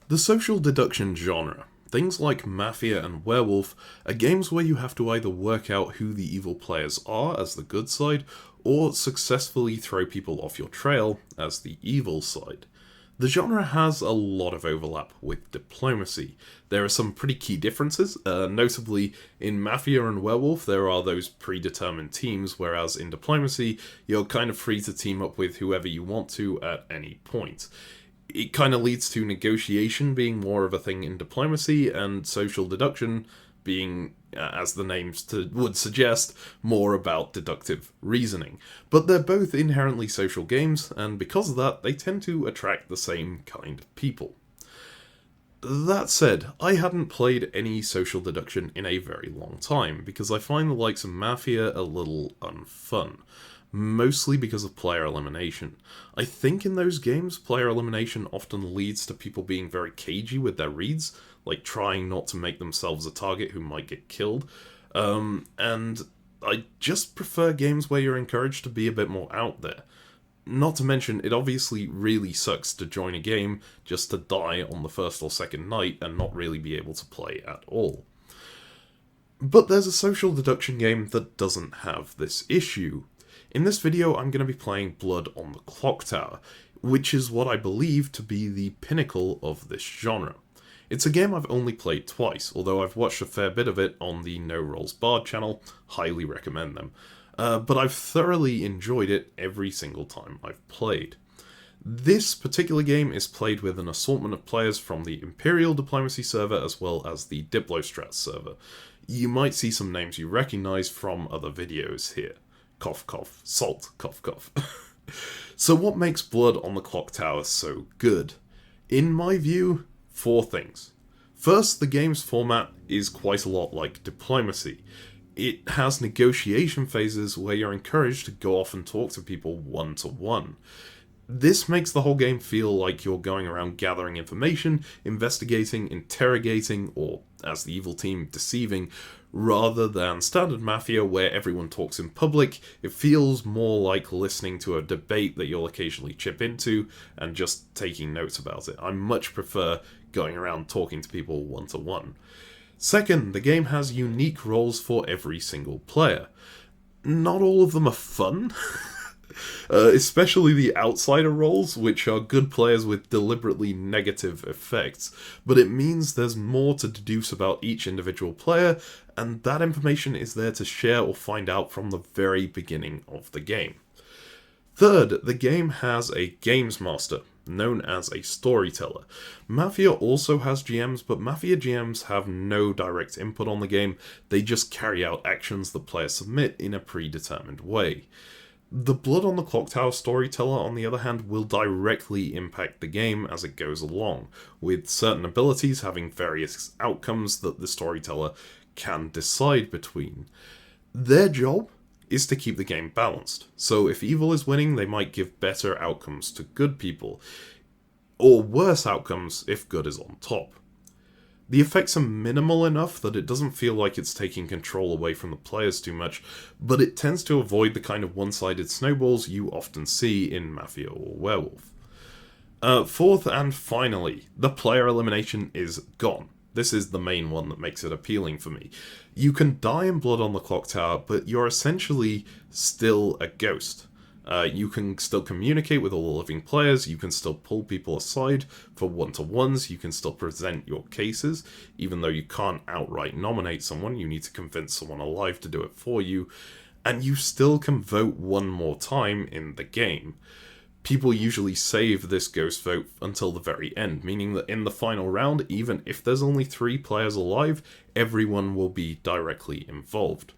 The social deduction genre, things like Mafia and Werewolf, are games where you have to either work out who the evil players are as the good side, or successfully throw people off your trail as the evil side. The genre has a lot of overlap with diplomacy. There are some pretty key differences, notably in Mafia and Werewolf there are those predetermined teams, whereas in diplomacy you're kind of free to team up with whoever you want to at any point. It kind of leads to negotiation being more of a thing in diplomacy, and social deduction being, as the names would suggest, more about deductive reasoning. But they're both inherently social games, and because of that, they tend to attract the same kind of people. That said, I hadn't played any social deduction in a very long time, because I find the likes of Mafia a little unfun. Mostly because of player elimination. I think in those games, player elimination often leads to people being very cagey with their reads, like trying not to make themselves a target who might get killed. And I just prefer games where you're encouraged to be a bit more out there. Not to mention, it obviously really sucks to join a game just to die on the first or second night and not really be able to play at all. But there's a social deduction game that doesn't have this issue. In this video, I'm going to be playing Blood on the Clocktower, which is what I believe to be the pinnacle of this genre. It's a game I've only played twice, although I've watched a fair bit of it on the No Rolls Barred channel, highly recommend them. But I've thoroughly enjoyed it every single time I've played. This particular game is played with an assortment of players from the Imperial Diplomacy server as well as the Diplostrat server. You might see some names you recognise from other videos here. Cough, cough, salt, cough, cough. So what makes Blood on the Clocktower so good? In my view, 4 things. First, the game's format is quite a lot like diplomacy. It has negotiation phases where you're encouraged to go off and talk to people one-to-one. This makes the whole game feel like you're going around gathering information, investigating, interrogating, or, as the evil team, deceiving, rather than standard Mafia where everyone talks in public. It feels more like listening to a debate that you'll occasionally chip into and just taking notes about it. I much prefer going around talking to people one-to-one. Second, the game has unique roles for every single player. Not all of them are fun. Especially the outsider roles, which are good players with deliberately negative effects, but it means there's more to deduce about each individual player, and that information is there to share or find out from the very beginning of the game. Third, the game has a games master, known as a storyteller. Mafia also has GMs, but Mafia GMs have no direct input on the game, they just carry out actions that players submit in a predetermined way. The Blood on the Clocktower storyteller, on the other hand, will directly impact the game as it goes along, with certain abilities having various outcomes that the storyteller can decide between. Their job is to keep the game balanced, so if evil is winning, they might give better outcomes to good people, or worse outcomes if good is on top. The effects are minimal enough that it doesn't feel like it's taking control away from the players too much, but it tends to avoid the kind of one-sided snowballs you often see in Mafia or Werewolf. Fourth and finally, the player elimination is gone. This is the main one that makes it appealing for me. You can die in Blood on the Clocktower, but you're essentially still a ghost. You can still communicate with all the living players, you can still pull people aside for one-to-ones, you can still present your cases, even though you can't outright nominate someone, you need to convince someone alive to do it for you, and you still can vote one more time in the game. People usually save this ghost vote until the very end, meaning that in the final round, even if there's only 3 players alive, everyone will be directly involved.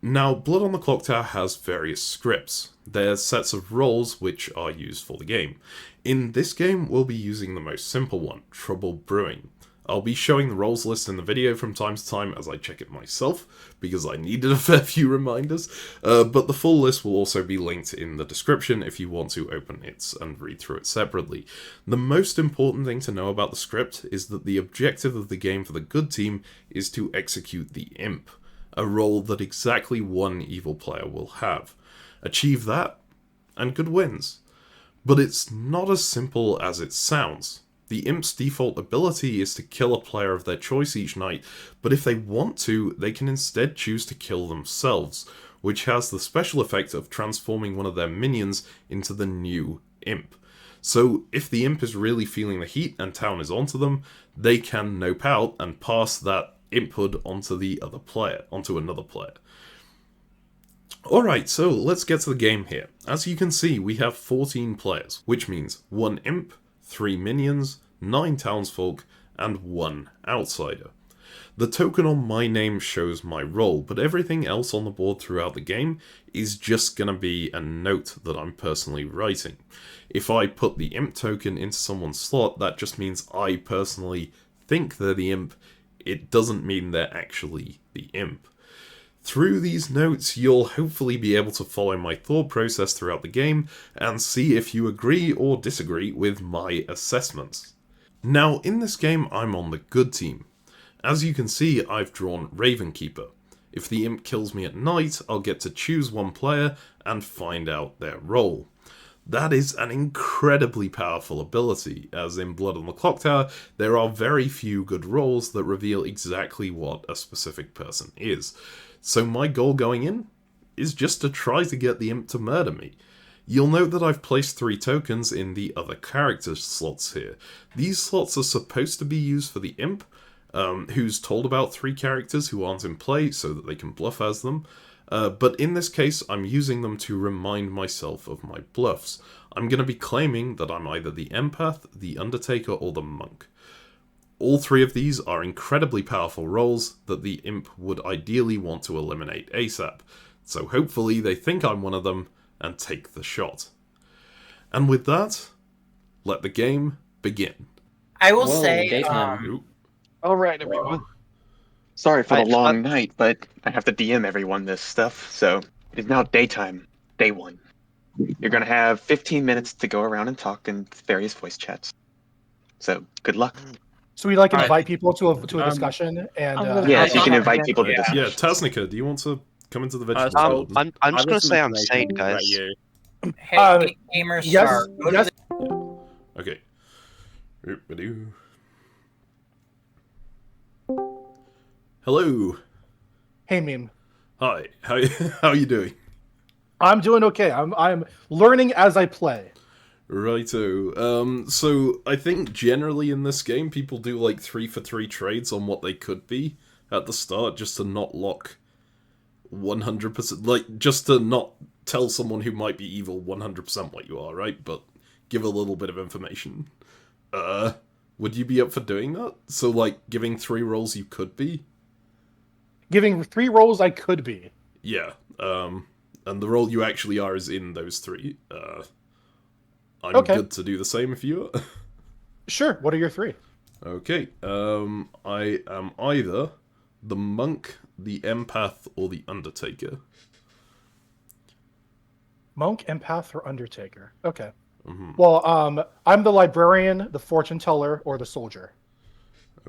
Now, Blood on the Clocktower has various scripts. They're sets of roles which are used for the game. In this game, we'll be using the most simple one, Trouble Brewing. I'll be showing the roles list in the video from time to time as I check it myself, because I needed a fair few reminders, but the full list will also be linked in the description if you want to open it and read through it separately. The most important thing to know about the script is that the objective of the game for the good team is to execute the Imp, a role that exactly one evil player will have. Achieve that, and good wins. But it's not as simple as it sounds. The imp's default ability is to kill a player of their choice each night, but if they want to, they can instead choose to kill themselves, which has the special effect of transforming one of their minions into the new imp. So if the imp is really feeling the heat and town is onto them, they can nope out and pass that imphood onto another player. Alright, so let's get to the game here. As you can see, we have 14 players, which means 1 imp, 3 minions, 9 townsfolk, and 1 outsider. The token on my name shows my role, but everything else on the board throughout the game is just going to be a note that I'm personally writing. If I put the imp token into someone's slot, that just means I personally think they're the imp. It doesn't mean they're actually the imp. Through these notes, you'll hopefully be able to follow my thought process throughout the game and see if you agree or disagree with my assessments. Now, in this game, I'm on the good team. As you can see, I've drawn Ravenkeeper. If the imp kills me at night, I'll get to choose one player and find out their role. That is an incredibly powerful ability, as in Blood on the Clocktower, there are very few good roles that reveal exactly what a specific person is. So my goal going in is just to try to get the imp to murder me. You'll note that I've placed 3 tokens in the other character slots here. These slots are supposed to be used for the imp, who's told about 3 characters who aren't in play so that they can bluff as them. But in this case, I'm using them to remind myself of my bluffs. I'm going to be claiming that I'm either the empath, the undertaker, or the monk. All 3 of these are incredibly powerful roles that the imp would ideally want to eliminate ASAP. So hopefully they think I'm one of them and take the shot. And with that, let the game begin. I will say, All right, everyone. Sorry for the long night, but I have to DM everyone this stuff, so it is now daytime, day 1. You're going to have 15 minutes to go around and talk in various voice chats. So, good luck. So we invite people to a discussion, and yes, you can invite people to discussion. Yeah, Tasnica, do you want to come into the vegetable garden? I'm just going to say I'm sane, guys. hey, Gamer Star. Yes. Okay. Hello. Hey, Meme. Hi. How are you doing? I'm doing okay. I'm learning as I play. Righto. So I think generally in this game people do 3-for-3 trades on what they could be at the start, just to not lock 100%, just to not tell someone who might be evil 100% what you are, right? But give a little bit of information. Would you be up for doing that? So giving 3 roles you could be? Giving 3 roles I could be. Yeah. And the role you actually are is in those 3. I'm okay. Good to do the same if you are. Sure. What are your 3? Okay. I am either the monk, the empath, or the undertaker. Monk, empath, or undertaker. Okay. Mm-hmm. Well, I'm the librarian, the fortune teller, or the soldier.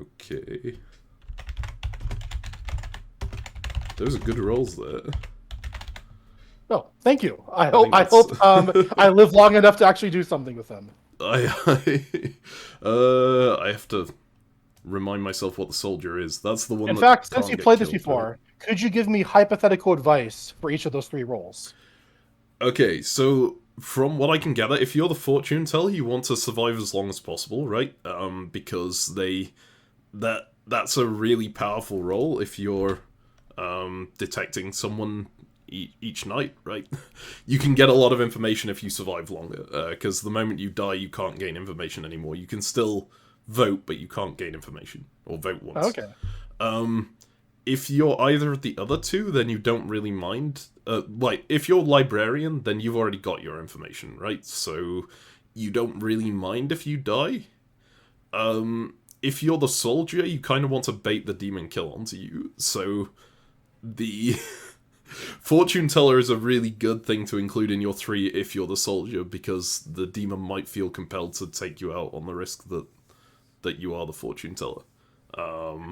Okay. Those are good roles there. Oh, thank you. I hope I live long enough to actually do something with them. I have to remind myself what the soldier is. That's the one. In fact, since you played this before, could you give me hypothetical advice for each of those 3 roles? Okay, so from what I can gather, if you're the fortune teller, you want to survive as long as possible, right? Because that's a really powerful role if you're detecting someone each night, right? You can get a lot of information if you survive longer, because the moment you die, you can't gain information anymore. You can still vote, but you can't gain information, or vote once. Okay. If you're either of the other 2, then you don't really mind. If you're librarian, then you've already got your information, right? So you don't really mind if you die. If you're the soldier, you kind of want to bait the demon kill onto you. So the fortune teller is a really good thing to include in your 3 if you're the soldier, because the demon might feel compelled to take you out on the risk that you are the fortune teller.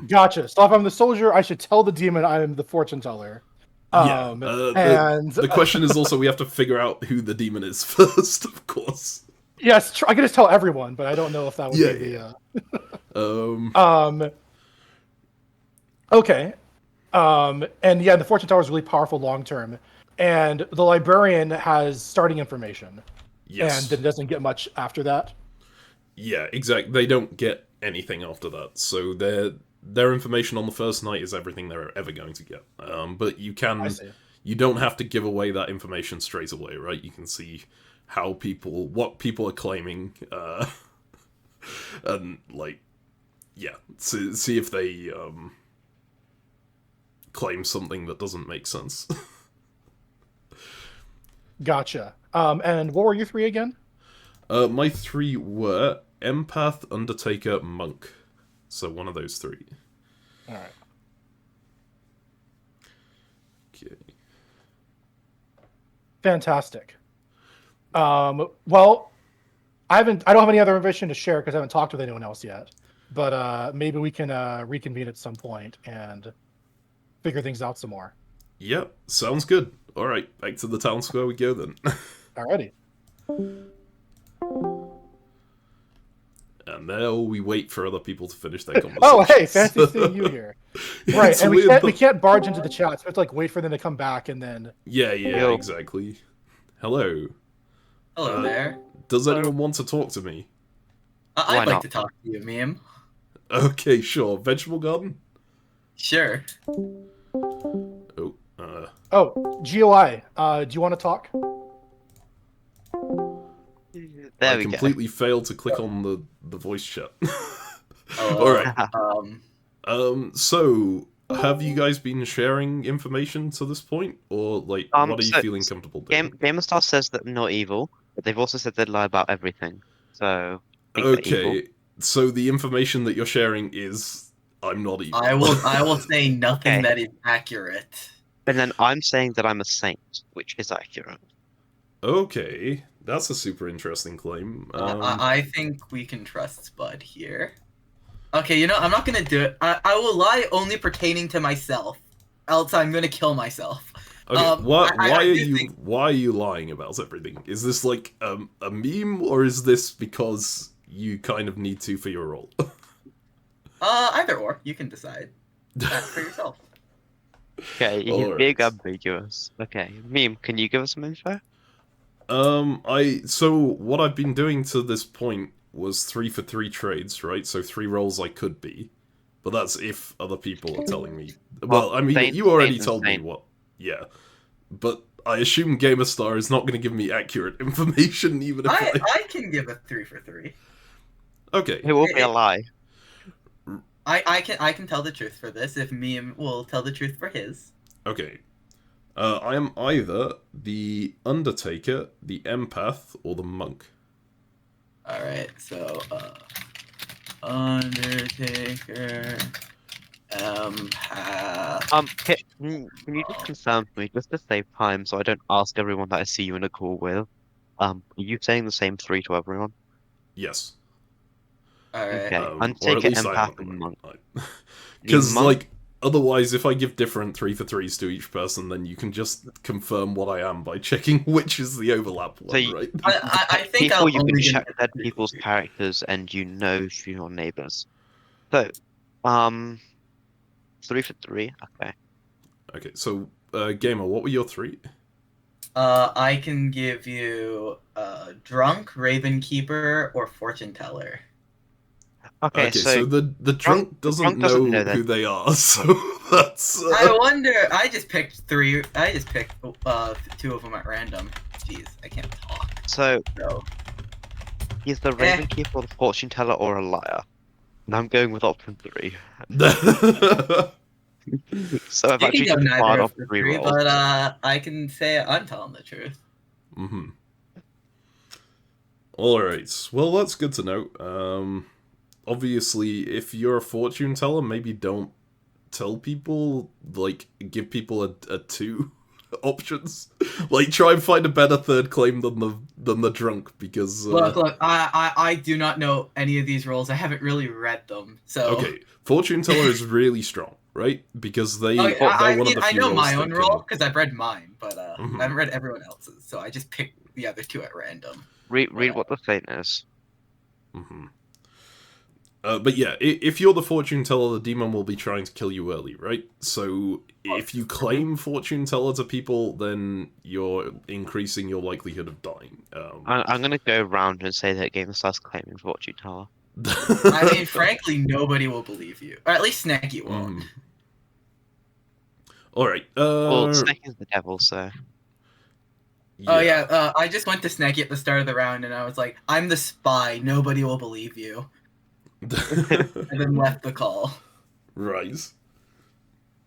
Gotcha. So if I'm the soldier, I should tell the demon I'm the fortune teller. The question is also we have to figure out who the demon is first, of course. Yes, I could just tell everyone, but I don't know if that would be the. Okay. And yeah, the fortune teller is really powerful long term, and the librarian has starting information, Yes. and then doesn't get much after that. Yeah, exactly. They don't get anything after that, so their information on the first night is everything they're ever going to get. But you don't have to give away that information straight away, right? You can see what people are claiming, and see if they claim something that doesn't make sense. Gotcha. And what were your 3 again? My 3 were Empath, Undertaker, Monk. So one of those 3. Alright. Okay. Fantastic. Well, I don't have any other information to share because I haven't talked with anyone else yet. But maybe we can reconvene at some point and figure things out some more. Yep, sounds good. Alright, back to the town square we go then. Alrighty. And now we wait for other people to finish their conversation. Oh, hey, fancy seeing you here. Right, It's and weird, we can't barge into the chat, so we have to like wait for them to come back and then. Yeah, Yo. exactly. Hello. Hello there. Does anyone want to talk to me? I'd like not? to talk to you, Meme. Okay, sure. Vegetable garden? Sure. Oh, Oh, GOI. Do you want to talk? There I we completely failed to click on the voice chat. Hello. Alright. So, have you guys been sharing information to this point? Or, what are you feeling comfortable doing? GamerStar says that I'm not evil, but they've also said they'd lie about everything. So, I think they're evil. Okay, so the information that you're sharing is, I'm not evil. I will say nothing Okay. that is accurate. And then I'm saying that I'm a saint, which is accurate. Okay, that's a super interesting claim. I think we can trust Spud here. Okay, I'm not gonna do it. I will lie only pertaining to myself. Else I'm gonna kill myself. Okay, why are you lying about everything? Is this like a meme, or is this because you kind of need to for your role? Either or. You can decide that for yourself. Okay, he's Alright. big ambiguous. Okay, Meme, can you give us some info? So what I've been doing to this point was 3 for 3 trades, right? So 3 roles I could be, but that's if other people are telling me. Well, I mean, you already told me what. Yeah, but I assume GamerStar is not going to give me accurate information, even if I can give a 3 for 3. Okay. It will be a lie. I can tell the truth for this if Meme will tell the truth for his. Okay. I am either the Undertaker, the Empath, or the Monk. Alright, so, Undertaker, Empath... Can you just confirm for me, just to save time, so I don't ask everyone that I see you in a call with? Are you saying the same 3 to everyone? Yes. Alright. Okay, Or at Undertaker, least I Empath, am. and Monk. Because, The Monk- otherwise, if I give different 3 for 3s to each person, then you can just confirm what I am by checking which is the overlap one, So right? I think people, I'll you only can give check it dead 3 for people's 3. characters, and you know your neighbors. So, 3 for 3, okay. Okay, so, Gamer, what were your 3? I can give you, Drunk, Raven Keeper, or Fortune Teller. Okay, so the drunk doesn't know who they are, so that's... I wonder, I just picked 2 of them at random. Jeez, I can't talk. So, So, he's the Raven Keeper, or the Fortune Teller, or a liar? And I'm going with option 3. So I've you actually can go just fired neither off of the 3 3, rolls. but, I can say I'm telling the truth. Mm-hmm. Alright, well, that's good to know. Obviously, if you're a fortune teller, maybe don't tell people, give people a 2 options. Try and find a better third claim than the drunk, because... Look, I do not know any of these roles. I haven't really read them, so... Okay, fortune teller is really strong, right? Because they're one of the I few know roles my that own role, because I've read mine, but I Mhm. haven't read everyone else's, so I just picked the other 2 at random. Read what the thing is. Mm-hmm. But yeah, if you're the fortune teller, the demon will be trying to kill you early, right? So if you claim fortune teller to people, then you're increasing your likelihood of dying. I'm gonna go around and say that game starts claiming fortune teller. I mean, frankly, nobody will believe you. Or at least Snacky won't. Alright, Well, Snake is the devil, so... Oh yeah, I just went to Snacky at the start of the round and I was like, I'm the spy, nobody will believe you. And then left the call. Right.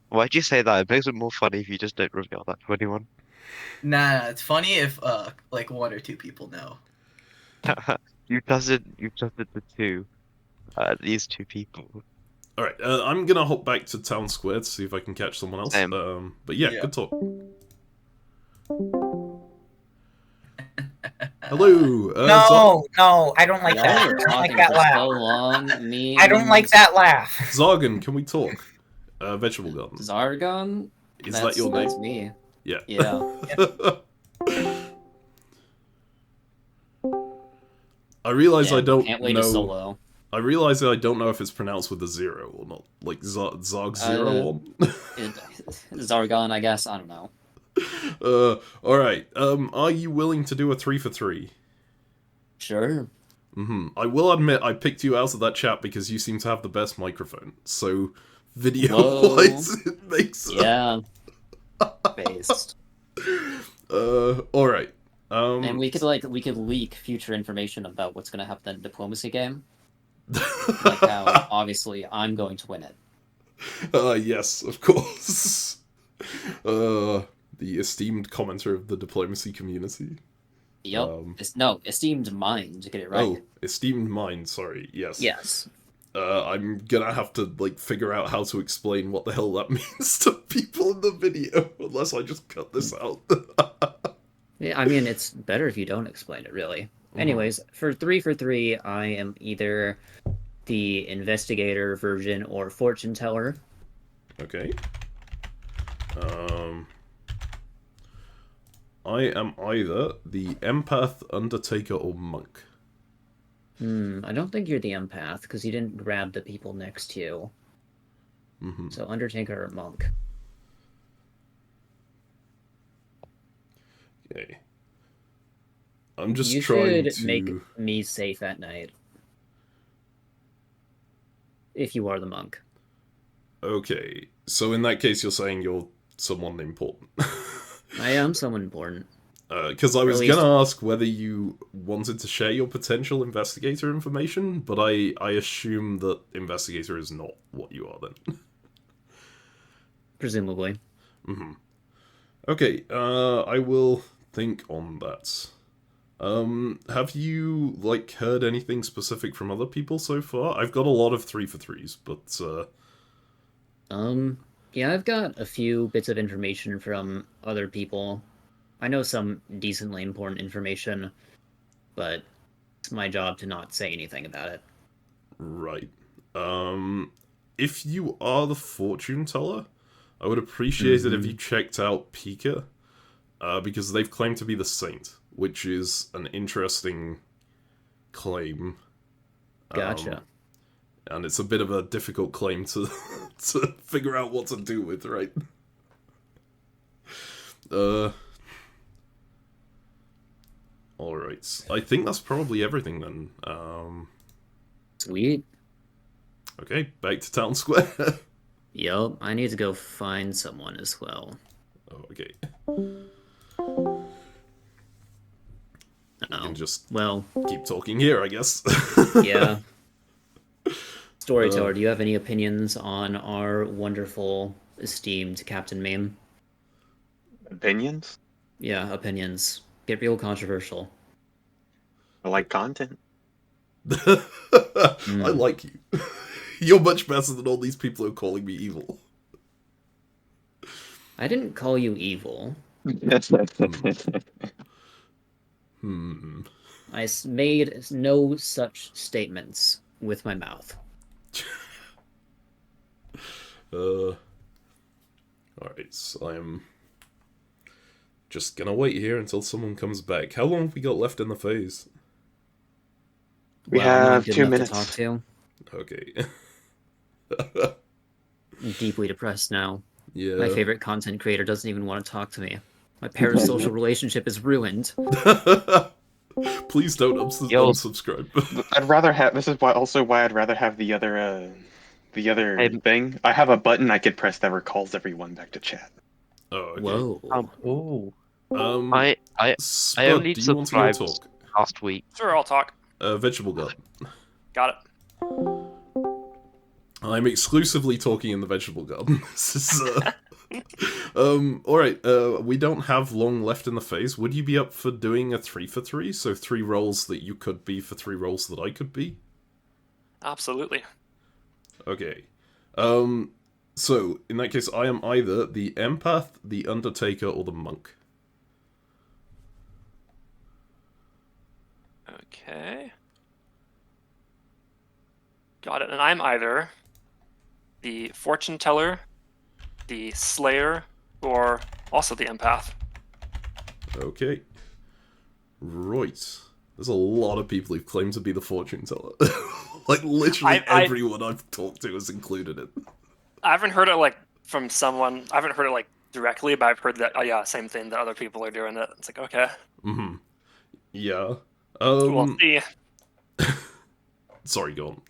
Why'd you say that? It makes it more funny if you just don't reveal that to anyone. Nah, it's funny if like 1 or 2 people know. You trusted the two. These 2 people. Alright, I'm gonna hop back to Town Square to see if I can catch someone else. Same. But yeah, good talk. Hello. No, I don't like Y'all that. were I don't like talking that for laugh. so long. Me I don't like that laugh. Zargan, can we talk? Vegetable Garden. Zargon? Is that your name? That's me. Yeah. Yeah. I realize Yeah, I don't can't wait know. to solo. I realize that I don't know if it's pronounced with a 0 or not. Like Zarg 01. Zargon, I guess. I don't know. Alright. Are you willing to do a 3 for 3? Sure. I will admit I picked you out of that chat because you seem to have the best microphone. So, video-wise, it makes sense. Yeah. Based. Alright. And we could leak future information about what's gonna happen in the diplomacy game. Like how obviously I'm going to win it. Yes, of course. The esteemed commenter of the diplomacy community. Yep. No, esteemed mind, to get it right. Oh, esteemed mind, sorry, yes. Yes. I'm gonna have to, like, figure out how to explain what the hell that means to people in the video, unless I just cut this out. Yeah, I mean, it's better if you don't explain it, really. Anyways, for 3 for 3, I am either the investigator version or fortune teller. Okay. I am either the empath, undertaker, or monk. I don't think you're the empath, because you didn't grab the people next to you. So undertaker or monk. Okay. I'm just You trying should to make me safe at night. If you are the monk. Okay, so in that case, you're saying you're someone important. I am someone important. Because I was gonna ask whether you wanted to share your potential investigator information, but I assume that investigator is not what you are then. Presumably. Okay, I will think on that. Have you, like, heard anything specific from other people so far? I've got a lot of 3 for 3s, but, yeah, I've got a few bits of information from other people. I know some decently important information, but it's my job to not say anything about it. Right. If you are the fortune teller, I would appreciate it if you checked out Pika, because they've claimed to be the saint, which is an interesting claim. Gotcha. And it's a bit of a difficult claim to to figure out what to do with, right? Alright. I think that's probably everything then. Sweet. Okay, back to Town Square. Yup, I need to go find someone as well. Oh, okay. Oh, can just well, keep talking here, I guess. yeah. Storyteller, do you have any opinions on our wonderful, esteemed CaptainMeme? Opinions? Yeah, opinions. Get real controversial. I like content. I like you. You're much better than all these people who are calling me evil. I didn't call you evil. I made no such statements with my mouth. Alright, so I'm just gonna wait here until someone comes back. How long have we got left in the phase? We Well, I'm not have good 2 enough to talk minutes. to. Okay. I'm deeply depressed now. Yeah. My favorite content creator doesn't even want to talk to me. My parasocial relationship is ruined. Please don't Yo. unsubscribe. I'd rather have. This is why I'd rather have the other Hey, thing. I have a button I could press that recalls everyone back to chat. Oh, okay. Whoa. Ooh. I Spud, only do you want to go subscribed talk? last week. Sure, I'll talk. Vegetable Garden. Got it. I'm exclusively talking in the vegetable garden. This is, alright, we don't have long left in the phase. Would you be up for doing a 3 for 3? So 3 roles that you could be for 3 roles that I could be? Absolutely. Okay. So, in that case, I am either the empath, the undertaker, or the monk. Okay. Got it. And I'm either the fortune teller, the slayer, or also the empath. Okay. Right. There's a lot of people who've claimed to be the fortune teller. Like, literally everyone I've talked to has included it. I haven't heard it like from someone. I haven't heard it like directly, but I've heard that. Oh yeah, same thing. That other people are doing it. It's like okay. Mm-hmm. Yeah. We'll see. Sorry, go on.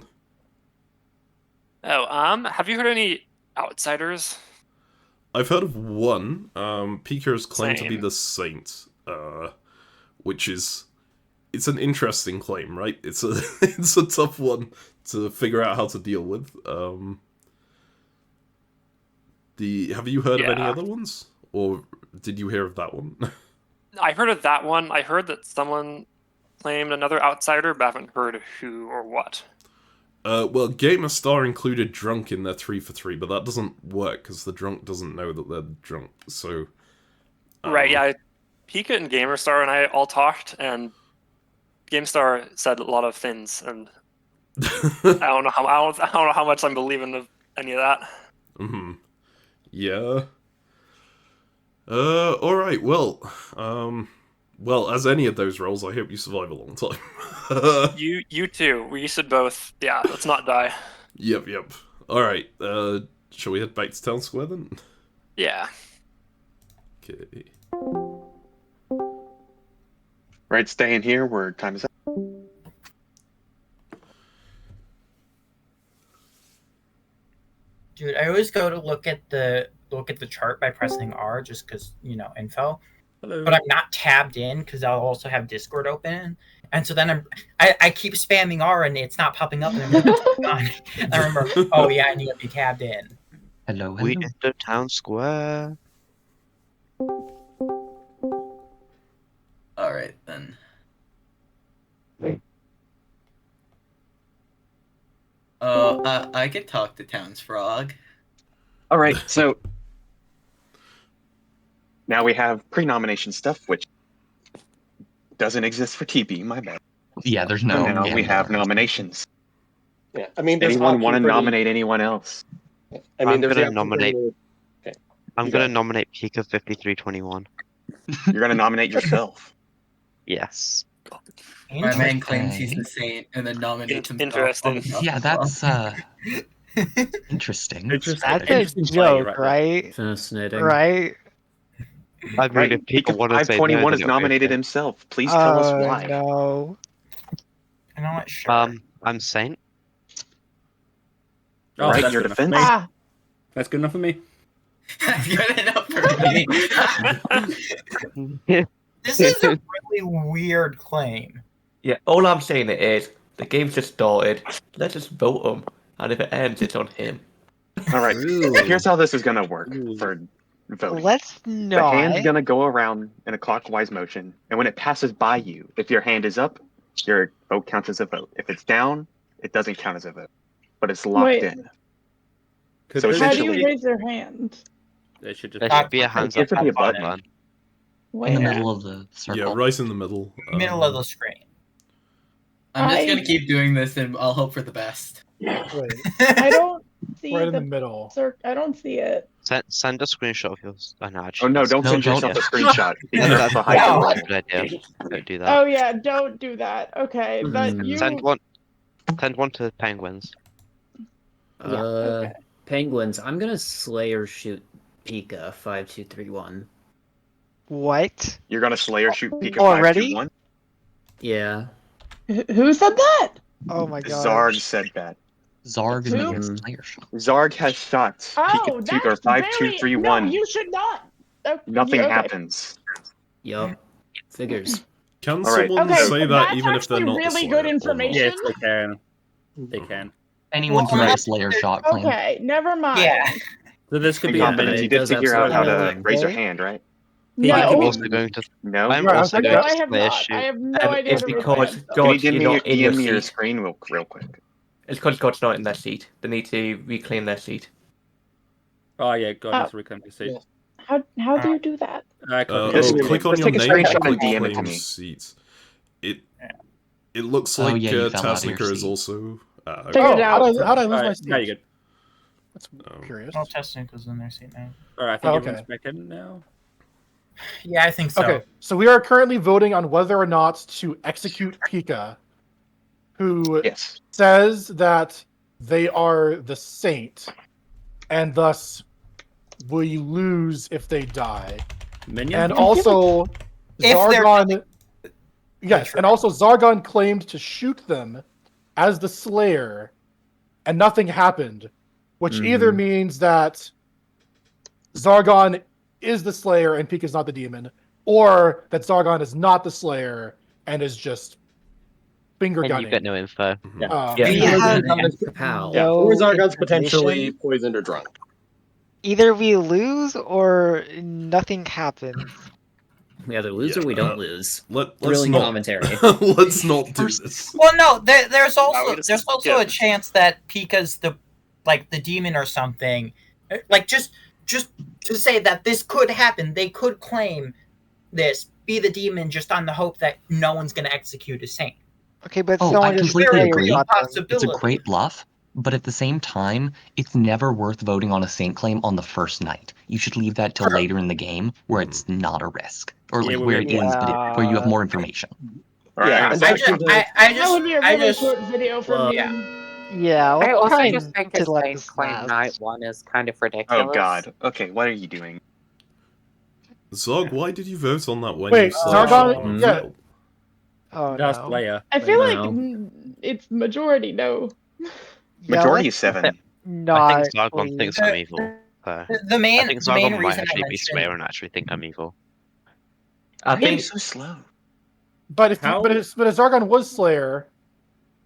Oh, have you heard any outsiders? I've heard of one. Pika's claimed to be Same. the saint, which is it's an interesting claim, right? It's a it's a tough one to figure out how to deal with. Have you heard of any Yeah. other ones, or did you hear of that one? I heard of that one. I heard that someone claimed another outsider, but I haven't heard who or what. Well, Gamer Star included drunk in their 3 for 3, but that doesn't work because the drunk doesn't know that they're drunk. So, Right? Yeah. Pika and GamerStar and I all talked, and GameStar said a lot of things, and I don't know how much I'm believing of any of that. Mm-hmm. Yeah. Alright, well, as any of those roles, I hope you survive a long time. You too. We should both. Yeah. Let's not die. Yep. Alright, shall we head back to Town Square then? Yeah. Okay. Right, staying here where time is up. Dude, I always go to look at the chart by pressing R just because, info. Hello. But I'm not tabbed in because I'll also have Discord open. And so then I keep spamming R and it's not popping up. And I'm like, what's going on? And I remember, oh yeah, I need to be tabbed in. Hello. We enter town square. All right then. Oh, I could talk to Town's Frog. All right, so now we have pre-nomination stuff, which doesn't exist for TB. My bad. Yeah, there's So no. now yeah, we no. have nominations. Yeah, I mean, there's Anyone want to option for the- nominate anyone else? I mean, I'm there's the gonna option for nominate- the- I'm You gonna got it. nominate Pika 5321. You're gonna nominate yourself. Yes. My man claims he's Okay. the saint and then nominates himself. Interesting. Yeah, that's interesting. It's That's an a interesting play joke, right there. right? Fascinating. Right? I mean, Right, if Pika wanted to say no, 521 then has it'll be nominated okay. himself. Please tell us Oh, why. no. You know what? Sure. I'm Saint. Oh, Right in that's your good enough for defense. me. Ah, That's good enough for me. That's good enough for me. This is a really weird claim. Yeah, all I'm saying is the game's just started. Let's just vote him, and if it ends, it's on him. All right, True. here's how this is gonna work Ooh. for voting. let's The not. hand's gonna go around in a clockwise motion, and when it passes by you, if your hand is up, your vote counts as a vote. If it's down, it doesn't count as a vote, but it's locked Wait. in. Could So this How do essentially- you raise your hand? It should just There be- should be a hands up It should be a button. button. In the Where? middle of the circle. Yeah, right in the middle. Middle of the screen. I'm just I- gonna keep doing this and I'll hope for the best. Wait, I don't see right in the the middle. I don't see it. Send a screenshot of yours. I know. Oh Actually, no, don't No, send don't. yourself a screenshot. Because That's that's a a high No. roll. good idea. Don't do that. Oh yeah, don't do that. Okay, but Mm. you. Send one. Send one to penguins. Yeah, okay. Penguins. I'm gonna slay or shoot Pika 5, 2, 3, 1. What? You're gonna Slayer shoot Pika Already? 521? Yeah. Who said that? Oh my god. Zarg said that. Zarg is Who? making a Slayer shot. Zarg has shots. Oh, Pika 2 or that's 5231. No, you should not. Nothing okay. happens. Yup. Figures. Can All right. someone Okay, say that that's even if they're actually not the really Slayer, good or not? information. Yes, they can. They can. Anyone can Well, make a Slayer shot claim. Okay, never mind. Yeah. So this could be Incompetence. it You did does figure out how absolutely to nothing. raise your hand, right? No, I'm Pika- also going to. No? I'm Right, also okay. going no, to I have Slayer not. shoot. I have no idea. It's how to raise because my hand. Can you God, give you're me, not in your DM me your seat. screen real quick? It's because God's not in their seat. They need to reclaim their seat. Oh yeah, God, Oh. that's reclaim your seat. How do you do that? Just Click on just your take a name screenshot and and click DM it to claim me. seat. It looks Oh, like yeah, you fell out of your Tasnica is seat. also. Figure Oh, it out. how'd I lose my Now seat? you're good. That's curious. No testing because in their seat now. All right, I think Oh, everyone's okay. back in now. Yeah, I think so. Okay, so we are currently voting on whether or not to execute Pika, who Yes. says that they are the saint, and thus we lose if they die. Minion. And also, If they're Zargon. Yes, and also Zargon claimed to shoot them as the Slayer, and nothing happened, which either means that Zargon is the Slayer and Pika's not the demon, or that Zargon is not the Slayer and is just finger And gunning. you get no info. Yeah. We Yeah. have How? Yeah, Or Zargon's information. potentially poisoned or drunk. Either we lose or nothing happens. We either lose or we don't lose. Let's Thrilling not. commentary. Let's not do this. Well, no, there's we also just there's also skip. a chance that Pika's the demon or something. Like just to say that this could happen. They could claim this, be the demon, just on the hope that no one's going to execute a saint. Okay, but Oh, someone I just completely Slayer agree. shot them. It's a Possibility. great bluff, but at the same time, it's never worth voting on a saint claim on the first night. You should leave that till later in the game, where it's not a risk, or like where it is, but where you have more information. All right. Yeah, I'm and gonna- That would be a really short video for well, me. Yeah, I let's also try just think a to let saint this claim last. night one is kind of ridiculous. Oh god. Okay, what are you doing? Zog, why did you vote on that when Wait, you saw Zargon- Zargon yeah. failed? Oh Just no. player. I feel like No. it's majority no. Yeah, Majority let's is 7. not. I think Zargon please. thinks I'm evil. So. The main I think the main Zargon might reason I actually be mentioned Slayer and actually think I'm evil. I Why are think you so slow? But if How- but if Zargon was Slayer,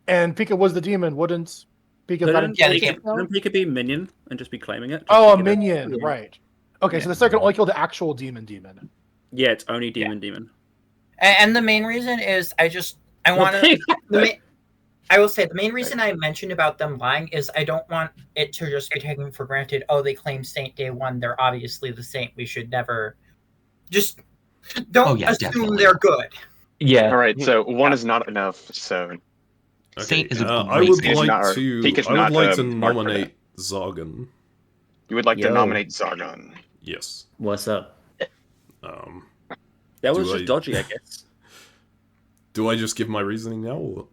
and Pika was the demon, wouldn't Pika not Couldn't Yeah, they inflict can't- it? Pika be minion and just be claiming it? Just Oh, a to get minion, right. Okay, so the Slayer can only kill the actual demon. Yeah, it's only demon. and the main reason is I want to. I will say the main reason I mentioned about them lying is I don't want it to just be taken for granted. Oh, they claim Saint Day 1. They're obviously the Saint. We should never just don't assume definitely. they're good. yeah. Alright, so 1 is not enough, so... Okay, Saint is a I great would Pika's like not- to. Pika's I would not, like to marked for nominate Zargon. You would like to Yo. nominate Zargon. Yes. What's up? That was Do just I- dodgy, I guess. Do I just give my reasoning now? Or?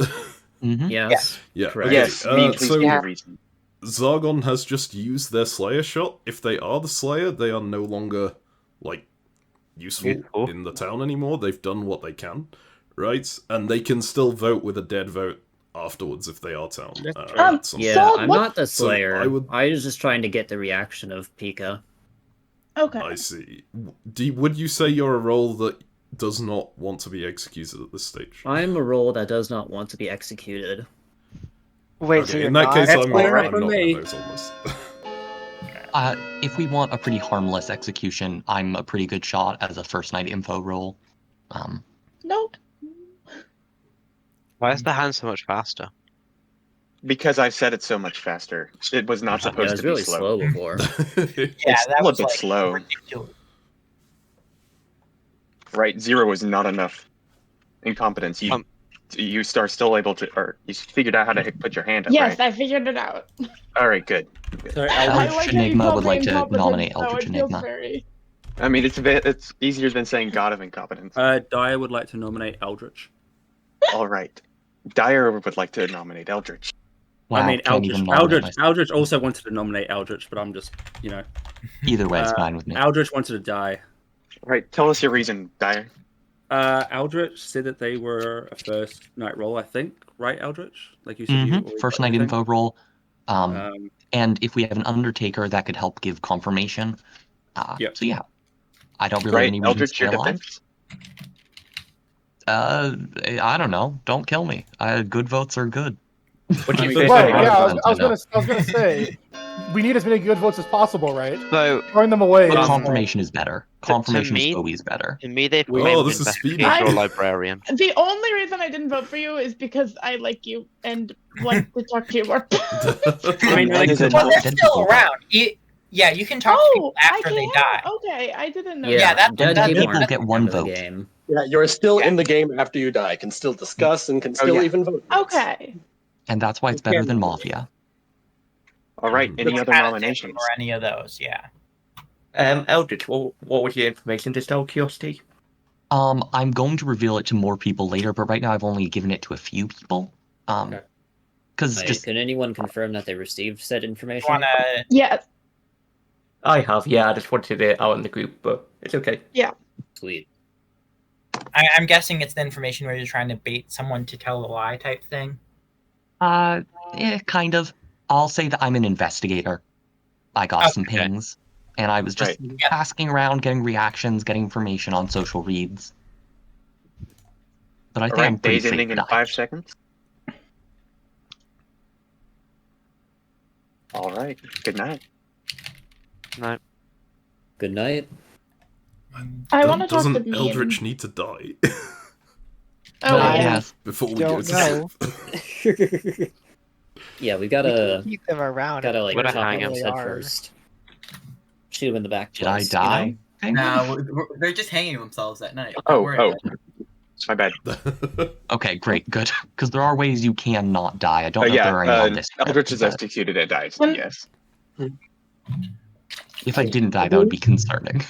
Mm-hmm. Yes. Yeah. Correct. Okay. Yes, me, please so give a reason. Zargon has just used their Slayer shot. If they are the Slayer, they are no longer like useful in the town anymore. They've done what they can, right? And they can still vote with a dead vote afterwards if they are town. at some Yeah, So I'm what- not the So Slayer. I would- I was just trying to get the reaction of Pika. Okay. I see. Would you say you're a role that does not want to be executed at this stage? I'm a role that does not want to be executed. Wait, so Okay, you're in that not? case, That's I'm clear not for going me. to vote on this. If we want a pretty harmless execution, I'm a pretty good shot as a first night info roll. Nope. Why is the hand so much faster? Because I said it so much faster. It was not Yeah, supposed it was to really be slow. slow before. Yeah, It's that still a was bit like slow. ridiculous. Right, 0 is not enough incompetence. You are still able to, or you figured out how to put your hand up, Yes, right? I figured it out. All right, good. So I Enigma would like to incompetent, nominate so Eldritch it feels Enigma. very. I mean, it's easier than saying God of Incompetence. Dyer would like to nominate Eldritch. All right. Dyer would like to nominate Eldritch. Wow, I mean, can't even nominate myself. Eldritch also wanted to nominate Eldritch, but I'm just, you know. Either way, it's fine with me. Eldritch wanted to die. All right, tell us your reason, Dyer. Eldritch said that they were a first night roll, I think, right, Eldritch? Like you said, you already First got night everything? info roll. And if we have an Undertaker, that could help give confirmation. Yep. So yeah, I don't really have any reason Eldritch, to stay your alive. defense? I don't know. Don't kill me. Good votes are good. What do you Right, say? yeah, I was gonna say, we need as many good votes as possible, right? So throwing them away. But is, confirmation is better. Confirmation me- is always better. To me, they've Oh, claimed this is speedy. investigator or librarian. The only reason I didn't vote for you is because I like you and want to talk to you more. I mean, like, well, they're still around. Yeah, you can talk to people after they die. Okay, I didn't know. Yeah, that. that's Dead people People get one end of the vote. game. Yeah, you're still in the game after you die. Can still discuss and can still yeah. even vote. Okay. And that's why it's better than Mafia. All right, any other nominations? Or any of those, yeah. Eldritch, what was your information? Just out of curiosity. I'm going to reveal it to more people later, but right now I've only given it to a few people. Because Can anyone confirm that they received said information? Yes. I have, yeah. I just wanted it out in the group, but it's okay. Yeah. Sweet. I'm guessing it's the information where you're trying to bait someone to tell a lie type thing. Kind of. I'll say that I'm an investigator. I got some pings, and I was just asking around, getting reactions, getting information on social reads. But I think I'm pretty days safe ending to in die. 5 seconds. All right. Good night. No. Good night. I want to talk to Doesn't Meme. Eldritch need to die? Oh, yes. Before we go Don't to know. Yeah, we gotta Keep them around. gotta like Gotta chop hang off 'em. his head first. Shoot him in the back. Did I twice, die? Nah, they're just hanging themselves at night. Don't worry about it. My bad. Okay, great, good. Because there are ways you can not die. I don't know if yeah, there are any on this. Eldritch is but executed and dies. Yes. if I didn't die, that would be concerning.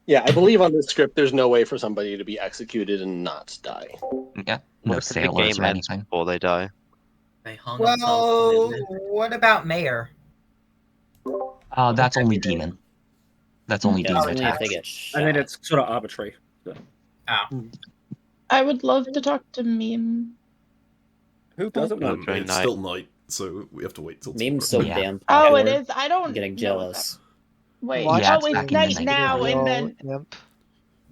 Yeah, I believe on this script there's no way for somebody to be executed and not die. Yeah, no What if the sailors game or ends anything. before they die? They hung Well, themselves. and what about Mayor? That's only demon. That's only demon only if attacks. they get I mean, shot. it's sort of arbitrary. So. I would love to talk to Meme. Who doesn't want to? It's still night, so we have to wait till Meme's tomorrow. so damn Oh, popular. it is. I don't. I'm getting know jealous. Wait. Yeah, Oh, it's it's back in the night night. now, and then. Imp.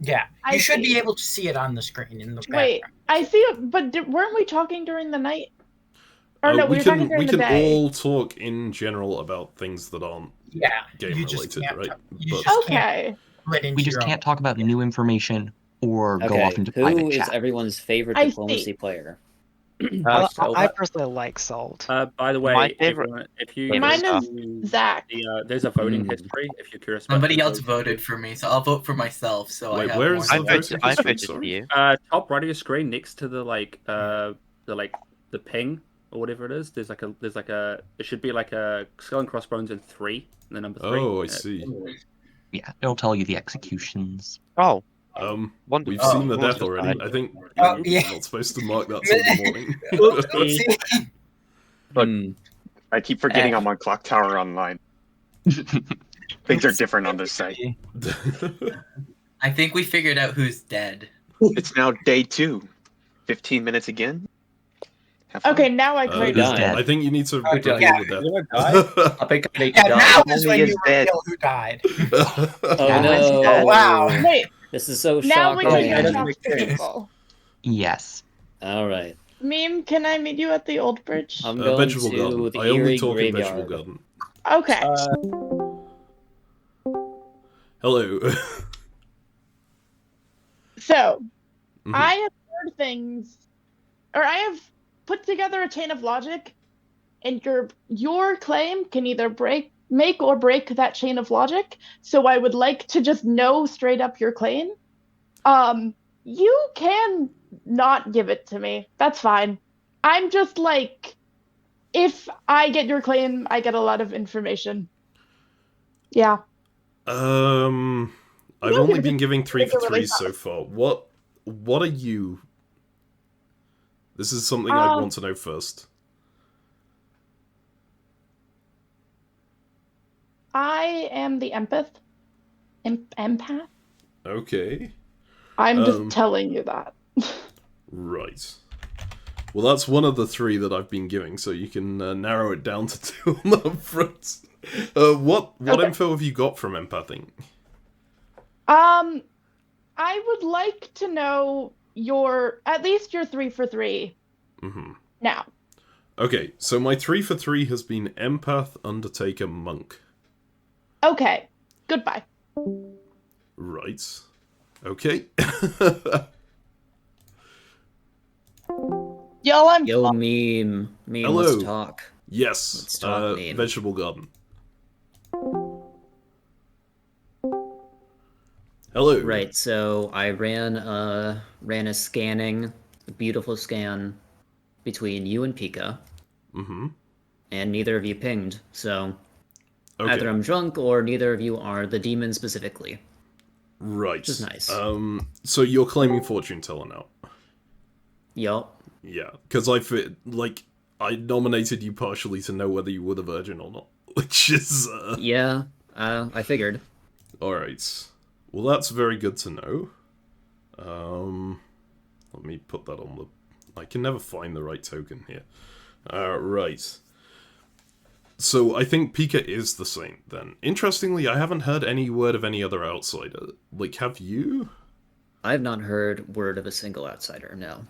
Yeah, I you should see. be able to see it on the screen in the Wait, background. I see it, but weren't we talking during the night? Or no, we were talking during we the can day. all talk in general about things that aren't Yeah, game you just related, can't right? talk- you But- just Okay. Split into We just your own. can't talk about new information or go off Okay, into who private is chat. everyone's favorite I see. diplomacy player? I personally like Salt. By the way, My favorite- if you Mine go is to Zach. there's a voting Hmm. history if you're curious. About Somebody who else voted. voted for me, so I'll vote for myself. So Wait, I have where more is I the votes. voting voted. I history? voted for Sorry? you. Top right of your screen, next to the the ping or whatever it is. There's like a it should be like a skull and crossbones and 3, and the number 3. Oh, I see. Yeah, it'll tell you the executions. Oh, We've wonderful. seen the Who death just already. died? I think Oh, you're yeah. not supposed to mark that till the morning. Oopsie. Look, I keep forgetting I'm on Clocktower Online. Things are different on this site. I think we figured out who's dead. It's now day 2. 15 minutes again. Have fun. Okay, now I Uh, can. Who's dead? I think you need to Oh, reveal yeah. the death. You wanna die? I think I need Yeah, to die. now is when Only you is dead. reveal who died. Oh Yeah. no! Oh wow. Wait, This is so now we shocking. can doesn't talk make to sense. people. Yes. All right, Meme, can I meet you at the old bridge? I'm going Vegetable to Garden. the I only Erie talk in Vegetable Graveyard. Garden. Okay. Hello. So, Mhm. I have heard things, or I have put together a chain of logic, and your claim can either make or break that chain of logic. So I would like to just know straight up your claim. You can not give it to me. That's fine. I'm just like, if I get your claim, I get a lot of information. Yeah. I've only been giving 3 for 3 so far. What are you? This is something I'd want to know first. I am the empath. Empath? Okay. I'm just telling you that. Right. Well, that's one of the 3 that I've been giving, so you can narrow it down to 2 on the front. What info have you got from empathing? I would like to know at least your 3 for 3. Mm-hmm. Now. Okay, so my 3 for 3 has been empath, undertaker, monk. Okay. Goodbye. Right. Okay. Yo, Meme. Meme, Hello. let's talk. Yes. Let's talk, Meme. Vegetable garden. Hello. Right, so I ran a scanning, a beautiful scan between you and Pika. Mm-hmm. And neither of you pinged, so okay. Either I'm drunk or neither of you are the demon specifically. Right. Which is nice. So you're claiming fortune teller now? Yup. Yeah, because I nominated you partially to know whether you were the virgin or not, which is... Yeah, I figured. Alright. Well, that's very good to know. Let me put that on the... I can never find the right token here. Right. So I think Pika is the saint, then. Interestingly, I haven't heard any word of any other outsider. Like, have you? I have not heard word of a single outsider, no.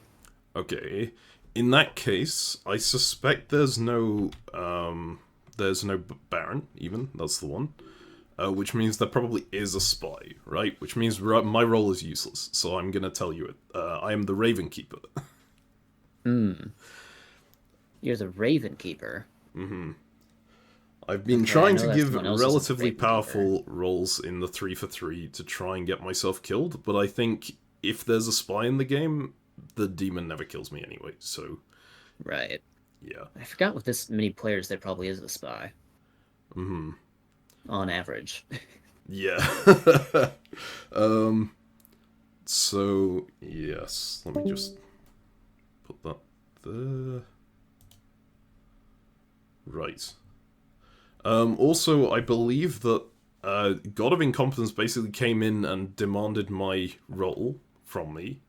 Okay. In that case, I suspect there's no Baron, even. That's the one. Which means there probably is a spy, right? Which means my role is useless, so I'm gonna tell you it. I am the Raven Keeper. You're the Raven Keeper. Mm-hmm. I've been trying to give relatively powerful roles in the 3 for 3 to try and get myself killed, but I think if there's a spy in the game, the demon never kills me anyway, so... Right. Yeah. I forgot with this many players there probably is a spy. Mm-hmm. On average. Yeah. So, yes. Let me just put that there. Right. Also, I believe that God of Incompetence basically came in and demanded my role from me.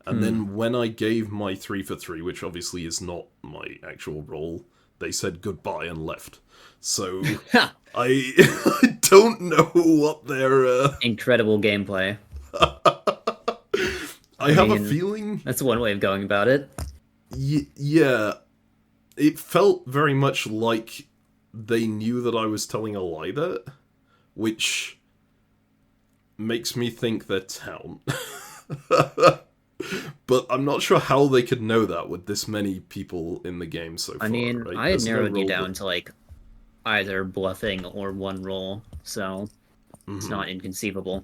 And then when I gave my 3 for 3, which obviously is not my actual role, they said goodbye and left. So, I don't know what their... Incredible gameplay. I have a feeling... That's one way of going about it. Yeah. It felt very much like they knew that I was telling a lie there, which makes me think they're town. But I'm not sure how they could know that with this many people in the game so far. I mean, right? I had narrowed you down to like either bluffing or one roll, so it's not inconceivable.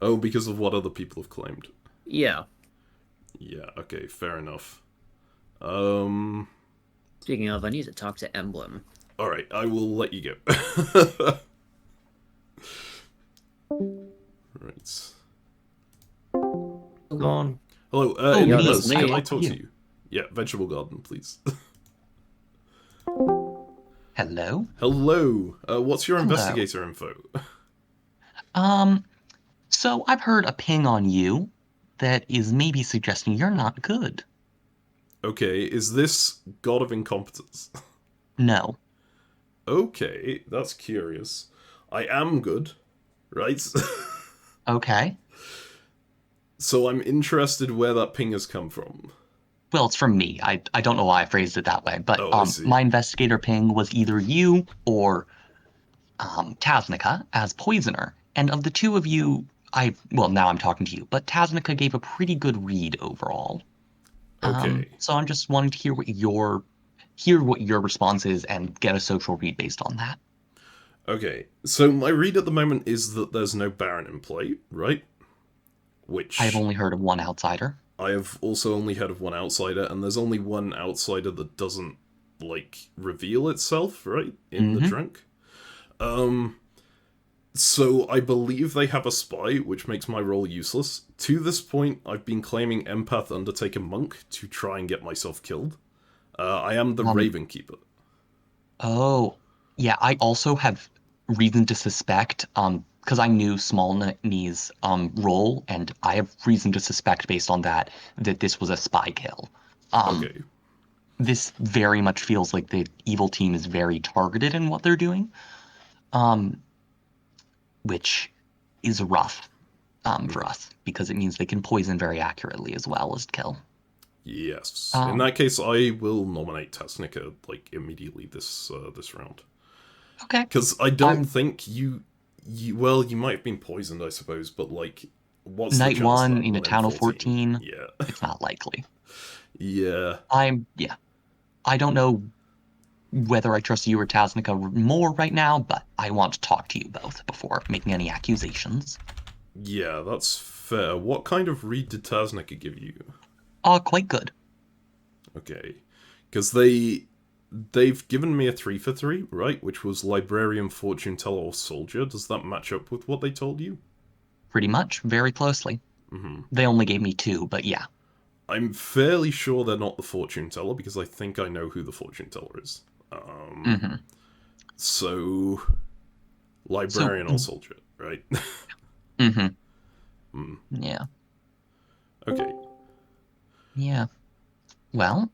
Oh, because of what other people have claimed. Yeah. Yeah, okay, fair enough. Speaking of, I need to talk to Emblem. Alright, I will let you go. Right. Gone. Hello, Nicholas, can I talk to you? Yeah, Vegetable Garden, please. Hello? Hello. What's your investigator info? So I've heard a ping on you that is maybe suggesting you're not good. Okay, is this God of Incompetence? No. Okay, that's curious. I am good, right? Okay. So I'm interested where that ping has come from. Well, it's from me. I don't know why I phrased it that way, but my investigator ping was either you or Tasnica as poisoner. And of the two of you, now I'm talking to you, but Tasnica gave a pretty good read overall. Okay. So I'm just wanting to hear what your response is and get a social read based on that. Okay, so my read at the moment is that there's no Baron in play, right? Which... I've only heard of one outsider. I have also only heard of one outsider, and there's only one outsider that doesn't like, reveal itself, right, in the trunk. So I believe they have a spy, which makes my role useless. To this point, I've been claiming Empath, Undertaker, Monk to try and get myself killed. I am the Raven Keeper. Oh, yeah, I also have reason to suspect, because I knew Small Knee's role, and I have reason to suspect based on that this was a spy kill. Okay. This very much feels like the evil team is very targeted in what they're doing, which is rough for us, because it means they can poison very accurately as well as kill. Yes. In that case, I will nominate Tasnica, like, immediately this round. Okay. Because I don't think you well, you might have been poisoned, I suppose, but, like, what's Night the chance 1 that in a town of 14? Yeah. It's not likely. Yeah. I don't know whether I trust you or Tasnica more right now, but I want to talk to you both before making any accusations. Yeah, that's fair. What kind of read did Tasnica give you? Quite good. Okay. Because they've given me a 3 for 3, right? Which was Librarian, Fortune Teller, or Soldier. Does that match up with what they told you? Pretty much, very closely. They only gave me 2, but yeah. I'm fairly sure they're not the Fortune Teller, because I think I know who the Fortune Teller is. So, Librarian or Soldier, right? Yeah. Okay. Yeah. Well,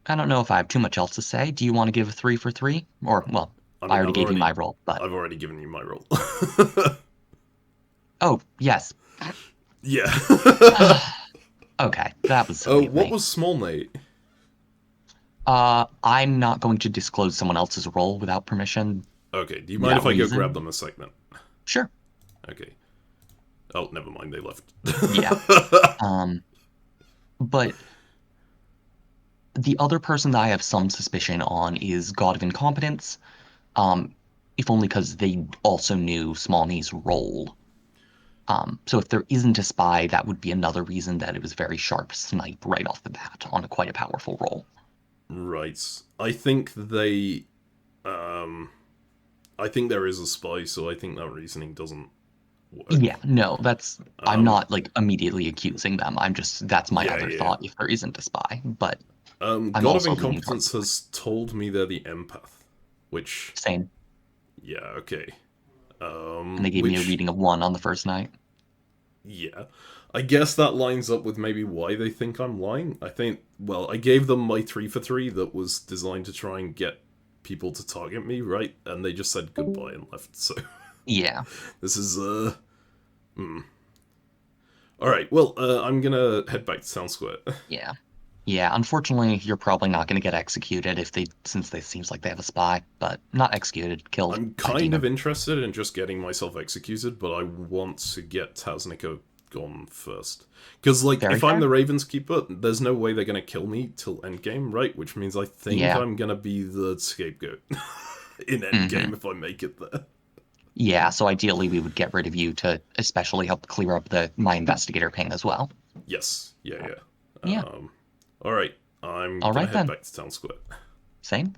I don't know if I have too much else to say. Do you want to give a 3 for 3? Or, well, I already gave you my roll, but... I've already given you my roll. Oh, yes. Yeah. Okay, that was silly of what me. was Small Nate? I'm not going to disclose someone else's role without permission. Okay, do you mind if I go grab them a segment? Sure. Okay. Oh, never mind, they left. Yeah. But the other person that I have some suspicion on is God of Incompetence, if only because they also knew Small Knee's role. So if there isn't a spy, that would be another reason that it was very sharp snipe right off the bat on quite a powerful role. Right. I think they... I think there is a spy, so I think that reasoning doesn't work. Yeah, no, that's... I'm not, like, immediately accusing them. I'm just... That's my other thought, if there isn't a spy. But God of Incompetence has told me they're the empath, which... Same. Yeah, okay. And they gave me a reading of 1 on the first night. Yeah. I guess that lines up with maybe why they think I'm lying. I think, well, I gave them my 3 for 3 that was designed to try and get people to target me, right? And they just said goodbye and left, so... Yeah. This is, Alright, well, I'm gonna head back to Town Square. Yeah. Yeah, unfortunately, you're probably not gonna get executed since it seems like they have a spy, but not executed, killed. I'm kind of interested in just getting myself executed, but I want to get Tasnica gone first. Because, like, if I'm the Raven's Keeper, there's no way they're gonna kill me till endgame, right? Which means I think I'm gonna be the scapegoat in endgame if I make it there. Yeah, so ideally we would get rid of you to especially help clear up my investigator ping as well. Yes, yeah. Alright, I'm gonna head back to Town Square. Same.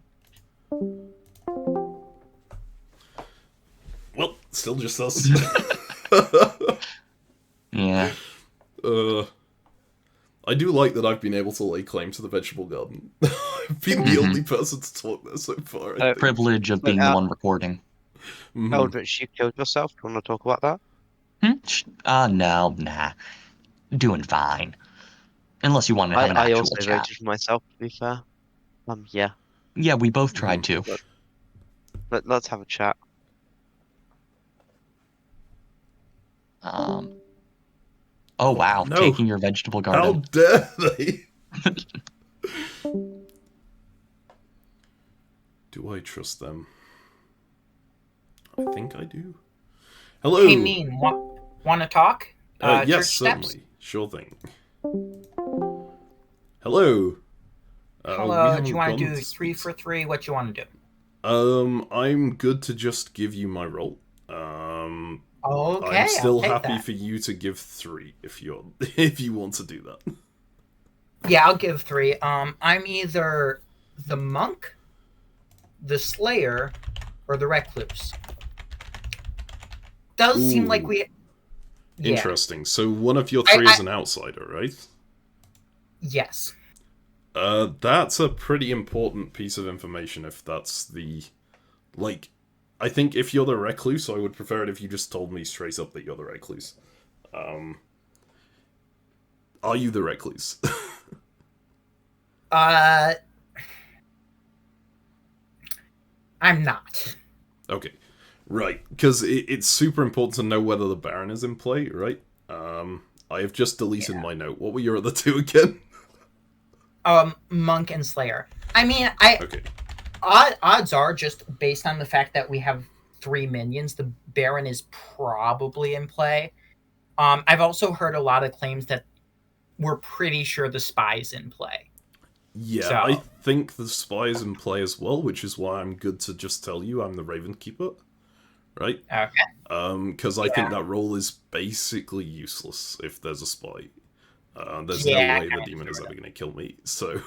Well, still just us. Yeah. I do like that I've been able to lay claim to the vegetable garden. I've been the only person to talk there so far. Privilege of being the one recording. Eldritch, you killed yourself. Do you want to talk about that? No, nah. Doing fine. Unless you want to have an actual I also chat. voted for myself, to be fair. Yeah. Yeah, we both tried to. Let's have a chat. Oh wow, no. taking your vegetable garden. How dare they? Do I trust them? I think I do. Hello. Hey, Meme, want to talk? Yes, certainly. Sure thing. Hello. Hello. Do you want to do 3 for 3? What you want to do? I'm good to just give you my roll. Okay. I'm still happy for you to give 3 if you want to do that. Yeah, I'll give 3. I'm either the monk, the slayer, or the recluse. Does seem like we... Yeah. Interesting. So one of your three is an outsider, right? Yes. That's a pretty important piece of information if that's the... Like, I think if you're the recluse, I would prefer it if you just told me straight up that you're the recluse. Are you the recluse? I'm not. Okay. Right. Because it's super important to know whether the Baron is in play, right? I have just deleted my note. What were your other two again? Monk and Slayer. I mean, Okay. Odds are, just based on the fact that we have 3 minions, the Baron is probably in play. I've also heard a lot of claims that we're pretty sure the spy's in play. Yeah, So. I think the spy is in play as well, which is why I'm good to just tell you I'm the Raven Keeper. Right? Okay. Because I think that role is basically useless if there's a spy. There's no way the demon is ever going to kill me. So,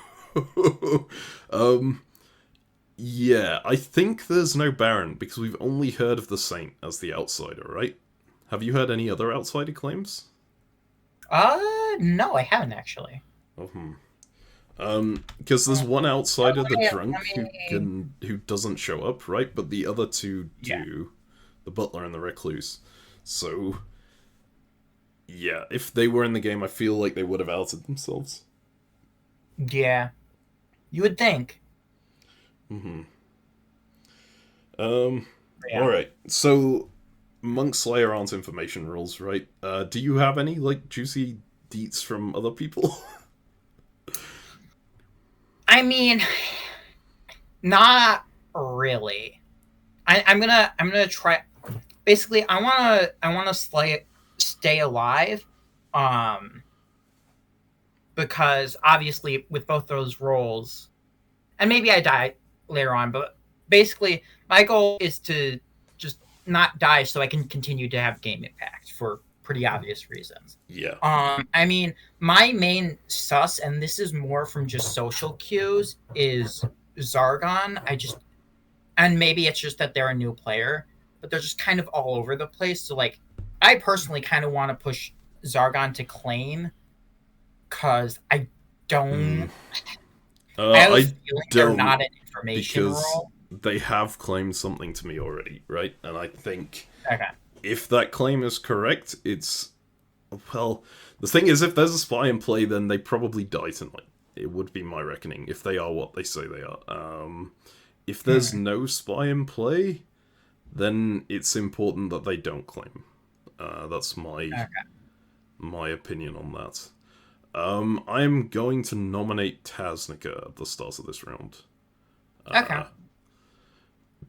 yeah, I think there's no Baron because we've only heard of the Saint as the outsider, right? Have you heard any other outsider claims? No, I haven't actually. Because there's one outsider, the drunk, who doesn't show up, right? But the other two do. The butler and the recluse. So, yeah, if they were in the game, I feel like they would have outed themselves. Yeah. You would think. Alright, so Monk Slayer aren't information rules, right? Do you have any, like, juicy deets from other people? I mean, not really. I'm gonna try. Basically, I wanna stay alive, because obviously with both those roles, and maybe I die later on, but basically my goal is to just not die so I can continue to have game impact for pretty obvious reasons. Yeah. I mean, my main sus, and this is more from just social cues, is Zargon. And maybe it's just that they're a new player, but they're just kind of all over the place. So, like, I personally kind of want to push Zargon to claim, because I don't... I have a feeling they're not an information role. They have claimed something to me already, right? And I think... Okay. If that claim is correct, it's... Well, the thing is, if there's a spy in play, then they probably die tonight. It would be my reckoning, if they are what they say they are. If there's no spy in play, then it's important that they don't claim. That's my opinion on that. I'm going to nominate Taznica at the start of this round.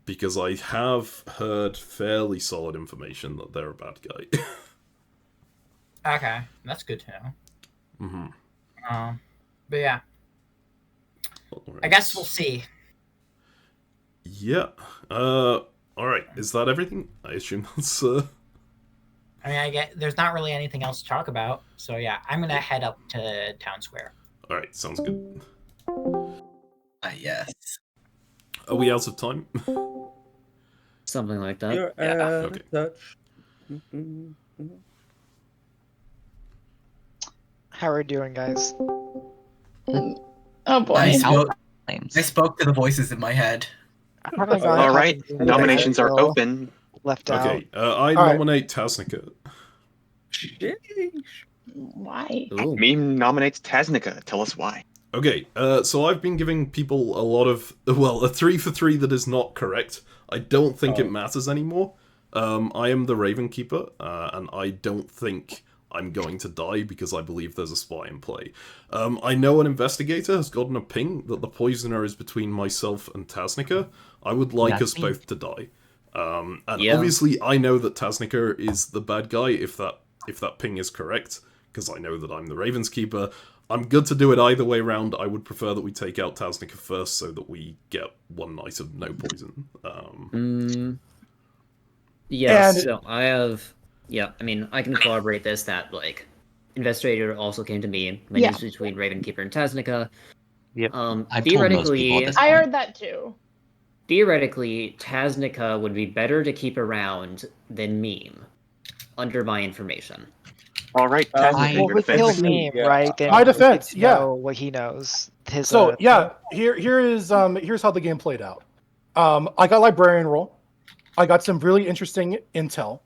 Because I have heard fairly solid information that they're a bad guy. Okay, that's good to know. But yeah. I guess we'll see. Yeah. Alright, is that everything? I assume that's, I mean, there's not really anything else to talk about, so yeah, I'm gonna head up to Town Square. Alright, sounds good. Yes. Are we out of time? Something like that. You're Okay. touch. How are we doing, guys? Oh boy. I spoke to the voices in my head. All right, nominations are open. Left out. Okay, I nominate Taznica. Why? Meme nominates Taznica. Tell us why. Okay, so I've been giving people a lot of... Well, a 3 for 3 that is not correct. I don't think it matters anymore. I am the Raven Keeper, and I don't think I'm going to die because I believe there's a spy in play. I know an investigator has gotten a ping that the poisoner is between myself and Taznica. I would like us both to die. And obviously I know that Taznica is the bad guy if that ping is correct, because I know that I'm the Raven's Keeper. I'm good to do it either way round. I would prefer that we take out Taznica first so that we get one night of no poison. Yes, so I have... Yeah, I mean, I can corroborate this, that, like, Investigator also came to me. My news between Ravenkeeper and Taznica. Yep. I've told most people at this I point. heard that too. Theoretically, Tasnica would be better to keep around than Meme, under my information. All right, Well, with kill meme, right? Then My we defense, get to yeah. know what he knows. His, So yeah, here's how the game played out. I got librarian role. I got some really interesting intel.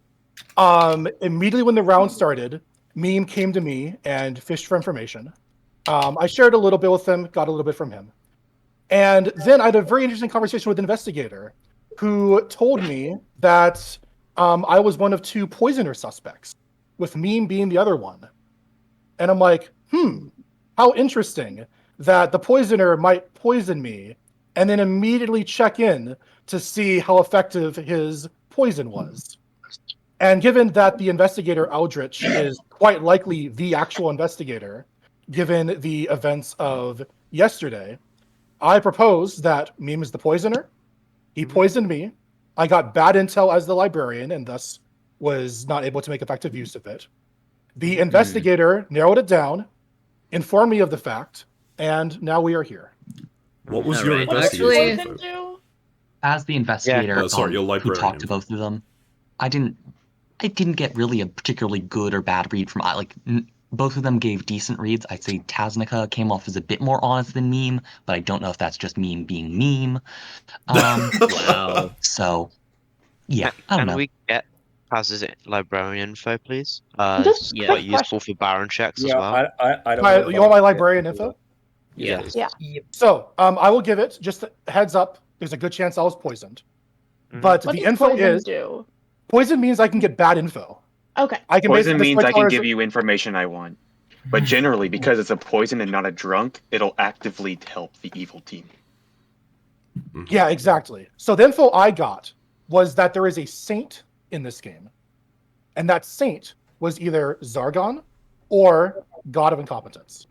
Immediately when the round started, Meme came to me and fished for information. I shared a little bit with him, got a little bit from him. And then I had a very interesting conversation with an investigator who told me that I was one of 2 poisoner suspects, with Meme being the other one. And I'm like, how interesting that the poisoner might poison me and then immediately check in to see how effective his poison was. And given that the investigator Aldrich is quite likely the actual investigator, given the events of yesterday, I propose that Meme is the poisoner. He poisoned me. I got bad intel as the librarian and thus was not able to make effective use of it. The investigator narrowed it down, informed me of the fact, and now we are here. What was your investigation info? As the investigator sorry, your who librarian talked to both of them, I didn't get really a particularly good or bad read from both of them gave decent reads. I'd say Tasnica came off as a bit more honest than Meme, but I don't know if that's just Meme being Meme. Wow. So, yeah, I don't Can know. we get Paz's librarian info, please? Just It's quick quite useful for Baron checks as Yeah, well. I don't you want my librarian info? Yes. Yeah. So, I will give it just a heads up. There's a good chance I was poisoned. But What the does info poison is do? poison means I can get bad info. Okay. I can Poison basically means I can colors- give you information I want. But generally, because it's a poison and not a drunk, it'll actively help the evil team. Yeah, exactly. So the info I got was that there is a saint in this game. And that saint was either Zargon or God of Incompetence.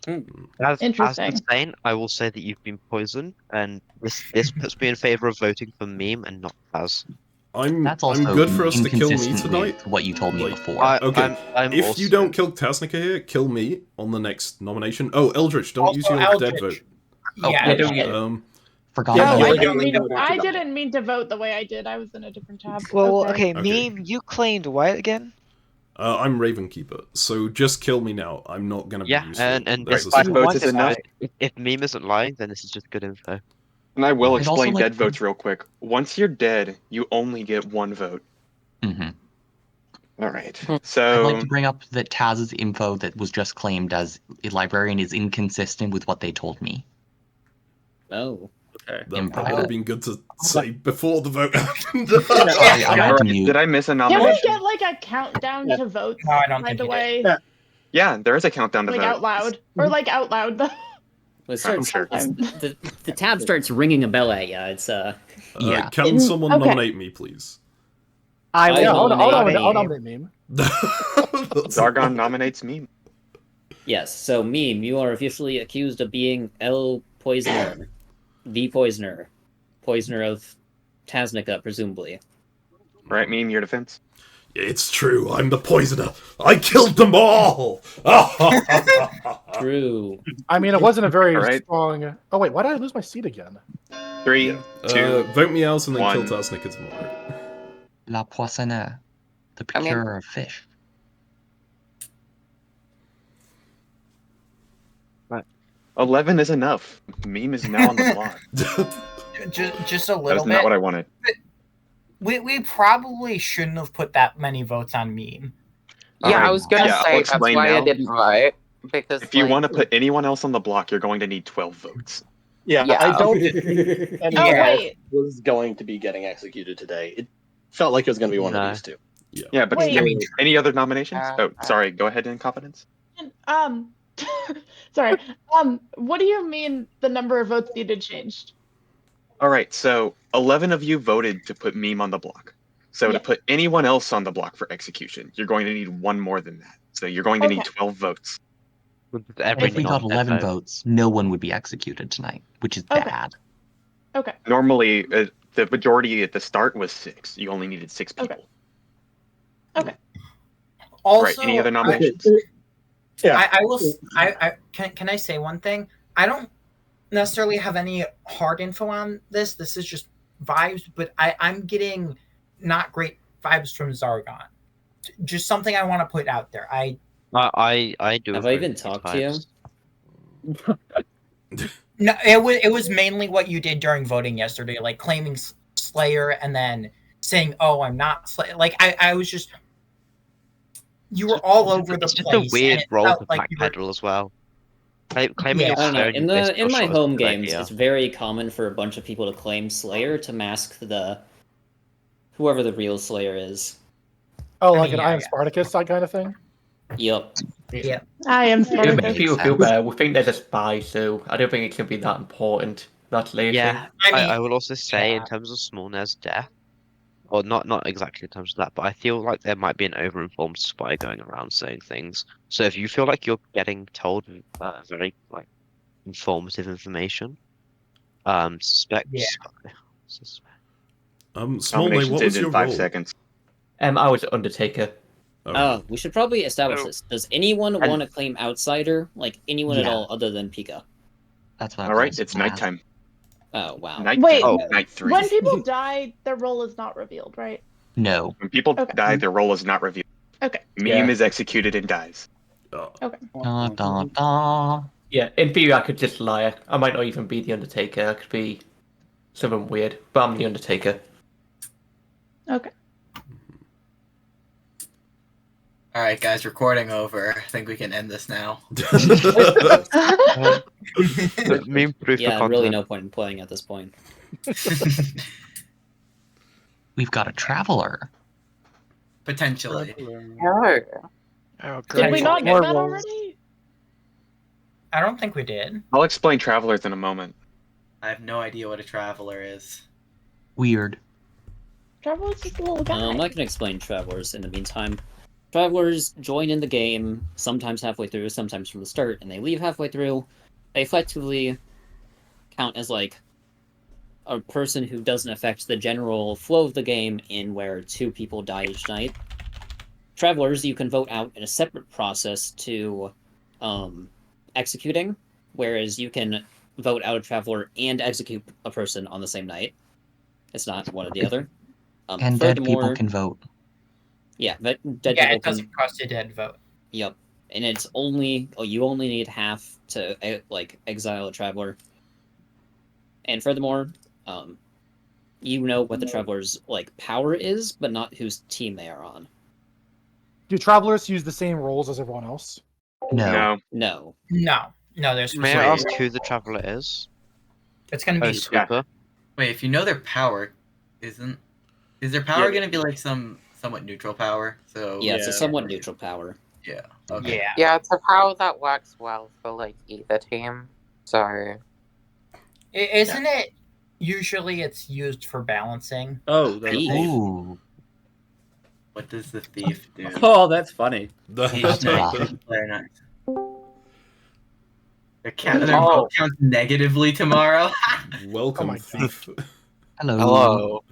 As Interesting. the saint, I will say that you've been poisoned, and this puts me in favor of voting for Meme and not Paz. That's also I'm good for us to kill me inconsistent tonight. with what you told me before. Okay, I'm if also... you don't kill Tasnica here, kill me on the next nomination. Oh, Eldritch, don't use Also your dead Eldritch. vote. Yeah. Forgot. Oh, about I didn't mean to vote the way I did. I was in a different tab. Well, okay. Meme, you claimed what again? I'm Ravenkeeper, so just kill me now. I'm not gonna be useful. and There's this a 5 votes is enough. if Meme isn't lying, then this is just good info. And I will I'd also explain like dead votes real quick. Once you're dead, you only get 1 vote. All right. So I'd like to bring up that Taz's info that was just claimed as a librarian is inconsistent with what they told me. Oh. That would have been good to say before the vote happened. I had to mute. Did I miss a Can nomination? we get like a countdown to votes? No, I don't by think the you way, did. Yeah, there is a countdown to like vote. out loud or like out loud though. Well, it starts, sure. the tab starts ringing a bell at you. It's Yeah. Can someone Okay. nominate me, please? I will Yeah, I'll nominate nominate Meme. Zargon nominates me. Yes. So Meme, you are officially accused of being El Poisoner, the Poisoner, Poisoner of Tasnica, presumably. Right, Meme, your defense? It's true, I'm the poisoner. I killed them all! True. I mean, it wasn't a very All right. strong. Oh wait, why did I lose my seat again? 3, 2, vote me out and then kill 1. Tasnica tomorrow. La Poissonnière, the procurer of fish. 11 is enough. Meme is now on the block. Just a little That was bit. not what I wanted. We probably shouldn't have put that many votes on Meme. Yeah, I was gonna I'll say that's explain why I now. didn't vote. Because If you want to put anyone else on the block, you're going to need 12 votes. Yeah, Yeah. I don't think Oh anyone else wait, was going to be getting executed today. It felt like it was going to be one of these two. Yeah, but Wait. still, I mean, any other nominations? Sorry, go ahead, Incompetence. sorry. What do you mean the number of votes needed changed? All right, so 11 of you voted to put Meme on the block. So to put anyone else on the block for execution, you're going to need 1 more than that. So you're going to need 12 votes. If we got 11 votes, no one would be executed tonight, which is bad. Okay. Normally, the majority at the start was 6. You only needed 6 people. Okay. Also, Right, any other nominations? Yeah. I will. Can I say one thing? I don't necessarily have any hard info on this. This is just vibes, but I'm getting not great vibes from Zargon. Just something I want to put out there. I do. Have I agree even with these talked to you? vibes. No, it was mainly what you did during voting yesterday, like claiming Slayer and then saying, "Oh, I'm not Slayer." Like I was just, you were all over the It's just place. a weird and it role felt to like you were. backpedal as well. Claiming Yeah. you're I don't know. Slayer In based the in on my shot is a home good games, idea. it's very common for a bunch of people to claim Slayer to mask the whoever the real Slayer is. Oh, like an I am Spartacus, that kind of thing? Yep. Yeah. I am It makes Spartacus. people feel better. We think there's a spy, so I don't think it can be that important. That's later. Yeah, I mean, I will also say in yeah. terms of Smallness death, or not exactly in terms of that, but I feel like there might be an over-informed spy going around saying things. So if you feel like you're getting told very like informative information, suspect Yeah. spy. Suspect. Small Nate, what was in your 5 role? seconds. I was Undertaker. Oh, we should probably establish Oh. this. Does anyone And- want to claim Outsider? Like anyone at Yeah. all other than Pika? That's what I All was right, also it's gonna ask. nighttime. Oh, wow. Night, Wait, night 3. when people die, their role is not revealed, right? No. When people Okay. die, their role is not revealed. Okay. Meme Yeah. is executed and dies. Okay. Da, da, da. Yeah, in theory, I could just lie. I might not even be the Undertaker. I could be someone weird, but I'm the Undertaker. Okay. All right, guys, recording over. I think we can end this now. Meme proof Yeah, for really content. no point in playing at this point. We've got a traveler. Potentially. Oh, Did great. we not get More that roles. already? I don't think we did. I'll explain travelers in a moment. I have no idea what a traveler is. Weird. Traveler's just a little guy. I can explain Travelers in the meantime. Travelers join in the game, sometimes halfway through, sometimes from the start, and they leave halfway through. They effectively count as, like, a person who doesn't affect the general flow of the game in where 2 people die each night. Travelers, you can vote out in a separate process to executing, whereas you can vote out a Traveler and execute a person on the same night. It's not one or the other. And dead people can vote. Yeah, dead people It doesn't cost a dead vote. Yep, and it's only you only need half to like exile a traveler. And furthermore, you know what the traveler's like power is, but not whose team they are on. Do travelers use the same roles as everyone else? No. No. There's May I ask who the traveler is? It's gonna be Sweeper. Wait, if you know their power, is their power Yeah. gonna be like some somewhat neutral power? So Yeah, it's a somewhat neutral power. Yeah. Okay. Yeah, it's a power that works well for like either team. So Isn't it usually it's used for balancing? Oh, the Thief. thief. Ooh. What does the thief do? Oh, that's funny. He's fun. very nice. Their vote counts negatively tomorrow. Welcome, thief. Hello.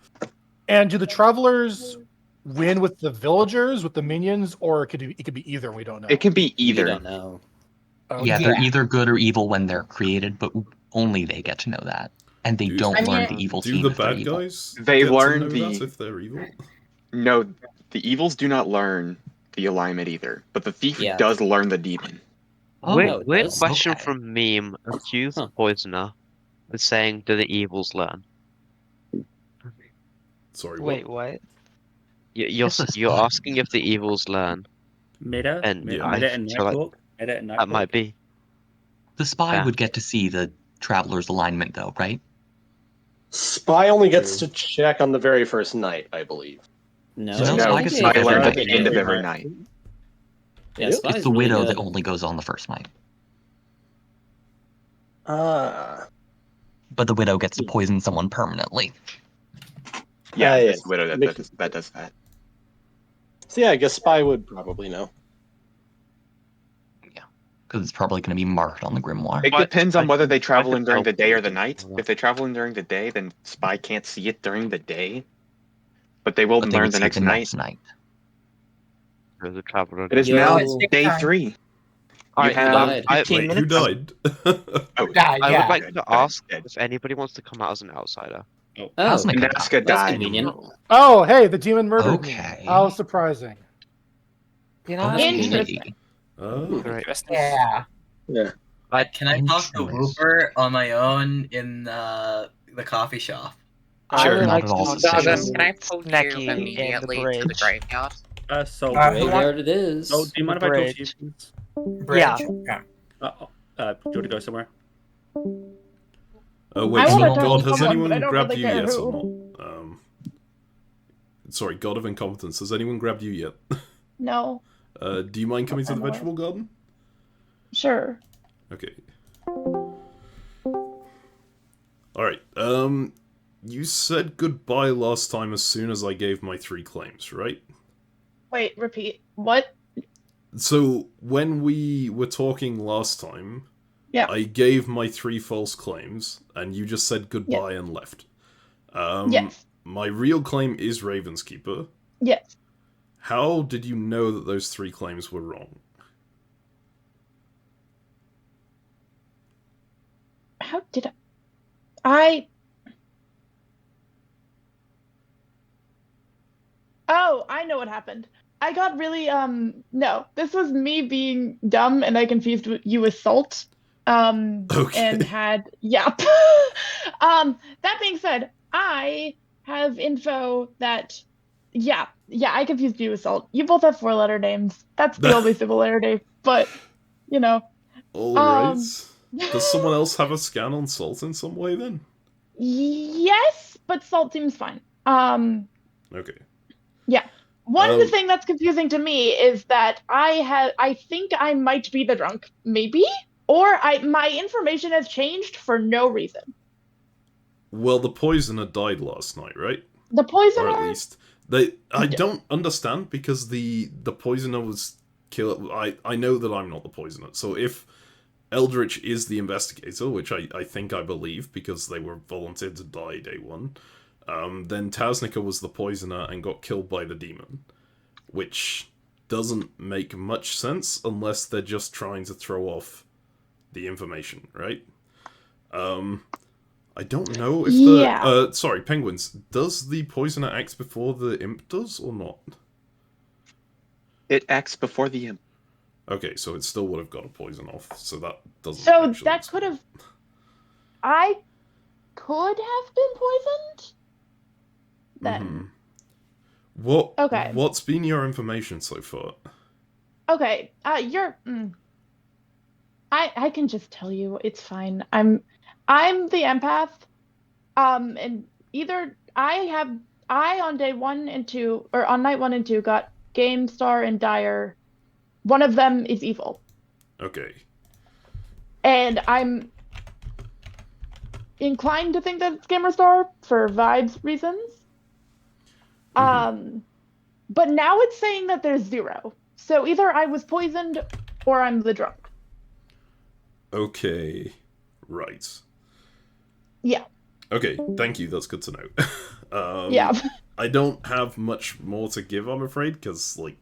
And do the travelers win with the villagers, with the minions, or it could be either? We don't know. It can be We either. don't know. Yeah, they're either good or evil when they're created, but only they get to know that. And they don't learn the evil team Do the if they're bad evil. guys They get to learn know the- that if they're evil? No, the evils do not learn the alignment either, but the thief Yeah. does learn the demon. Oh, Weird, it weird does? question Okay. from Meme. Accused poisoner is saying, do the evils learn? Sorry, Wait, what? You're It's a you're spy. asking if the evils learn. Meta? And Meta I and feel like Nighthawk? Meta and that Nighthawk? might be. The spy Yeah. would get to see the traveler's alignment, though, right? Spy only gets to check on the very first night, I believe. No, No, I Spy think gets they- to I learned at every the end of night. every night. Yeah, Really? Spy's It's the really widow good. that only goes on the first night. But the widow gets to poison someone permanently. Yeah, yeah. it's the widow that does that. So yeah, I guess Spy would probably know. Because it's probably going to be marked on the grimoire. It depends on whether they travel could in during the day or the help night. with If they travel in during the day, then Spy can't see it during the day. But they will But they learn would the see it next night. night. The traveler. It is Yo. now Let's take day time. 3. Alright, have 15 Wait, who minutes. died? Oh, I would yeah. like to ask if anybody wants to come out as an outsider. Oh, Tasnica Nazca died. that's died. convenient. Oh, hey, the demon murdered me. Okay. How surprising. You know, Interesting. Oh. Interesting. Yeah. Yeah. Can I talk to Interesting. Whooper on my own in the coffee shop? Sure. Not at all suspicious. Can I pull you immediately to the graveyard? So Graveyard it is. Oh, do you mind if I talk to you, please? Bridge. Yeah. Yeah. Do you want to go somewhere? Oh wait, I so wanna talk God, to has someone, anyone but I don't grabbed really you care yet who. or not? Sorry, God of Incompetence, has anyone grabbed you yet? No. Do you mind coming to the I'm aware. vegetable garden? Sure. Okay. Alright, you said goodbye last time as soon as I gave my 3 claims, right? Wait, repeat. What? So, when we were talking last time, Yeah. I gave my 3 false claims, and you just said goodbye and left. Yes. My real claim is Raven's Keeper. Yes. How did you know that those 3 claims were wrong? How did I? Oh, I know what happened. I got really no. This was me being dumb and I confused you with Salt. Okay. And had yeah. That being said, I have info that I confused you with Salt. You both have 4-letter names. That's the only similarity, but you know. Alright. Does someone else have a scan on Salt in some way then? Yes, but Salt seems fine. Okay. Yeah. One thing that's confusing to me is that I think I might be the drunk, maybe? Or my information has changed for no reason. Well, the poisoner died last night, right? The poisoner? Or at least I don't understand because the poisoner was killed. I know that I'm not the poisoner. So if Eldritch is the investigator, which I think I believe because they were volunteered to die day 1, then Tasnica was the poisoner and got killed by the demon, which doesn't make much sense unless they're just trying to throw off the information, right? I don't know if the sorry, penguins, does the poisoner act before the imp does or not? It acts before the imp. Okay, so it still would have got a poison off, so that doesn't. So that could have. I could have been poisoned. Then. Mm-hmm. What's been your information so far? Okay. You're. I can just tell you it's fine. I'm the empath. And either I on day 1 and 2 or on night 1 and 2 got Game Star and Dire. One of them is evil. Okay. And I'm inclined to think that it's Gamer Star for vibes reasons. Mm-hmm. But now it's saying that there's 0. So either I was poisoned or I'm the drunk. Okay. Right. Yeah. Okay, thank you. That's good to know. Yeah. I don't have much more to give, I'm afraid, because, like,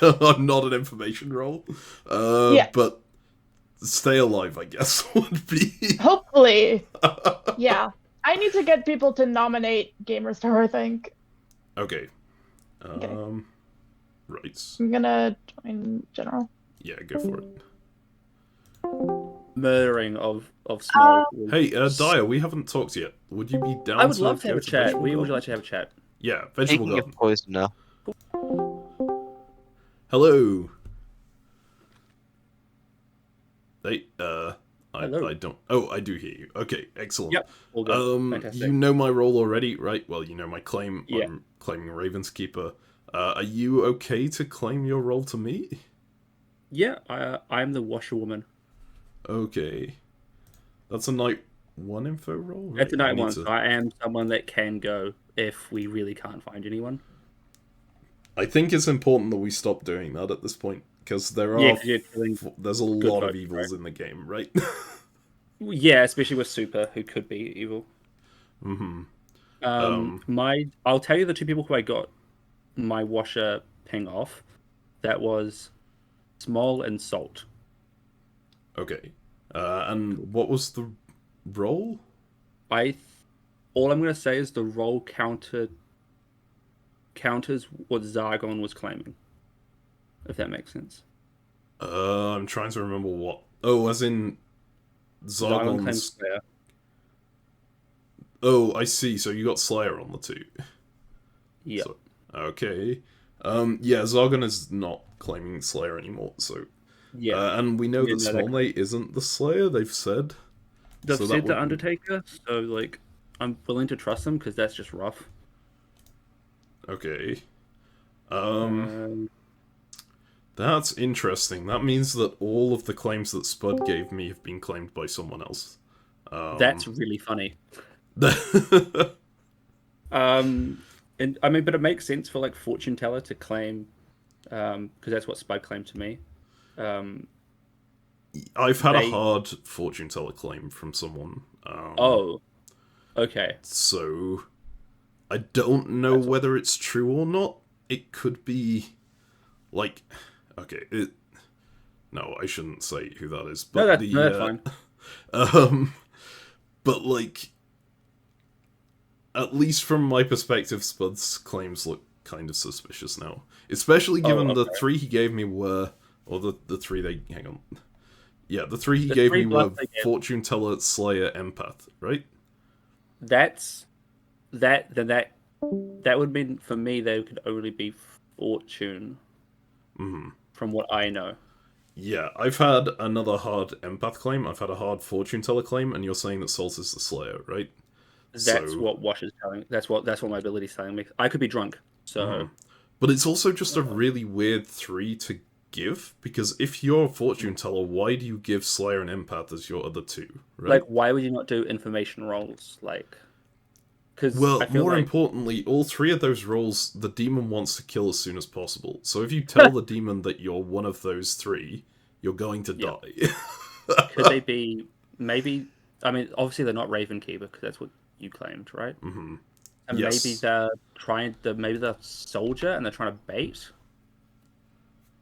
I'm not an information role. But stay alive, I guess, would be... Hopefully. Yeah. I need to get people to nominate GamerStar, I think. Okay. Right. I'm gonna join General. Yeah, go for it. Murdering of small. Hey, Dyer, we haven't talked yet. Would you be down? I would to love to go have a chat. Vegetable Would you Garden? like to have a chat? Yeah, Vegetable Speaking Garden. of poisoner. Hello. Hey, Hello. I don't. Oh, I do hear you. Okay, excellent. Yep. All good. Fantastic. You know my role already, right? Well, you know my claim. Yeah. I'm claiming Raven's Keeper. Are you okay to claim your role to me? Yeah, I'm the washerwoman. Okay. That's a night 1 info roll? That's a night I need 1, to- so I am someone that can go if we really can't find anyone. I think it's important that we stop doing that at this point, because there are... Yeah, 'cause you're killing there's a good lot of folk, evils right? in the game, right? Yeah, especially with Super, who could be evil. Mm-hmm. I'll tell you the 2 people who I got my washer ping off. That was Small and Salt. Okay. And what was the roll? All I'm going to say is the roll counters what Zargon was claiming. If that makes sense. I'm trying to remember what. Oh, as in Zargon claims Zargon's. Slayer. Oh, I see. So you got Slayer on the 2. Yeah. So, okay. Yeah, Zargon is not claiming Slayer anymore. So. Yeah. And we know Yeah, that no, Small Mate isn't the Slayer. They've said. They've So said that the would- Undertaker, so like I'm willing to trust them because that's just rough. Okay. That's interesting. That means that all of the claims that Spud gave me have been claimed by someone else. That's really funny. And I mean, but it makes sense for like Fortune Teller to claim, because that's what Spud claimed to me. I've had a hard Fortune Teller claim from someone. Oh, okay. So I don't know whether it's true or not. It could be like, okay, no, I shouldn't say who that is. But no, that's fine. But like, at least from my perspective, Spud's claims look kind of suspicious now, especially given the 3 he gave me were, or the 3 they hang on. Yeah, the 3 he gave me were Fortune Teller, Slayer, Empath, right? That would mean for me they could only be Fortune. Mm-hmm. From what I know. Yeah, I've had another hard Empath claim, I've had a hard Fortune Teller claim, and you're saying that Salt is the Slayer, right? That's what Wash is telling. That's what my ability's telling me. I could be drunk, so. Mm-hmm. But it's also just a really weird 3 to give, because if you're Fortune Teller, why do you give Slayer and Empath as your other 2, right? Like, why would you not do information rolls? Like, well, more importantly, all 3 of those roles, the demon wants to kill as soon as possible. So if you tell the demon that you're one of those 3, you're going to die. Could they be, maybe, I mean, obviously they're not Ravenkeeper, because that's what you claimed, right? Mm-hmm. And yes. Maybe they're soldier and they're trying to bait?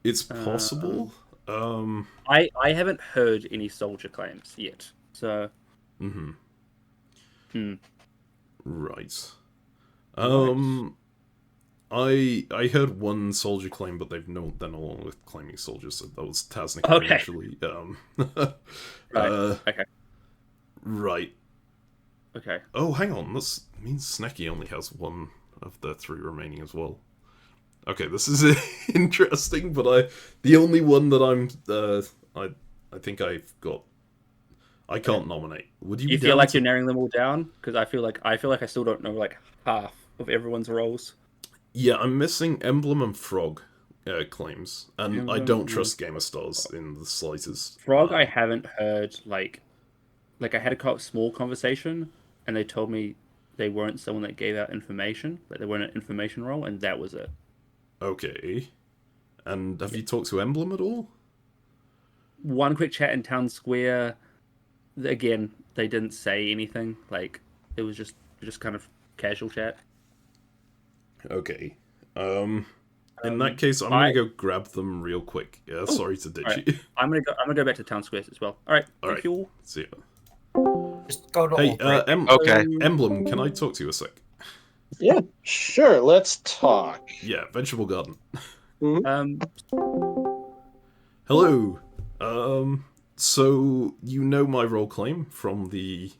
It's possible. I haven't heard any soldier claims yet, so. Right. I heard one soldier claim, but they're no longer claiming soldiers. So that was Tasnica initially. Right. Okay. Right. Okay. Oh, hang on. That means Snecky only has 1 of the 3 remaining as well. Okay, this is interesting, but the only one that I think I've got. I can't nominate. Would you? You feel like you're narrowing them all down? Because I feel like I still don't know like half of everyone's roles. Yeah, I'm missing Emblem and Frog claims, and I don't trust Gamer Stars in the slightest. Frog, I haven't heard like I had a small conversation, and they told me they weren't someone that gave out information, like they weren't an information role, and that was it. Okay, and have you talked to Emblem at all? One quick chat in Town Square. Again, they didn't say anything. Like it was just kind of casual chat. Okay. In that case, I'm gonna go grab them real quick. Yeah, sorry to ditch you. I'm gonna go back to Town Square as well. All right. Thank you all. See ya. Just go to. Hey, okay. Emblem, can I talk to you a sec? Yeah, sure. Let's talk. Yeah, Vegetable Garden. Mm-hmm. Hello. So you know my role claim from the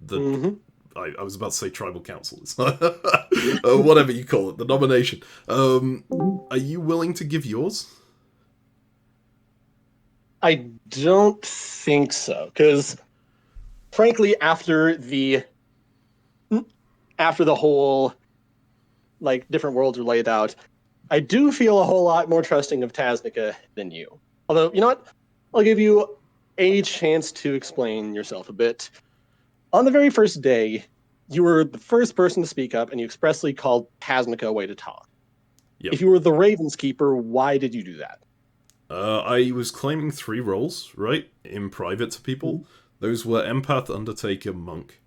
Mm-hmm. I was about to say tribal council. Whatever you call it, the nomination. Are you willing to give yours? I don't think so, because frankly, after the whole like different worlds are laid out, I do feel a whole lot more trusting of Tasnica than you. Although, you know what? I'll give you a chance to explain yourself a bit. On the very first day, you were the first person to speak up, and you expressly called Tasnica away to talk. Yep. If you were the Raven's Keeper, why did you do that? I was claiming 3 roles, right? In private to people. Those were Empath, Undertaker, Monk.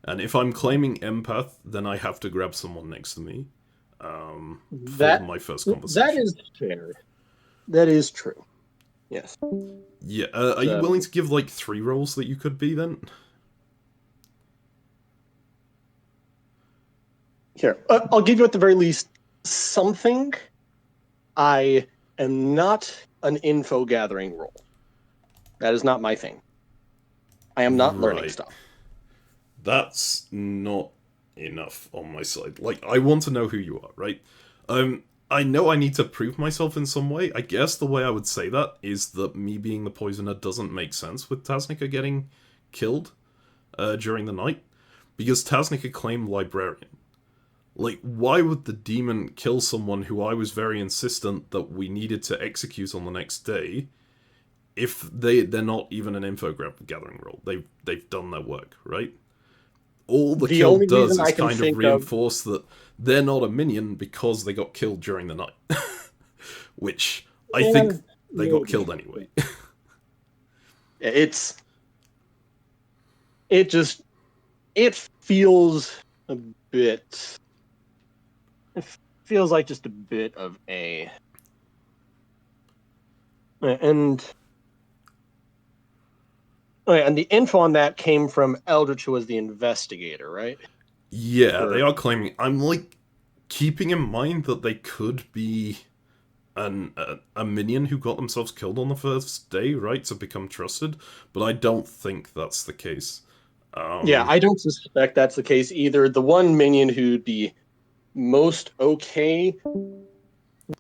And if I'm claiming Empath, then I have to grab someone next to me. For my first conversation. That is fair. That is true. Yes. Yeah. Are you willing to give like 3 roles that you could be then? Here, I'll give you at the very least something. I am not an info gathering role. That is not my thing. I am not learning stuff. That's not enough on my side. Like, I want to know who you are, right? I know I need to prove myself in some way. I guess the way I would say that is that me being the poisoner doesn't make sense with Tasnica getting killed during the night. Because Tasnica claimed librarian. Like, why would the demon kill someone who I was very insistent that we needed to execute on the next day if they're not even an info gathering role? They've done their work, right? All the kill does is kind of reinforce that they're not a minion because they got killed during the night. Which, I think they got killed anyway. It feels a bit... It feels like just a bit of a... And the info on that came from Eldritch, who was the investigator, right? Yeah, they are claiming... I'm, like, keeping in mind that they could be a minion who got themselves killed on the first day, right, to become trusted, but I don't think that's the case. Yeah, I don't suspect that's the case either. The one minion who'd be most okay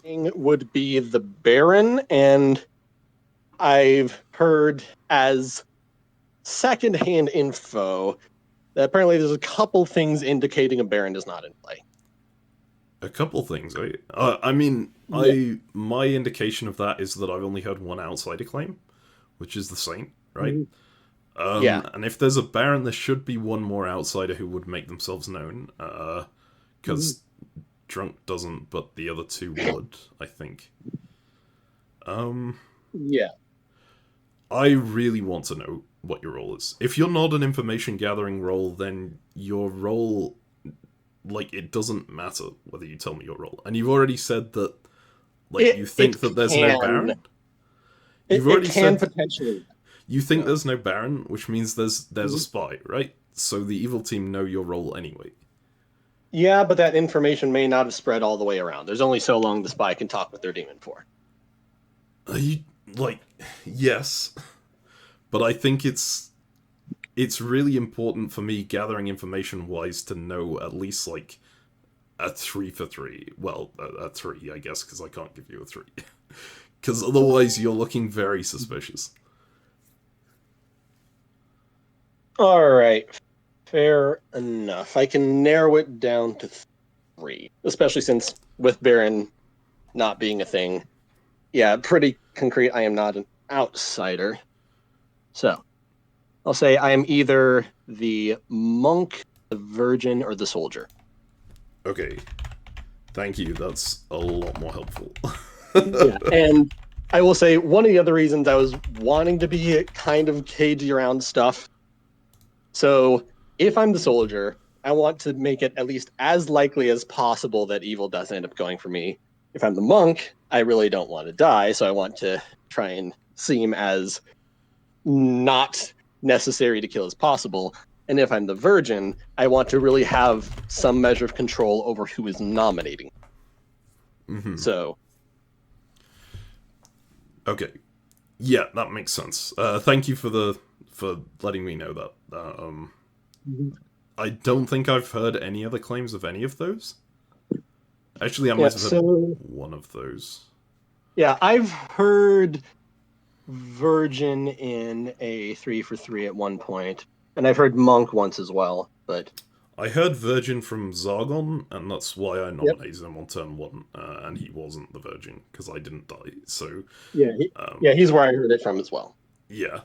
would be the Baron, and I've heard as secondhand info that apparently there's a couple things indicating a Baron is not in play. A couple things, right? I mean, my indication of that is that I've only heard one outsider claim, which is the Saint, right? And if there's a Baron, there should be one more outsider who would make themselves known, because Drunk doesn't, but the other 2 would, I think. Yeah. I really want to know what your role is. If you're not an information gathering role, then your role, like, it doesn't matter whether you tell me your role. And you've already said that, like, you think that there's no Baron? You've already said potentially. You think there's no Baron, which means there's a spy, right? So the evil team know your role anyway. Yeah, but that information may not have spread all the way around. There's only so long the spy can talk with their demon for. Yes. But I think it's really important for me, gathering information-wise, to know at least, like, a 3 for 3. Well, a 3, I guess, because I can't give you a 3. Because otherwise you're looking very suspicious. Alright. Fair enough. I can narrow it down to 3. Especially since, with Baron not being a thing, yeah, pretty concrete, I am not an outsider. So, I'll say I am either the monk, the virgin, or the soldier. Okay. Thank you, that's a lot more helpful. Yeah, and I will say, one of the other reasons I was wanting to be kind of cagey around stuff, so if I'm the soldier, I want to make it at least as likely as possible that evil does end up going for me. If I'm the monk, I really don't want to die, so I want to try and seem as not necessary to kill as possible. And if I'm the virgin, I want to really have some measure of control over who is nominating. So. Okay. Yeah, that makes sense. Thank you for letting me know that. I don't think I've heard any other claims of any of those. Actually, I might have heard one of those. Yeah, I've heard Virgin in a 3 for 3 at one point, and I've heard Monk once as well, but... I heard Virgin from Zargon, and that's why I nominated him on turn 1, and he wasn't the Virgin, because I didn't die, so... Yeah, he's where I heard it from as well. Yeah,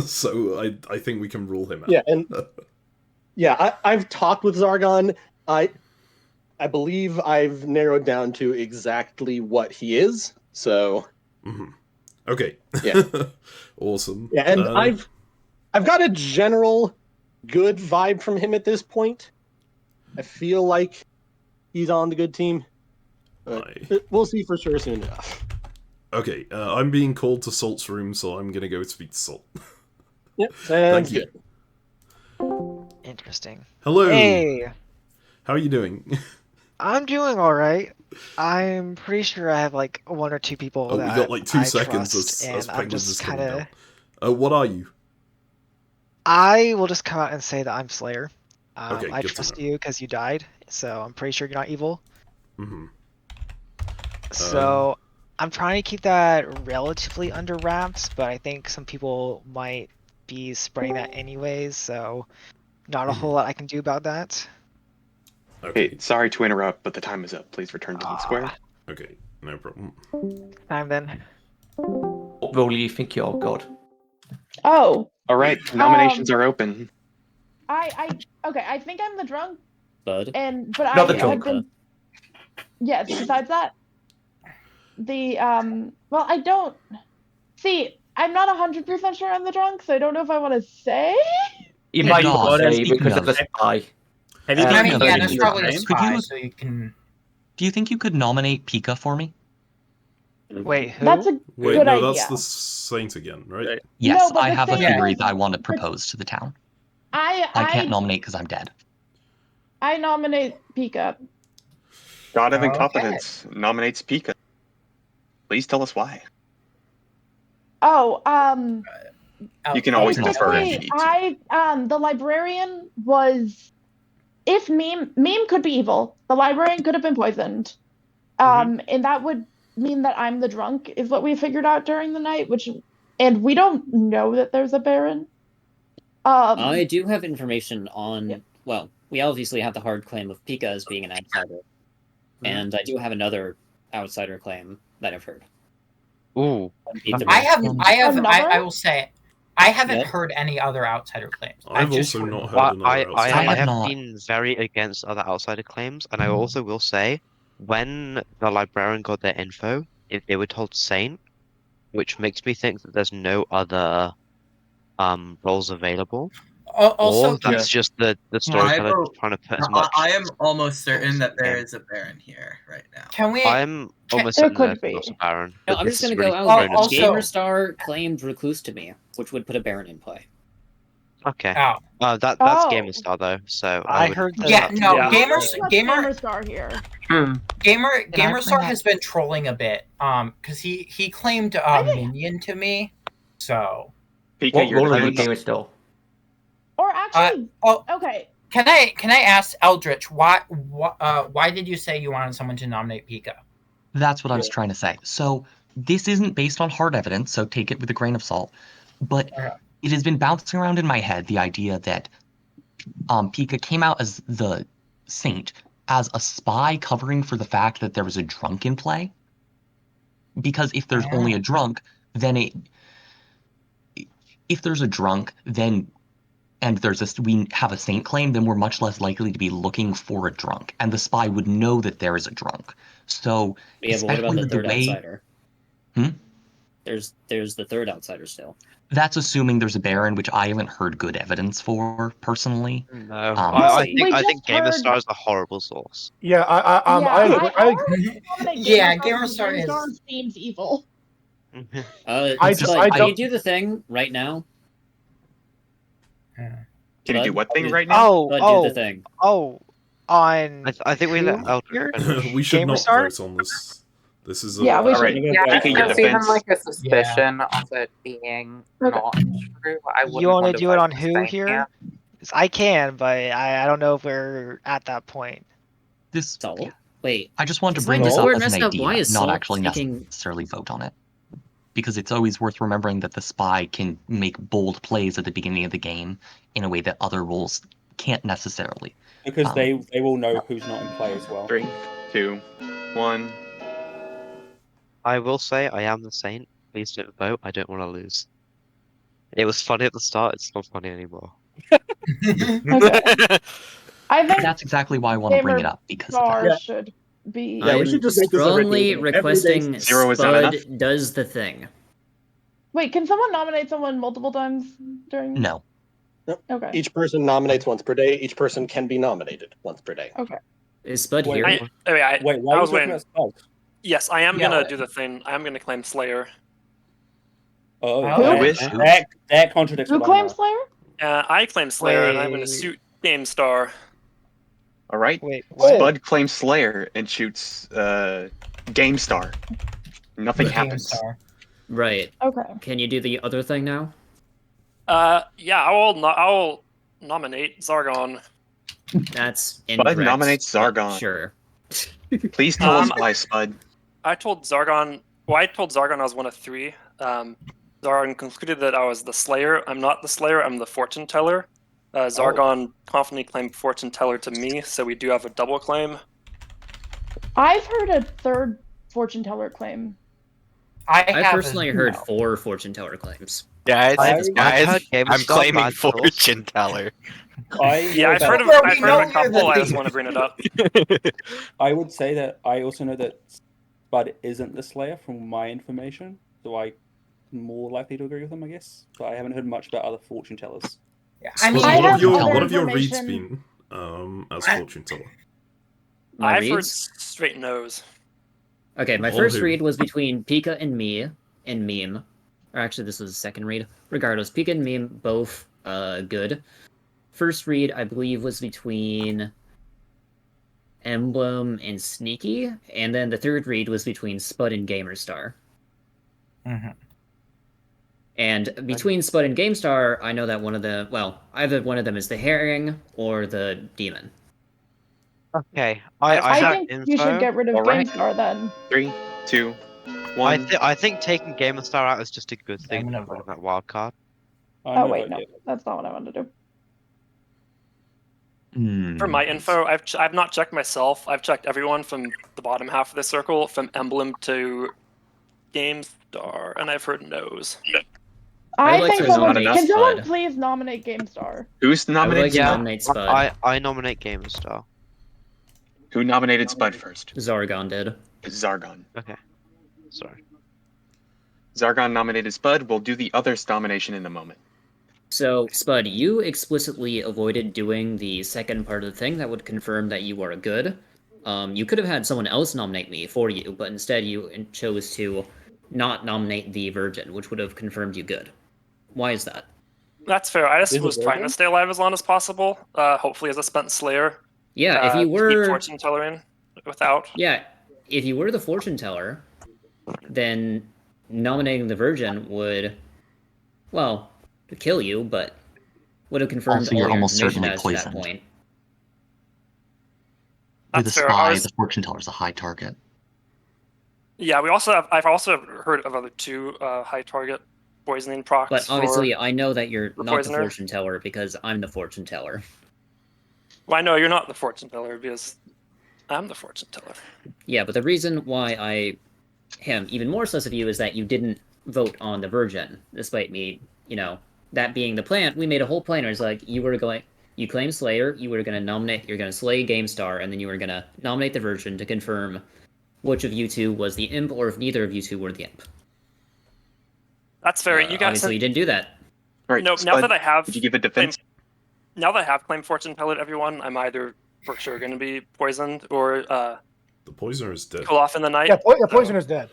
so I think we can rule him out. Yeah, and... I've talked with Zargon. I believe I've narrowed down to exactly what he is, so... Okay. Yeah. Awesome. Yeah, and I've got a general good vibe from him at this point. I feel like he's on the good team. But we'll see for sure soon enough. Okay, I'm being called to Salt's room, so I'm gonna go speak to Salt. Yep, Thank you. Interesting. Hello. Hey, How are you doing? I'm doing all right. I'm pretty sure I have like one or two people Oh, we that got like 2 I seconds trust, as and I'm Penguins is just coming kind of. down. What are you? I will just come out and say that I'm Slayer. Okay, I good to trust know. you because you died, so I'm pretty sure you're not evil. Mm-hmm. So I'm trying to keep that relatively under wraps, but I think some people might be spreading that anyways, so not a whole lot I can do about that. Okay. Hey, sorry to interrupt, but the time is up. Please return to the square. Okay, no problem. Time then. What role do you think you're, God? Oh. All right, nominations are open. Okay, I think I'm the drunk. Bud. But Not the I drunk. have been. Yes. Besides that, well, I don't see. I'm not 100% sure I'm the drunk, so I don't know if I want to say. You might you not gotta say speak because up. of the spy. Have you I got mean, yeah, anybody that's in probably a time? spy, so you can. Do you think you could nominate Pika for me? Wait, who? That's a Wait, good no, idea. that's the Saint again, right? Yes, No, but I the have a thing theory is- that I want to propose to the town. I can't nominate because I'm dead. I nominate Pika. God of Okay. Incompetence nominates Pika. Please tell us why. Oh, You can always defer if you basically, need to. the librarian was. If meme could be evil, the librarian could have been poisoned. And that would mean that I'm the drunk, is what we figured out during the night, and we don't know that there's a Baron. I do have information on. Well, we obviously have the hard claim of Pika as being an outsider, and I do have another outsider claim that I've heard. Ooh. I will say, I haven't Yep. heard any other outsider claims. I've just also heard not one. heard another outsider. I have been very against other outsider claims, and I also will say, when the librarian got their info, if they were told Saint, which makes me think that there's no other roles available. Also, or that's just the storyteller trying to put as much. I am almost certain that there is a Baron here right now. Can we? I'm almost certain there's not a Baron. No, but I'm this just is gonna really go out there. bonus stuff. GamerStar claimed Recluse to me, which would put a Baron in play. Okay. Oh. That's Oh. GamerStar though, so I would. heard that. Yeah, no, Gamer Gamerstar here. Gamerstar has been trolling a bit, because he claimed Minion to me, so. What role are you Gamerstar? Or actually, okay. Can I ask Eldritch why did you say you wanted someone to nominate Pika? That's what I was trying to say. So this isn't based on hard evidence, so take it with a grain of salt. But it has been bouncing around in my head the idea that Pika came out as the Saint as a spy covering for the fact that there was a drunk in play. Because if there's only a drunk, then if there's a drunk, then and we have a Saint claim, then we're much less likely to be looking for a drunk, and the spy would know that there is a drunk. So, Yeah, but what about especially the with the third way, outsider? There's the third outsider still. that's assuming there's a Baron, which I haven't heard good evidence for personally. No, I think GamerStar is a horrible source. Yeah, Gamerstar seems evil. Can you do the thing right now? Can you do what thing right now? Do the thing. I think we let Eldritch finish. We should not GamerStar? vote on this. This is Yeah, we should. Alright, Yeah, taking your there's even defense. like a suspicion of it being not true. I wouldn't You want to want do it vote on for who Saint here? yet. 'Cause I can, but I don't know if we're at that point. Wait. I just wanted to Is bring my this up Discord as an messed up? Why idea, is not Salt actually taking- necessarily vote on it. Because it's always worth remembering that the spy can make bold plays at the beginning of the game in a way that other roles can't necessarily. Because they will know who's not in play as well. 3, 2, 1. I will say I am the Saint. Please don't vote. I don't want to lose. It was funny at the start. It's not funny anymore. I think That's exactly why I want to bring it up, because of Gamerstar that. should be. Yeah, we should just make this a strongly regular thing. Every day- requesting Zero is not enough? Spud does the thing. Wait, can someone nominate someone multiple times during? No. Nope. Okay. Each person nominates once per day. Each person can be nominated once per day. Okay. Is Spud Wait, here? wait, why I are was you talking waiting. about Spud? Yes, I am Yeah, gonna do the thing. I am gonna claim Slayer. Oh, Who? that contradicts Who what I claims know. Slayer? I claim Slayer, and I'm gonna Wait. shoot GameStar. All right. Wait, what? Spud claims Slayer and shoots GameStar. Nothing happens. GameStar. Right. Okay. Can you do the other thing now? Yeah, I will nominate Zargon. That's Spud incorrect. nominates but Zargon. Sure. Please tell us why, Spud. I told Zargon I was one of three. Zargon concluded that I was the Slayer. I'm not the Slayer, I'm the Fortune Teller. Zargon confidently claimed Fortune Teller to me, so we do have a double claim. I've heard a third fortune teller claim. I personally heard 4 fortune teller claims. Yeah, I'm claiming bad fortune teller. Yeah, I've heard of a couple. I just want to bring it up. I would say that I also know that Spud isn't the Slayer from my information, so I'm more likely to agree with him, I guess. But I haven't heard much about other fortune tellers. Yeah, I mean, what have your reads been as fortune teller? My I've heard reads? straight no's. Okay, my Or first who? read was between Pika and me and Meme. Or actually, this was the second read. Regardless, Pika and Meme both good. First read, I believe, was between Emblem and Sneaky, and then the third read was between Spud and Gamerstar. Mm-hmm. And between Spud and Gamestar, I know that either one of them is the Herring or the Demon. Okay, I think you should get rid of GameStar then. 3, 2, 1. I think taking GamerStar out is just a good thing for that wild card. Oh wait, no, that's not what I wanted to do. For my info, I've not checked myself. I've checked everyone from the bottom half of the circle, from Emblem to GameStar, and I've heard no's. I like think to someone nominate can someone Spud. please nominate GameStar. Who's nominated to Spud? nominate Spud. I nominate GamerStar. Who nominated Spud first? Zargon did. Zargon. Okay. Sorry. Zargon nominated Spud. We'll do the other's nomination in a moment. So, Spud, you explicitly avoided doing the second part of the thing that would confirm that you are good. You could have had someone else nominate me for you, but instead you chose to not nominate the Virgin, which would have confirmed you good. Why is that? That's fair. I just Is it was trying Virgin? to stay alive as long as possible. Hopefully, as a spent Slayer. Yeah, if you to keep were fortune teller in without. Yeah, if you were the fortune teller, then nominating the Virgin would, well, kill you, but would have confirmed Also, all you're your almost information certainly as to that poisoned. point. With the That's fair. spy, the fortune teller is a high target. Yeah, I've also heard of other two high target poisoning procs. But obviously, for I know that you're the not the poisoner. fortune teller because I'm the fortune teller. Well, I know you're not the fortune teller because I'm the fortune teller. Yeah, but the reason why I am even more sus of you is that you didn't vote on the Virgin, despite me, that being the plan. We made a whole plan where it's like, you claim Slayer, you're going to slay GameStar, and then you were going to nominate the Virgin to confirm which of you two was the imp, or if neither of you two were the imp. That's fair. You guys Obviously, you didn't do that. Right. No, now that I have, Did you give a defense? now that I have claimed fortune teller to everyone, I'm either for sure going to be poisoned or The poisoner is dead. kill off in the night. Yeah, Poisoner's dead.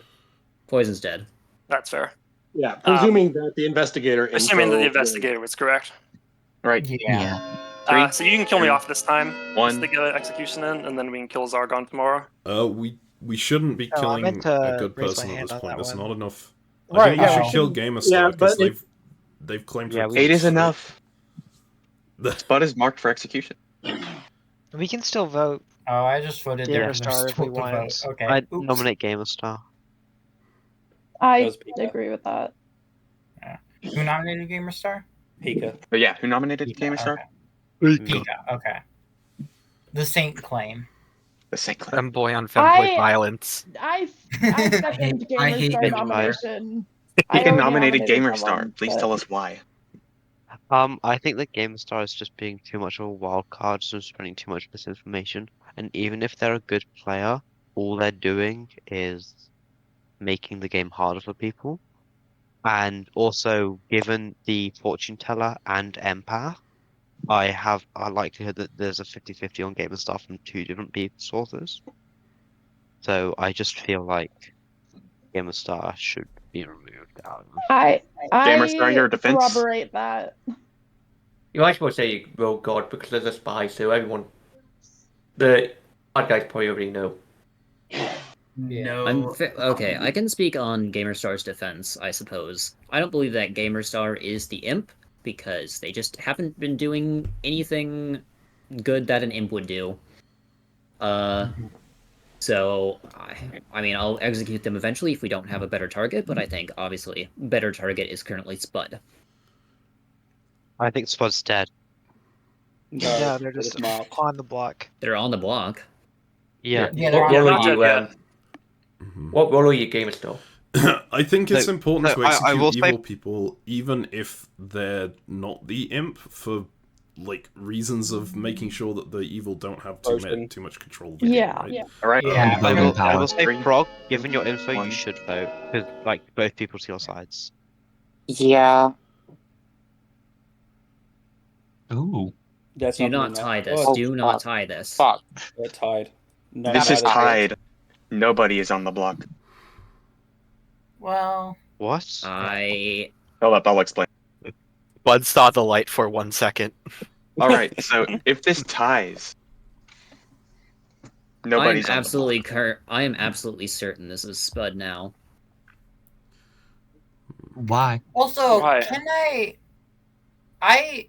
Poison's dead. That's fair. Yeah, presuming that the investigator. Assuming that the info- investigator was correct. Right. Yeah. So you can kill me off this time. One. Just to get an execution in, and then we can kill Zargon tomorrow. We shouldn't be Oh, I killing meant to a good raise my person at hand this on point. that There's one. not enough. I Right, think yeah, you we should kill shouldn't- GamerStar Yeah, because but they've claimed. Yeah, 8 is enough. Spud is marked for execution. We can still vote. Oh, I just voted there was no GamerStar if we scope to want. vote. Okay. I Oops. nominate GamerStar. I agree with that. Who nominated GamerStar? Pika. But yeah, who nominated GamerStar? Pika. Okay. The Saint claim. The Saint claim. Boy on femboy I- violence. I second I hate GamerStar it. nomination. He I can already nominated nominated GamerStar. someone, Please but- tell us why. I think that GamerStar is just being too much of a wild card, so spreading too much misinformation. And even if they're a good player, all they're doing is making the game harder for people. And also, given the fortune teller and empath, I have a likelihood that there's a 50-50 on GamerStar from two different sources. So I just feel like Gamerstar should be removed out. Gamerstar, your defense? corroborate that. You might as well say, oh god, because there's a spy, so everyone. The bad guys probably already know. No. Okay, I can speak on Gamerstar's defense, I suppose. I don't believe that Gamerstar is the imp, because they just haven't been doing anything good that an imp would do. So, I mean, I'll execute them eventually if we don't have a better target, but I think, obviously, better target is currently Spud. I think Spud's dead. Yeah, they're just on the block. They're on the block. Yeah. What role are you, what role are you, Gamerstar? I think it's No, important no, to I execute will say- evil people, even if they're not the imp, for like reasons of making sure that the evil don't have too much control of the game, right? Alright. Yeah, I will power. say, Frog, given your info, you should vote, because, like, both people to your sides. Yeah. Ooh. That's Do not tie this. Do not tie this. They're tied. No, This is neither tied. Nobody is on the block. Well, What? Hold up, I'll explain. Bud saw the light for 1 second. Alright, so if this ties, nobody's on the block. I am absolutely certain this is Spud now. Why? Also, Why? can I?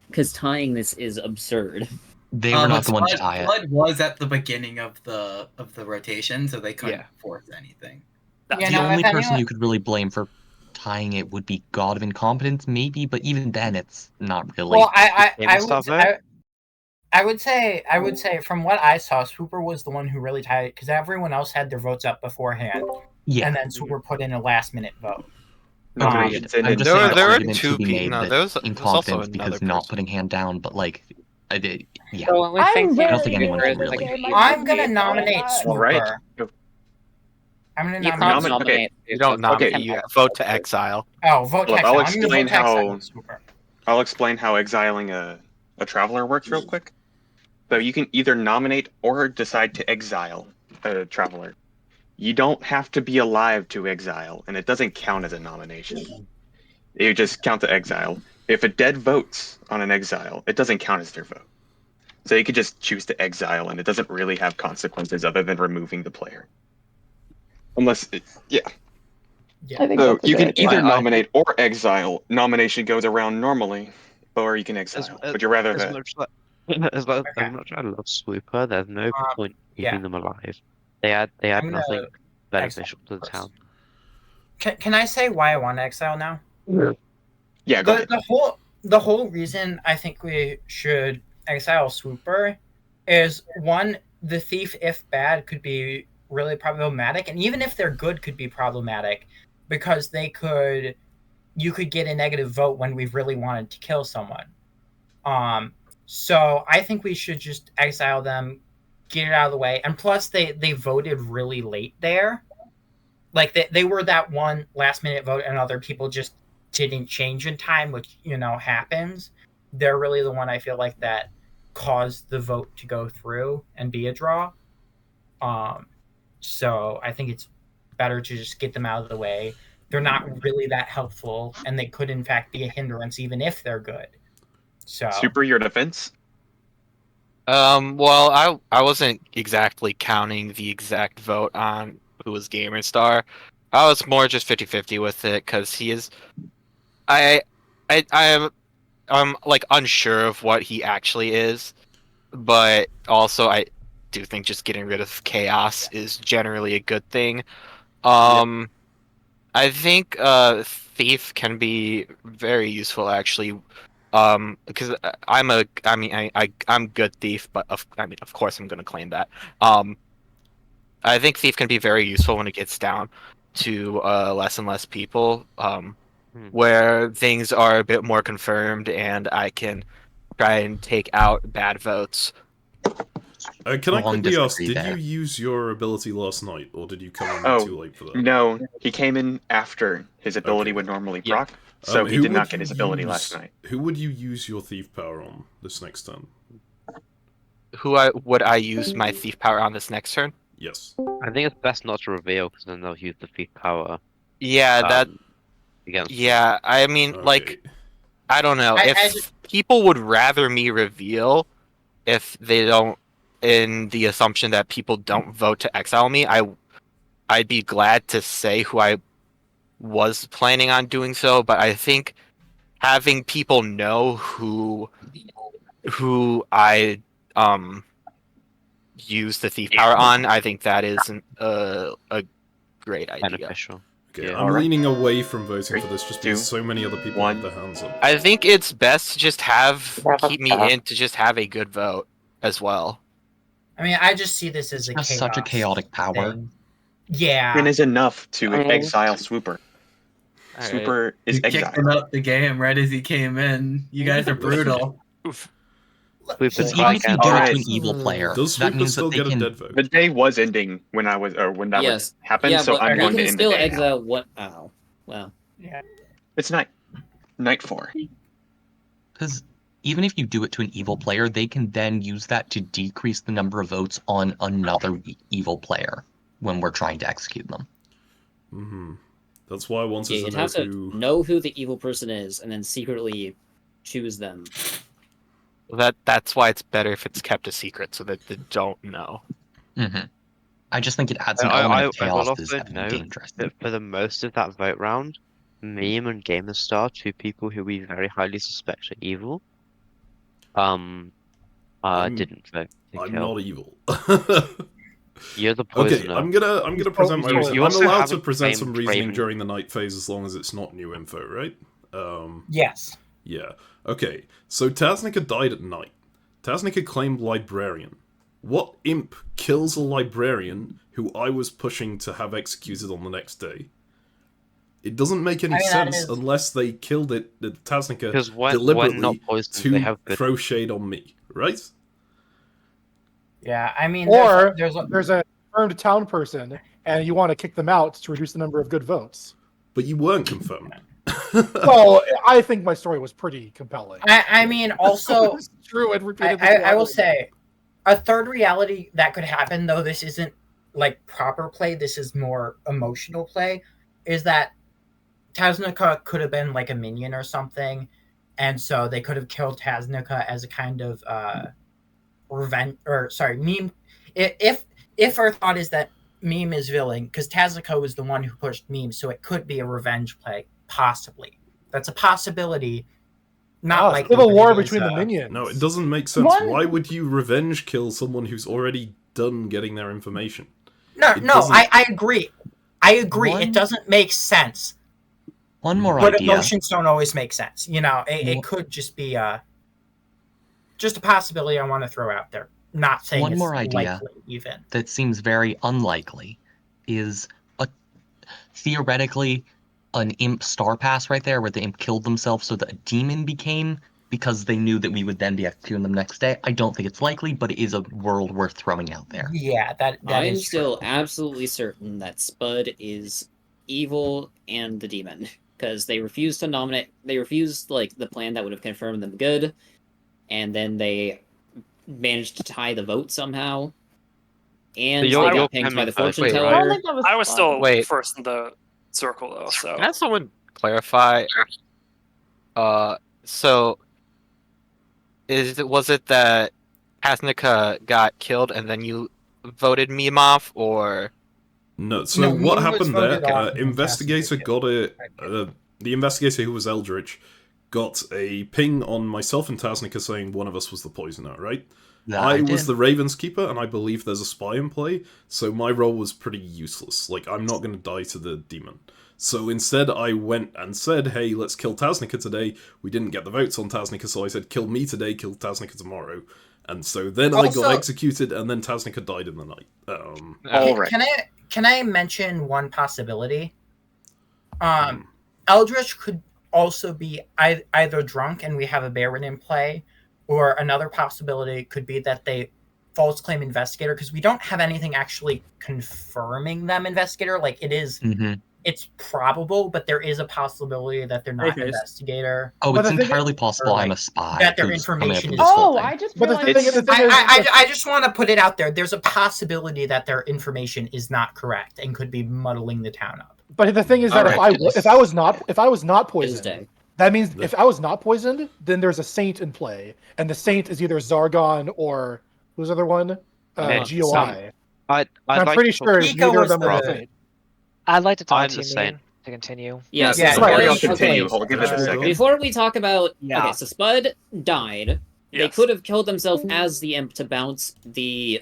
Because tying this is absurd. They were not the ones to tie it. Spud was at the beginning of the rotation, so they couldn't force anything. The only person you could really blame for tying it would be God of Incompetence, maybe, but even then, it's not really. Well, I would say from what I saw, Swooper was the one who really tied it because everyone else had their votes up beforehand. Yeah. And then Swooper put in a last minute vote. I'm just saying there the were argument two to be made people. No, that there was incompetence also because another not putting hand down, but like, yeah. So I don't think anyone very really. I'm gonna nominate Swooper. Alright. I'm gonna You nominate. can't Okay. nominate. You don't nominate. Okay. You vote to exile. Oh, vote to Look, exile. I'll I'm gonna explain vote to exile how Swooper. I'll explain how exiling a traveler works real quick. So you can either nominate or decide to exile a traveler. You don't have to be alive to exile, and it doesn't count as a nomination. You just count the exile. If a dead votes on an exile, it doesn't count as their vote. So you could just choose to exile, and it doesn't really have consequences other than removing the player. Unless, yeah. I think So that's a you good can idea. either nominate or exile. Nomination goes around normally, or you can exile. Would you rather that? As much as I love Swooper, there's no point keeping them alive. They add I'm gonna nothing beneficial to the town. Can I say why I want to exile now? Yeah, go ahead. The whole reason I think we should exile Swooper is one, the thief, if bad, could be really problematic, and even if they're good, could be problematic because you could get a negative vote when we really wanted to kill someone. So I think we should just exile them, get it out of the way, and plus they voted really late there. Like they were that one last minute vote, and other people just didn't change in time, which happens. They're really the one I feel like that caused the vote to go through and be a draw. So I think it's better to just get them out of the way. They're not really that helpful, and they could in fact be a hindrance even if they're good. So Super, your defense? Well, I wasn't exactly counting the exact vote on who was Gamerstar. I was more just 50-50 with it because he is. I'm like unsure of what he actually is, but also I do think just getting rid of chaos is generally a good thing. I think thief can be very useful actually. Because I'm good thief, but of course I'm gonna claim that. I think thief can be very useful when it gets down to less and less people, where things are a bit more confirmed, and I can try and take out bad votes. Can I quickly ask, did you use your ability last night, or did you come in too late for that? No, he came in after his ability would normally proc, so he did not get his ability last night. Who would you use your thief power on this next turn? would I use my thief power on this next turn? Yes. I think it's best not to reveal because then they'll use the thief power. Yeah, that. Against. Yeah, I mean, like, I don't know if people would rather me reveal if they don't, in the assumption that people don't vote to exile me. I'd be glad to say who I was planning on doing so, but I think having people know who I use the thief power on, I think that is a great idea. Beneficial. Okay, I'm leaning away from voting for this just because so many other people have their hands up. I think it's best to just keep me in to just have a good vote as well. I mean, I just see this as such a chaotic power. thing. Yeah. It is enough to exile Swooper. Swooper is You kicked exiled. him out the game right as he came in. You guys are brutal. Because even if you do it to an evil player, that means that they can. The day was ending when I was, or when that was happened. Yeah, So but I'm you going to can end still the day exile what? Oh, well. Yeah. It's night 4. Because even if you do it to an evil player, they can then use that to decrease the number of votes on another evil player when we're trying to execute them. Mm-hmm. That's why I wanted You'd have to know who the evil person is and then secretly choose them. That's why it's better if it's kept a secret so that they don't know. Mm-hmm. I just think it adds an element of chaos that is know dangerous. that for the most of that vote round, Meme and GamerStar, two people who we very highly suspect are evil, didn't vote. I'm not evil. You're the poisoner. Okay, I'm gonna present my reason. You I'm also allowed to haven't present some claimed reasoning Craven. during the night phase as long as it's not new info, right? Yes. Yeah. Okay, so Taznica died at night. Taznica claimed Librarian. What imp kills a Librarian who I was pushing to have executed on the next day? It doesn't make any sense unless they killed it, Taznica, deliberately not poisoned, to they have good... throw shade on me, right? Yeah, I mean, Or there's a confirmed town person, and you want to kick them out to reduce the number of good votes. But you weren't confirmed. Well, I think my story was pretty compelling. I mean, also, It's true and repeated. I will say, a third reality that could happen, though this isn't like proper play, this is more emotional play, is that Taznica could have been like a minion or something, and so they could have killed Taznica as a kind of revenge, or sorry, Meme. If our thought is that Meme is villain, because Taznica was the one who pushed Meme, so it could be a revenge play, possibly. That's a possibility. Not like civil war between the minions. No, it doesn't make sense. Why would you revenge kill someone who's already done getting their information? No, I agree. I agree. It doesn't make sense. One more but idea. Emotions don't always make sense. You know, it could just be just a possibility I want to throw out there. Not saying One it's more idea likely, even. that seems very unlikely is theoretically an imp star pass right there where the imp killed themselves so that a demon became, because they knew that we would then be executing them next day. I don't think it's likely, but it is a world worth throwing out there. Yeah, that I'm is still absolutely certain that Spud is evil and the demon, because they refused to nominate. They refused like the plan that would have confirmed them good, and then they managed to tie the vote somehow. And So they got pinged by the fortune teller. I was still first in the circle though. So Can someone clarify? So was it that Taznica got killed and then you voted Meme off, or? No. So No, what Meme was happened voted there? off and Investigator got the investigator who was Eldritch got a ping on myself and Taznica saying one of us was the poisoner, right? I was the Raven's Keeper, and I believe there's a spy in play, so my role was pretty useless. Like, I'm not going to die to the demon. So instead, I went and said, hey, let's kill Taznica today. We didn't get the votes on Taznica, so I said, kill me today, kill Taznica tomorrow. And so then I got executed, and then Taznica died in the night. Can I mention one possibility? Eldritch could also be either drunk and we have a Baron in play, or another possibility could be that they false claim Investigator, because we don't have anything actually confirming them Investigator. Like, it is it's probable, but there is a possibility that they're not an face. investigator. Oh, But it's the thing entirely is- possible or, I'm a like, spy. that their who's coming up information with is. this whole Oh, thing. I just But the realized. thing is, I just want to put it out there. There's a possibility that their information is not correct and could be muddling the town up. But the thing is that Alright, if I was not poisoned, Tuesday. that means if I was not poisoned, then there's a saint in play, and the saint is either Zargon or who's the other one? GOI. I'd I'm like pretty to sure Pico neither of was them are the the- saint. I'd like to talk I'm to the you, same. Mean, to continue. Yes. Yeah, Spud- I'll okay, continue. Hold on, give it a second. Before we talk about Yeah. okay, so Spud died. They Yes. could have killed themselves as the imp to bounce the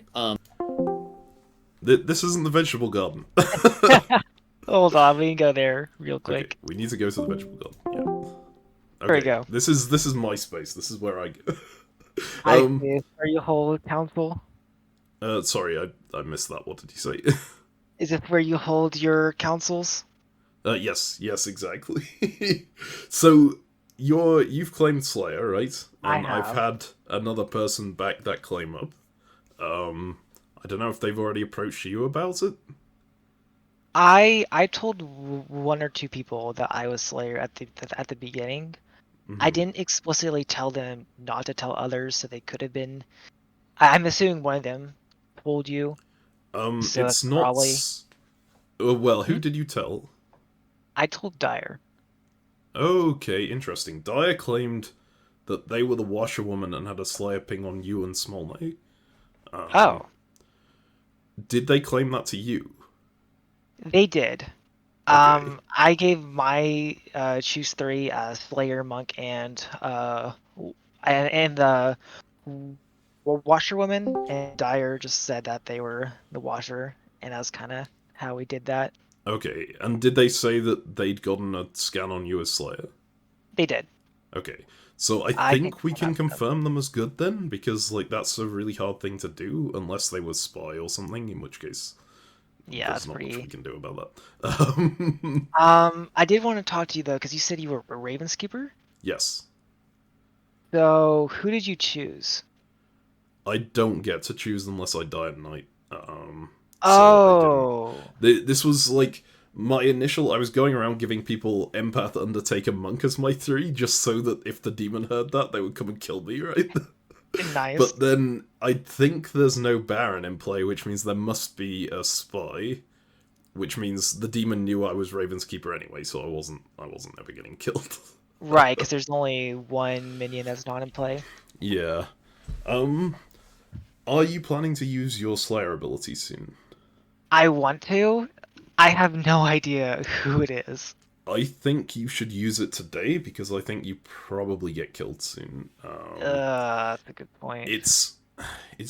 This isn't the vegetable garden. Hold on, we can go there real quick. Okay, we need to go to the vegetable garden. Yeah. Okay, There we go. This is my space. This is where I go. Hi, Faith. Are you hold council? Sorry, I missed that. What did you say? Is this where you hold your councils? Yes, exactly. So you've claimed Slayer, right? I And I've have. had another person back that claim up. I don't know if they've already approached you about it. I told one or two people that I was Slayer at the beginning. I didn't explicitly tell them not to tell others, so they could have been. I'm assuming one of them told you. So It's that's not. probably. Well, who did you tell? I told Dyer. Okay, interesting. Dyer claimed that they were the washerwoman and had a Slayer ping on you and Smolney. Oh. Did they claim that to you? They did. I gave my choose three Slayer, Monk, and the washerwoman, and Dyer just said that they were the washer, and that's kind of how we did that. Okay, and did they say that they'd gotten a scan on you as Slayer? They did. Okay, so I think we can confirm them as good then, because like that's a really hard thing to do unless they were spy or something. In which case, Yeah, there's that's not pretty. much we can do about that. I did want to talk to you though, because you said you were a Ravens keeper. Yes, So who did you choose? I don't get to choose unless I die at night. Oh. This was like my initial. I was going around giving people Empath, Undertaker, Monk as my 3, just so that if the demon heard that, they would come and kill me, right? Nice. But then I think there's no Baron in play, which means there must be a spy, which means the demon knew I was Raven's Keeper anyway, so I wasn't ever getting killed. Right, because there's only one minion that's not in play. Yeah. Are you planning to use your Slayer ability soon? I want to. I have no idea who it is. I think you should use it today, because I think you probably get killed soon. That's a good point. It's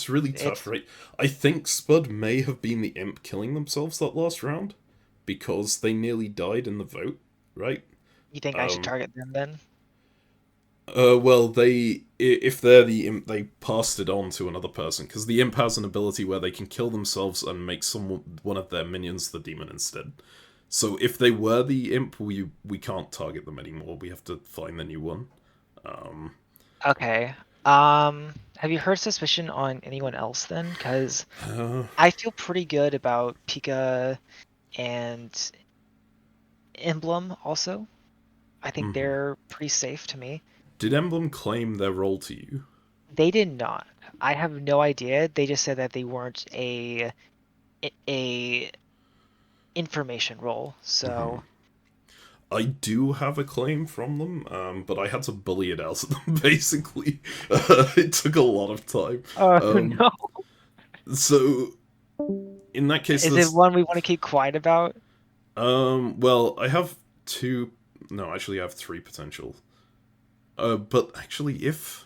really tough, right? I think Spud may have been the imp killing themselves that last round, because they nearly died in the vote, right? You think I should target them then? Well, if they're the imp, they passed it on to another person, because the imp has an ability where they can kill themselves and make one of their minions the demon instead. So if they were the imp, we can't target them anymore. We have to find the new one. Okay. Have you heard suspicion on anyone else then? Because I feel pretty good about Pika and Emblem also. I think they're pretty safe to me. Did Emblem claim their role to you? They did not. I have no idea. They just said that they weren't a information role. So I do have a claim from them, but I had to bully it out of them, basically. It took a lot of time. No. So, in that case... Is it one we want to keep quiet about? Well, I have 2... No, actually I have 3 potential. But actually, if...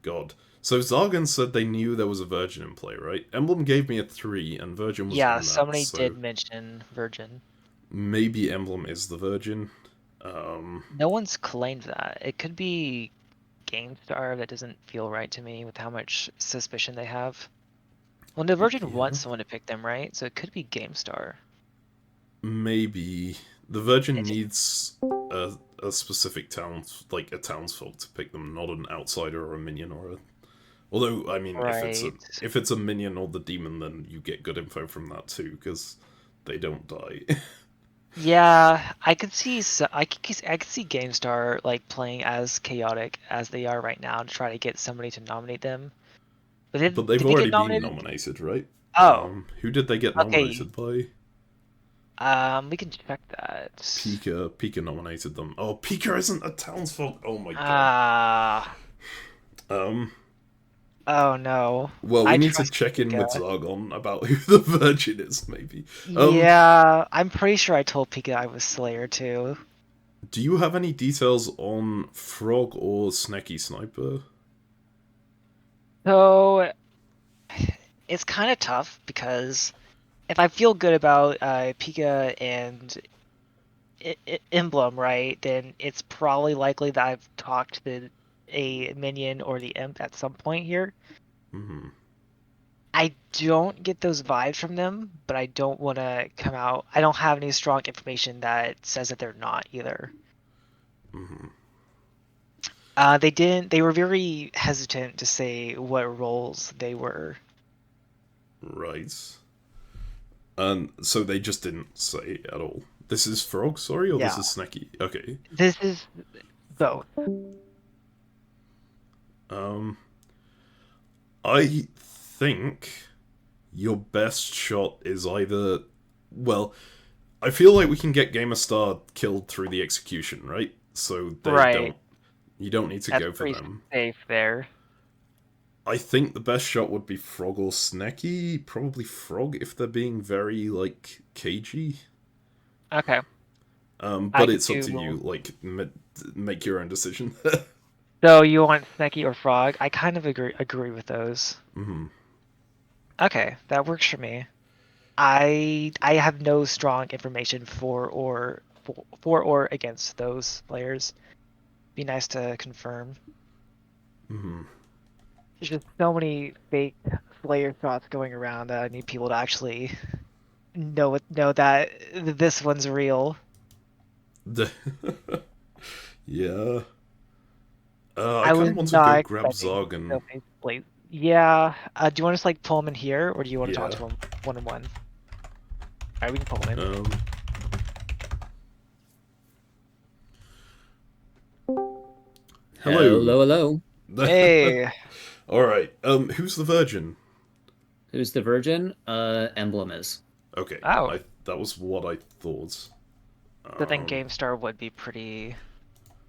God. So Zargan said they knew there was a Virgin in play, right? Emblem gave me a 3, and Virgin was Yeah, on that, somebody so did mention Virgin. maybe Emblem is the Virgin. No one's claimed that. It could be GameStar. That doesn't feel right to me with how much suspicion they have. Well, the Virgin wants someone to pick them, right? So it could be GameStar. Maybe. The Virgin needs a specific town, like a townsfolk to pick them, not an outsider or a minion or a... Although, I mean, if it's a minion or the demon, then you get good info from that too, because they don't die. Yeah, I could see. I could see GameStar like playing as chaotic as they are right now to try to get somebody to nominate them. But But they've did they already get been nominated? nominated, right? Oh, Who did they get okay. nominated by? We can check that. Pika nominated them. Oh, Pika isn't a townsfolk. Oh my god. Ah. Um. Oh no. Well, we I need to trust check in with Pika. Zargon about who the Virgin is, maybe. Yeah, I'm pretty sure I told Pika I was Slayer too. Do you have any details on Frog or Snecky Sniper? So it's kind of tough because if I feel good about Pika and Emblem, right, then it's probably likely that I've talked to a minion or the imp at some point here. Mm-hmm. I don't get those vibes from them, but I don't want to come out. I don't have any strong information that says that they're not either. Mm-hmm. They didn't. They were very hesitant to say what roles they were. Right. And so they just didn't say at all. This is Frog, sorry, or Yeah. this is Snecky? Okay. This is both. I think your best shot is either... Well, I feel like we can get Gamerstar killed through the execution, right? So they Right. You don't need to That's go for pretty them. safe there. I think the best shot would be Frog or Snecky. Probably Frog if they're being very, like, cagey. Okay. But it's up to you. Like, make your own decision. So you want Snecky or Frog? I kind of agree with those. Mm-hmm. Okay, that works for me. I have no strong information for or against those players. Be nice to confirm. Mm-hmm. There's just so many fake Slayer thoughts going around that I need people to actually know that this one's real. Yeah. I I kind was of want to not go grab expecting Zog and... so many Slayer. Yeah. Do you want to just like pull him in here, or do you want to talk Yeah. to him one-on-one? Alright, we can pull him in. Hello. Hello. Hey. Alright, who's the Virgin? Who's the Virgin? Emblem is. Okay. Oh. That was what I thought. So then GameStar would be pretty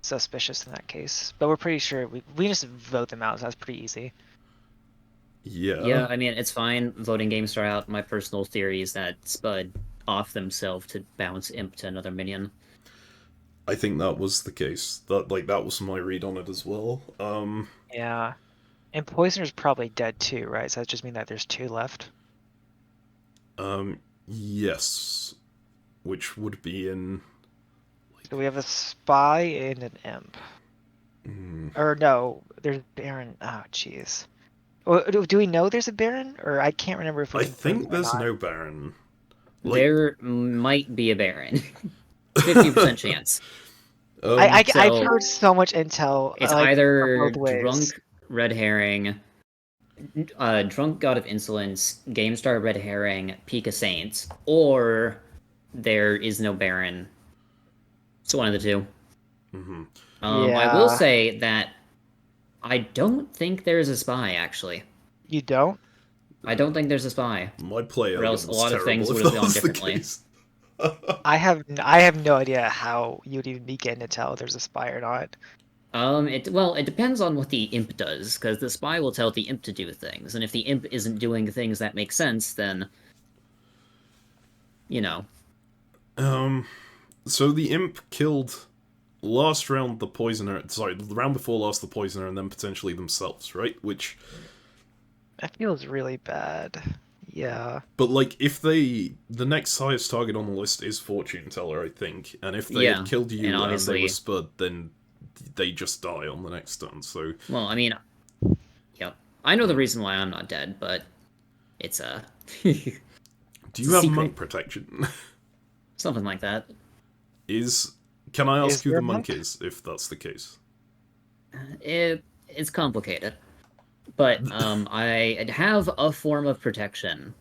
suspicious in that case. But we're pretty sure we just vote them out, so that's pretty easy. Yeah. Yeah, I mean, it's fine voting GameStar out. My personal theory is that Spud off themselves to bounce Imp to another minion. I think that was the case. That was my read on it as well. Yeah. And Poisoner's probably dead too, right? So that just means that there's 2 left. Yes. Which would be in... So we have a Spy and an Imp. Or no, there's Baron. Oh, jeez. Do we know there's a Baron? Or I can't remember if we I think there's no Baron. There might be a Baron. 50% chance. I've heard so much intel. It's like, either both ways. Drunk Red Herring, Drunk God of Insolence, GameStar Red Herring, Pika Saints, or there is no Baron. It's one of the two. Mm-hmm. I will say that I don't think there's a spy, actually. You don't? I don't think there's a spy. My player or else a was lot of things terrible would if have that gone was the differently. case. I have no idea how you'd even begin to tell if there's a spy or not. It depends on what the imp does, because the spy will tell the imp to do things, and if the imp isn't doing things that make sense, then you know. So the imp killed last round the poisoner. Sorry, the round before last the poisoner, and then potentially themselves, right? Which that feels really bad. Yeah. But like, if the next highest target on the list is Fortune Teller, I think, and if they had killed you and they were Spud, then they just die on the next turn. So well, I mean, yep, I know the reason why I'm not dead, but it's a. Do you have monk protection? Something like that. Can I ask who the monk is, if that's the case? It's complicated. But I have a form of protection,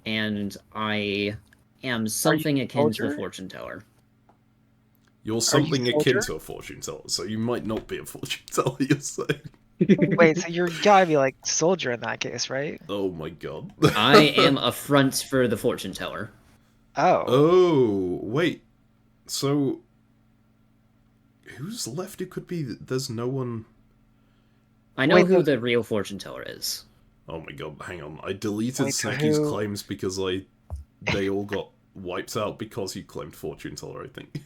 and I am something akin to the soldier? fortune teller. You're something akin to a fortune teller, so you might not be a fortune teller, you're saying. Wait, so you gotta be like soldier in that case, right? Oh my god. I am a front for the fortune teller. Oh. Oh, wait. So, who's left who could be... There's no one... I know who the real fortune teller is. Oh my god, hang on. I deleted Wait, so Snecky's who- claims because they all got wiped out because you claimed fortune teller, I think.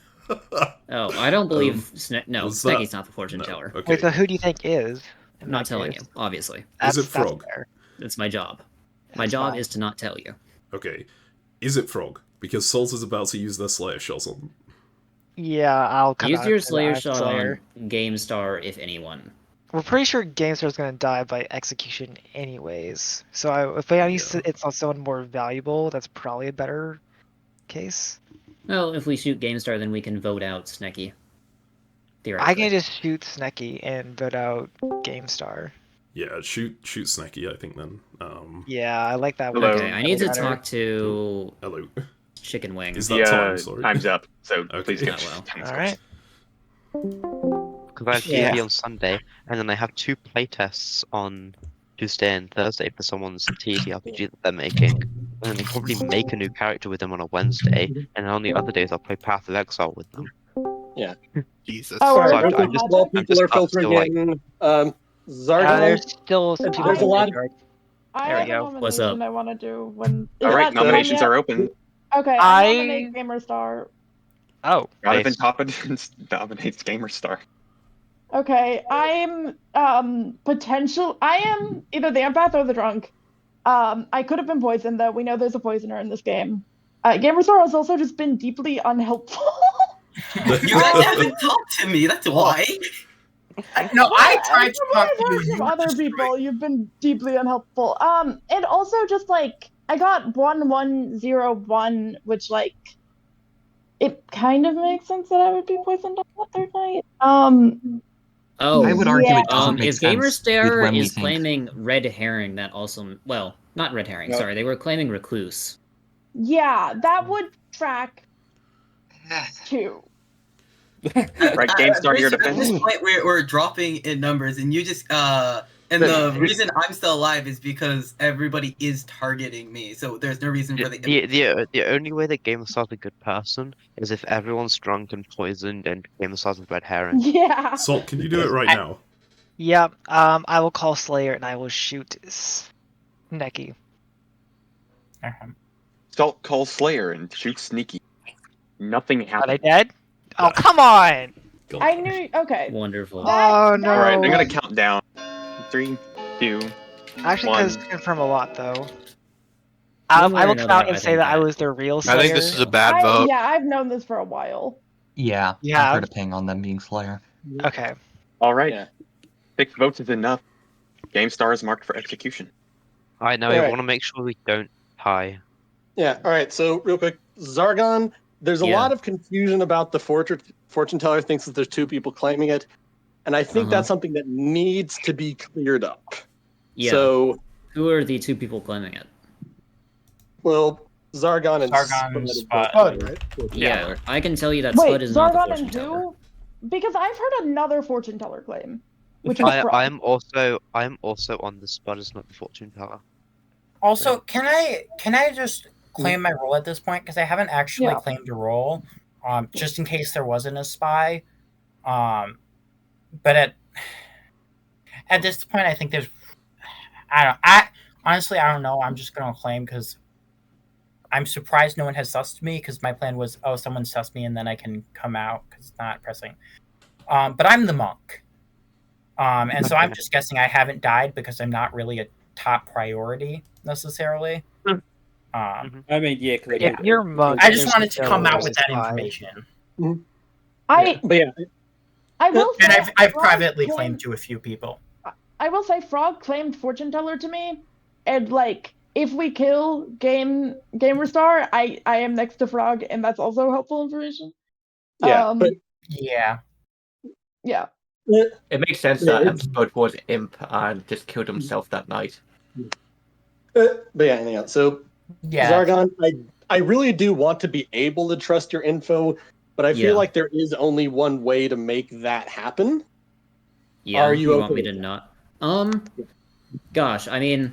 Oh, I don't believe... no, was that- Snecky's not the fortune teller. Okay. Wait, so who do you think is? I'm not telling you, obviously. Is it Frog? It's my job. My job is to not tell you. Okay. Is it Frog? Because Salt is about to use their Slayer shots on them. Yeah, I'll come Use out your and say that Slayer I'm shot Slayer. on GameStar, if anyone. We're pretty sure GameStar's gonna die by execution anyways. So if it's on someone more valuable, that's probably a better case. Well, if we shoot GameStar, then we can vote out Snecky. I can just shoot Snecky and vote out GameStar. Yeah, shoot Snacky, I think, then. Yeah, I like that. Okay, I need to talk to... Hello. Chicken Wing. Is that time? Sorry. Time's up, so Okay. please get Oh, well. Alright. Because I have TV on Sunday, and then I have 2 playtests on Tuesday and Thursday for someone's TTRPG that they're making. And then I'll probably make a new character with them on a Wednesday, and on the other days I'll play Path of Exile with them. Yeah. Jesus. Oh, So are I'm you just, While I'm people just are up filtering to, like, in, Zargon, There's still some people. there's a lot of... I There we have a go. nomination What's up? I want to do when. All right, that time nominations yet? are open. Okay, I- I nominate GamerStar. Oh. Jonathan Toppin nominates GamerStar. Okay, I'm I am either the empath or the drunk. I could have been poisoned though. We know there's a poisoner in this game. GamerStar has also just been deeply unhelpful. You guys haven't talked to me, that's why. No, I tried to From talk what to I've you. heard You from were other just people, you've been deeply unhelpful. And also just like I got 1101, which like it kind of makes sense that I would be poisoned on that third night. Oh, I would argue it doesn't make if sense with GamerStar when we is think. claiming Red Herring, that also... Well, not Red Herring, No. sorry. They were claiming Recluse. Yeah, that would track too. Right, GameStar, your At this defense. point, we're dropping in numbers, and you just and the reason I'm still alive is because everybody is targeting me. So there's no reason for The only way that GamerStar's a good person is if everyone's drunk and poisoned and GamerStar's a red herring. Yeah. Salt, can you do it right now? Yeah, I will call Slayer and I will shoot Snecky. Salt calls Slayer and shoots Sneaky. Nothing Are they happened. dead? Oh, come on! I knew. Okay. Wonderful. Oh, no. All right, I'm gonna count down. 3, 2, Actually, 1. does confirm a lot, though. One way I or will another, come out and I say think that I that- was the real Slayer. I think this is a bad vote. Yeah, I've known this for a while. Yeah, Yeah. I've heard a ping on them being Slayer. Okay. All right. 6 votes is enough. GameStar is marked for execution. I know, All I right. want to make sure we don't tie. Yeah, all right. So real quick, Zargon, there's a Yeah. lot of confusion about the fortune teller thinks that there's 2 people claiming it, and I think that's something that needs to be cleared up. Yeah. So, Who are the 2 people claiming it? well, Zargon and Zargon, Spud, Spud. right? Yeah, I can tell you that Wait, Spud is not the Zargon fortune and teller. who? Because I've heard another fortune teller claim, which is Frog. I'm also on the Spud is not the fortune teller. Also, can I just claim my role at this point because I haven't actually Yeah. claimed a role, just in case there wasn't a spy. But at this point, I think there's. I honestly I don't know. I'm just gonna claim because I'm surprised no one has sussed me because my plan was someone sussed me and then I can come out because it's not pressing. But I'm the monk, and so I'm just guessing I haven't died because I'm not really a top priority necessarily. I mean, yeah, because Yeah, you're monk. I just There's wanted to no come out way with to that spy. information. but yeah, I will And say, I've Frog privately claimed- claimed to a few people. I will say Frog claimed fortune teller to me, and like if we kill GamerStar, I am next to Frog, and that's also helpful information. yeah, but Yeah. Yeah. It makes sense that Spud was imp and just killed himself that night. but yeah, anyhow, so Yeah. Zargon, I really do want to be able to trust your info, but I feel Yeah. like there is only one way to make that happen. Yeah, Are you want okay me to with not? Gosh, I mean,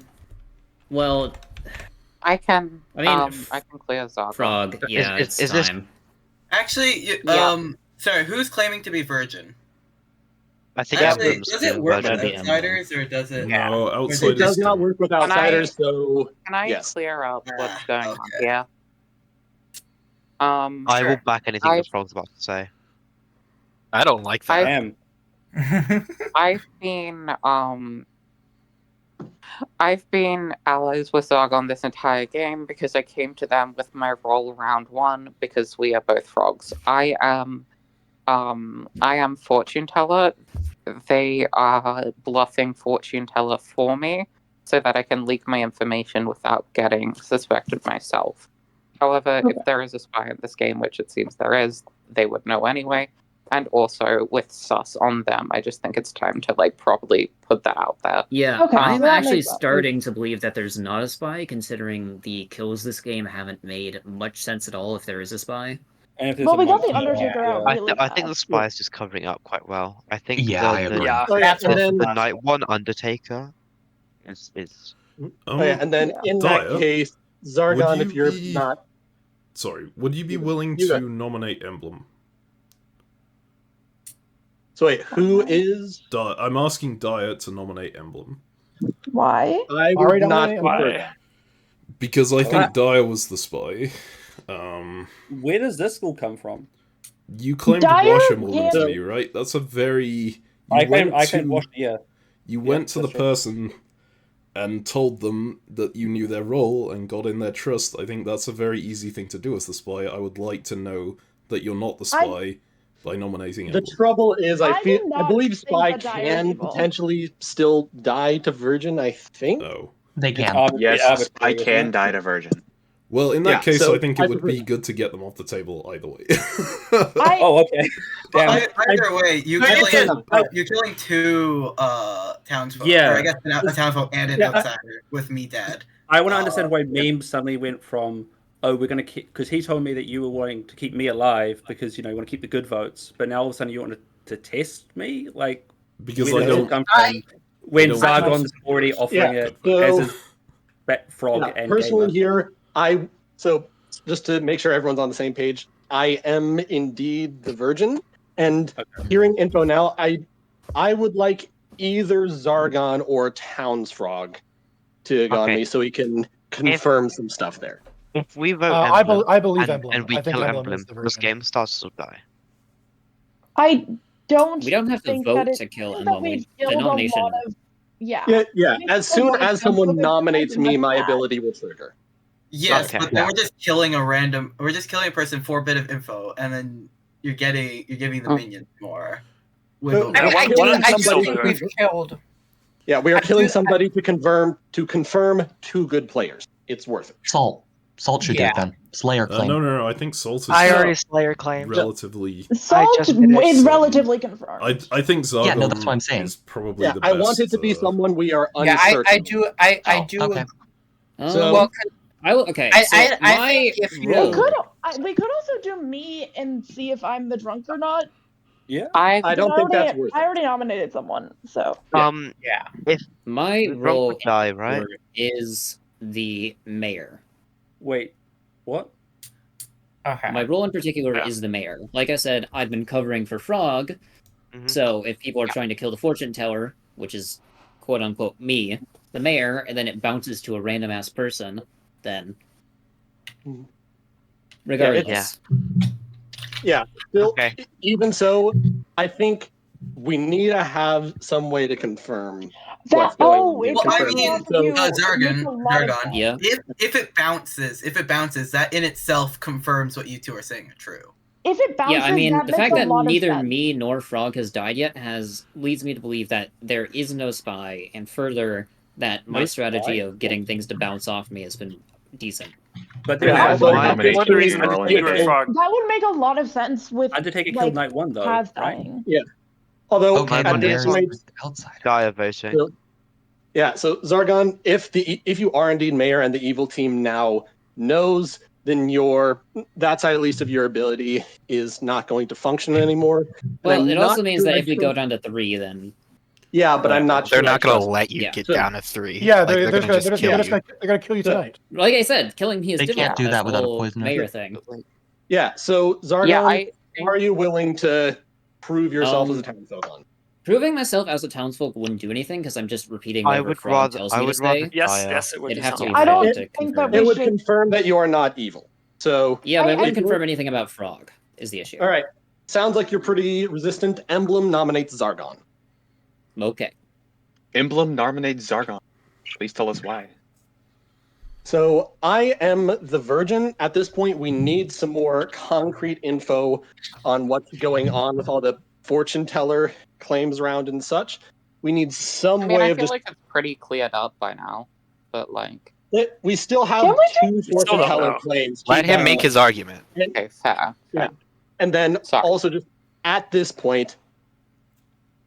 well, I can. I mean, I can clear Zargon. Frog. Yeah, it's is this- time. Actually, Yeah. sorry, who's claiming to be virgin? I think Actually, Emblem's does it the work with virgin. outsiders, or does it? No, or is It does outsiders not don't. work with Can I- outsiders, so Can I yes. clear up what's going on okay. here? I will back anything the Frog's about to say. I don't like that. I've been allies with Zargon this entire game because I came to them with my role round 1 because we are both frogs. I am fortune teller. They are bluffing fortune teller for me so that I can leak my information without getting suspected myself. However, if there is a spy in this game, which it seems there is, they would know anyway. And also with sus on them, I just think it's time to like properly put that out there. Yeah, Okay, I'm so that actually makes sense. starting to believe that there's not a spy, considering the kills this game haven't made much sense at all if there is a spy. Well, we got the Undertaker out really I think the fast. spy is just covering up quite well. I think Yeah, I agree. the Night 1 Undertaker is And then in Dyer, that case, Zargon, if you're not... Sorry, would you be willing You to go. nominate Emblem? So wait, who is... I'm asking Dyer to nominate Emblem. Why? I would not prefer that. Because I think Dyer was the spy. Where does this all come from? You claimed Dyer Washington to can't- me, right? That's a very... I claimed Washington, yeah. You Yeah, went to the that's true. person and told them that you knew their role and got in their trust. I think that's a very easy thing to do as the spy. I would like to know that you're not the spy by nominating The Emblem. trouble is, I believe think Spy that Dyer's can evil. potentially still die to Virgin, I think. Oh. They It's can. arbitrary, Yes, I isn't can it? die to Virgin. Well, in that Yeah, case, so I think I it would be prefer- good to get them off the table either way. Oh, okay. Damn. Either way, you're killing 2 townsfolk. Yeah. Or I guess a townsfolk and an Yeah, outsider with me dead. I want to understand why Meme suddenly went from, oh, we're going to keep, because he told me that you were wanting to keep me alive because, you know, you want to keep the good votes, but now all of a sudden you want to test me? Like, Because where I did this all don't... come from? When don't- Zargon's already offering it as his bet frog Yeah, and personally gamer. here, so just to make sure everyone's on the same page, I am indeed the Virgin, and hearing info now, I would like either Zargon or Townsfrog to go on Okay. me so we can confirm some stuff there. If we vote I Emblem, believe and, Emblem. and we I think kill Emblem Emblem, is the this Virgin. game starts to die. I don't. We don't have to think vote that it- to kill I think Emblem. that We- we've the killed a nomination. lot of- Yeah. Yeah. We've As killed a soon lot of as someone townsfolk, nominates me, that's my bad. ability will trigger. Yes, Okay. but then we're just killing we're just killing a person for a bit of info, and then you're giving the minions more. wiggle room. I do somebody- think we've killed. Yeah, we are killing somebody to confirm 2 good players. It's worth it. Salt should do it then. Slayer claim. No. I think Salt is I already Slayer claimed. relatively... Salt just did it. is relatively confirmed. I think Zargon Yeah, no, that's what I'm saying. is probably the I best. want it to be someone we are Yeah, uncertain. I do. I do. Okay. So- well, okay. I my think if you role- we could also do me and see if I'm the drunk or not. Yeah. I don't think that's worth it. I already nominated someone, so Yeah. If my the drunk role would die, right? is the mayor. Wait, what? Okay. My role in particular is the mayor. Like I said, I've been covering for Frog, so if people are trying to kill the fortune teller, which is quote unquote me, the mayor, and then it bounces to a random ass person, then regardless. Yeah. Still, Okay. even so, I think we need to have some way to confirm that. what's going Oh, on. it's Well, I because mean, both of you Zargon, make a lot of sense. Yeah. if it bounces, that in itself confirms what you 2 are saying are true. If it bounces, Yeah, I mean, that the makes fact a that lot of neither sense. me nor Frog has died yet leads me to believe that there is no spy, and further, that my No strategy spy? of getting things to bounce off me has been decent. But Yeah, then also, my nomination one is reason Merlin You and anyway. Frog. That would make a lot of sense with Undertaker like, killed Night 1 though, Taz right? dying. Although Okay, at but this there's point, outside. Dire voting. so- yeah. So Zargon, if you are indeed mayor and the evil team now knows, then that side at least of your ability is not going to function anymore. And Well, I'm it not also means sure that I if we can- go down to 3, then Yeah, but I'm not They're sure not I gonna trust- let you Yeah. get So- down to 3. Yeah, Like, they're gonna just kill you. they're gonna kill you tonight. like I said, killing me is They difficult. can't do That's that the without a whole poisoner. mayor thing. Yeah, so Zargon, Yeah, are you willing to prove yourself as a townsfolk on? Proving myself as a townsfolk wouldn't do anything because I'm just repeating I whatever would Frog rather- tells I me to would rather say. Yes, it would It'd do have to be something. I don't Frog to think confirm. that It we would should. confirm that you are not evil. So Yeah, but it I- wouldn't I- confirm anything about Frog, is the issue. All right. Sounds like you're pretty resistant. Emblem nominates Zargon. Okay. Emblem nominates Zargon. Please tell us why. So I am the Virgin. At this point, we need some more concrete info on what's going on with all the fortune teller claims around and such. We need some I mean, way I of feel just. like it's pretty cleared up by now, but like. We still have Can we two still fortune don't teller know. claims. Let Keep him on- make his argument. Okay, fair. Yeah. And then Sorry. also just at this point,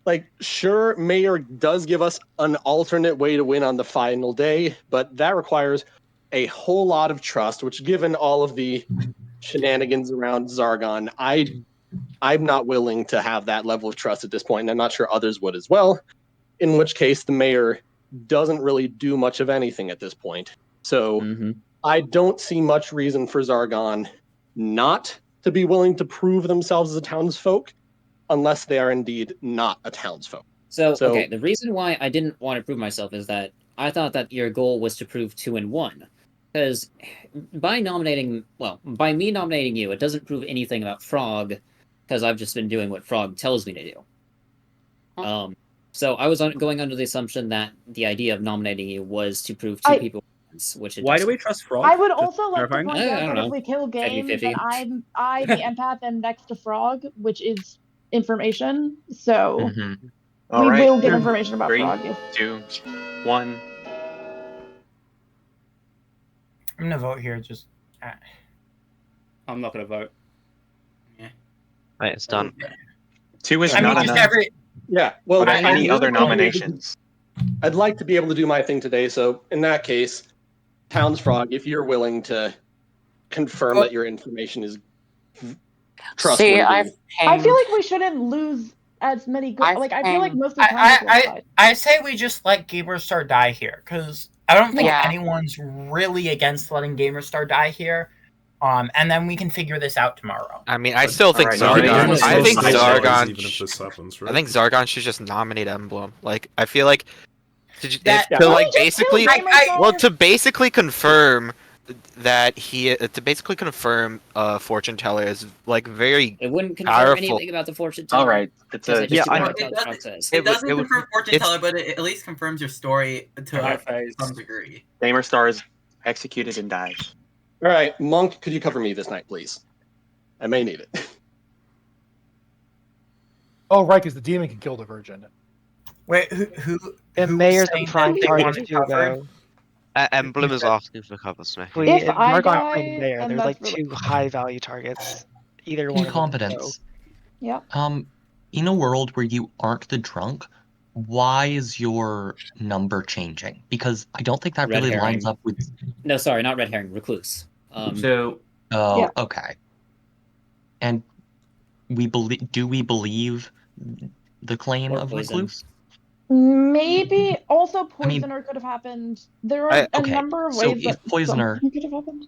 like, sure, Mayor does give us an alternate way to win on the final day, but that requires a whole lot of trust, which given all of the shenanigans around Zargon, I'm not willing to have that level of trust at this point, and I'm not sure others would as well, in which case the mayor doesn't really do much of anything at this point. So I don't see much reason for Zargon not to be willing to prove themselves as a townsfolk, unless they are indeed not a townsfolk. So, okay, the reason why I didn't want to prove myself is that I thought that your goal was to prove 2 and 1. Because by me nominating you, it doesn't prove anything about Frog, because I've just been doing what Frog tells me to do. So I was going under the assumption that the idea of nominating you was to prove 2 people, which it Why do doesn't. we trust Frog? I would Just also like to clarifying. point I out don't that if know. we kill Game, 50-50. then I, the empath, am next to Frog, which is information. So All we right. will get information about 3, Frog. 2, 1. I'm gonna vote here. Just. I'm not gonna vote. Right, it's done. 2 is I mean, not just enough. Yeah, well, Are there I any really other want to- nominations? I'd like to be able to do my thing today, so in that case, Townsfrog, if you're willing to confirm that your information is trustworthy. I feel like we shouldn't lose as many good. Like I feel like most of the time. I say we just let Gamerstar die here because I don't think Yeah. anyone's really against letting Gamerstar die here. And then we can figure this out tomorrow. I mean, I still think Alright, Zargon. Zargon I think still dies Zargon. even if this happens, right? I think Zargon should just nominate Emblem. Like, I feel like That- to like Can we just basically, kill Gamerstar? well, to basically confirm that fortune teller is like very It wouldn't confirm powerful. anything about the fortune teller. All right, it's a Because I I know. just what Frog says. It doesn't it would- confirm fortune if- teller, but it at least confirms your story to some degree. Gamerstar is executed and dies. All right, Monk, could you cover me this night, please? I may need it. Oh, right, because the demon can kill the virgin. Wait, who? The who mayor's saying a prime that they target wanted too, covered? though. Emblem is asking for cover, Smith. If I Zargon die, and Mayor, then they're that's like really- 2 high-value targets. Either one. Incompetence. Yeah. In a world where you aren't the drunk, why is your number changing? Because I don't think that Red really herring. lines up with. No, sorry, not red herring. Recluse. So. Oh, Yeah. okay. And do we believe the claim Or of poison. recluse? Maybe also mean- poisoner could have happened. There are a Okay, number of so ways if that poisoner- something could have happened.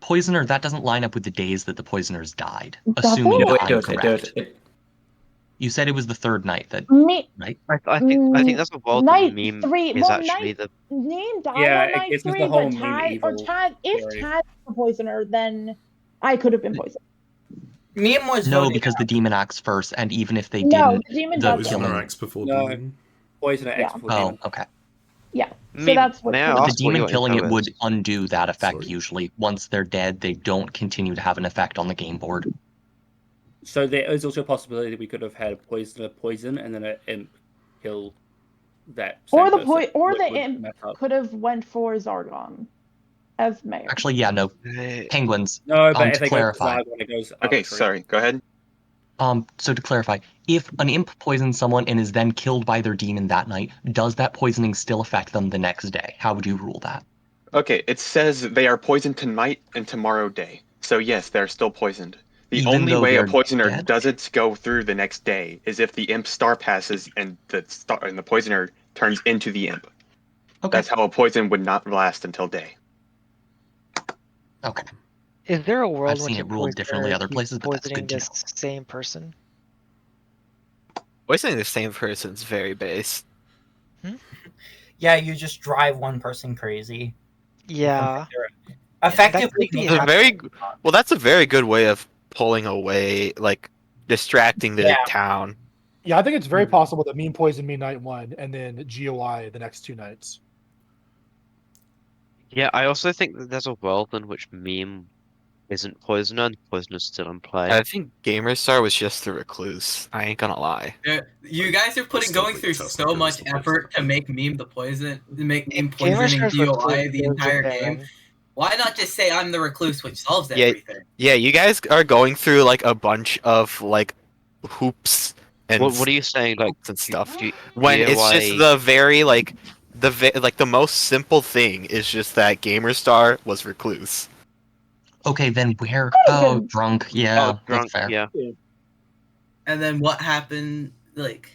Poisoner, that doesn't line up with the days that the poisoners died. Does Assuming it? that It I'm does. It correct. does. It, You said it was the third night that, Me, right? I think that's a world night the meme 3. is Well, actually night the. name died Yeah, on it night gets into 3, the whole but meme Tad or evil Tad. If story. Tad was the poisoner, then I could have been poisoned. Meme was No, voted because out. the demon acts first, and even if they No, didn't, the demon the doesn't. killing. Poisoner acts before No. demon. Poisoner Yeah. X before Oh, demon. okay. Yeah. So Meme, that's what. may I But the ask what demon your killing it info would is? undo that effect Sorry. usually. Once they're dead, they don't continue to have an effect on the game board. So there is also a possibility that we could have had a poisoner poison and then an imp kill that. Or same the person. Would imp mess up. could have went for Zargon as mayor. Actually, yeah, no. Penguins. No, but to if they clarify. go to Zargon, it goes Okay, arbitrary. sorry. Go ahead. So to clarify, if an imp poisons someone and is then killed by their demon that night, does that poisoning still affect them the next day? How would you rule that? Okay, it says they are poisoned tonight and tomorrow day. So yes, they're still poisoned. The Even only though way a they're poisoner dead? doesn't go through the next day is if the imp star passes and the poisoner turns into the imp. Okay. That's how a poison would not last until day. Okay. Is there a world I've in seen which it ruled differently other keeps places, but that's poisoning good to this same person? Poisoning the same person's very base. Yeah, you just drive one person crazy. Yeah. Effectively, It's a very well. That's a very good way of pulling away, like distracting the Yeah. town. Yeah, I think it's very possible that Meme poisoned me night 1 and then GOI the next 2 nights. Yeah, I also think that there's a world in which Meme isn't Poisoner and Poisoner's still in play. I think GamerStar was just the recluse. I ain't gonna lie. You guys are going through so much effort to make Meme the poison, to make Meme poisoning Gamerstar's DOI the recluse entire is a game. Baron. Why not just say I'm the recluse, which solves Yeah, everything? yeah. You guys are going through like a bunch of like hoops and What are you saying? Like and stuff. G- When it's just GOI the very like the most simple thing is just that GamerStar was recluse. Okay, then where? Oh, drunk. Yeah, Oh, drunk. that's fair. Yeah. And then what happened? Like,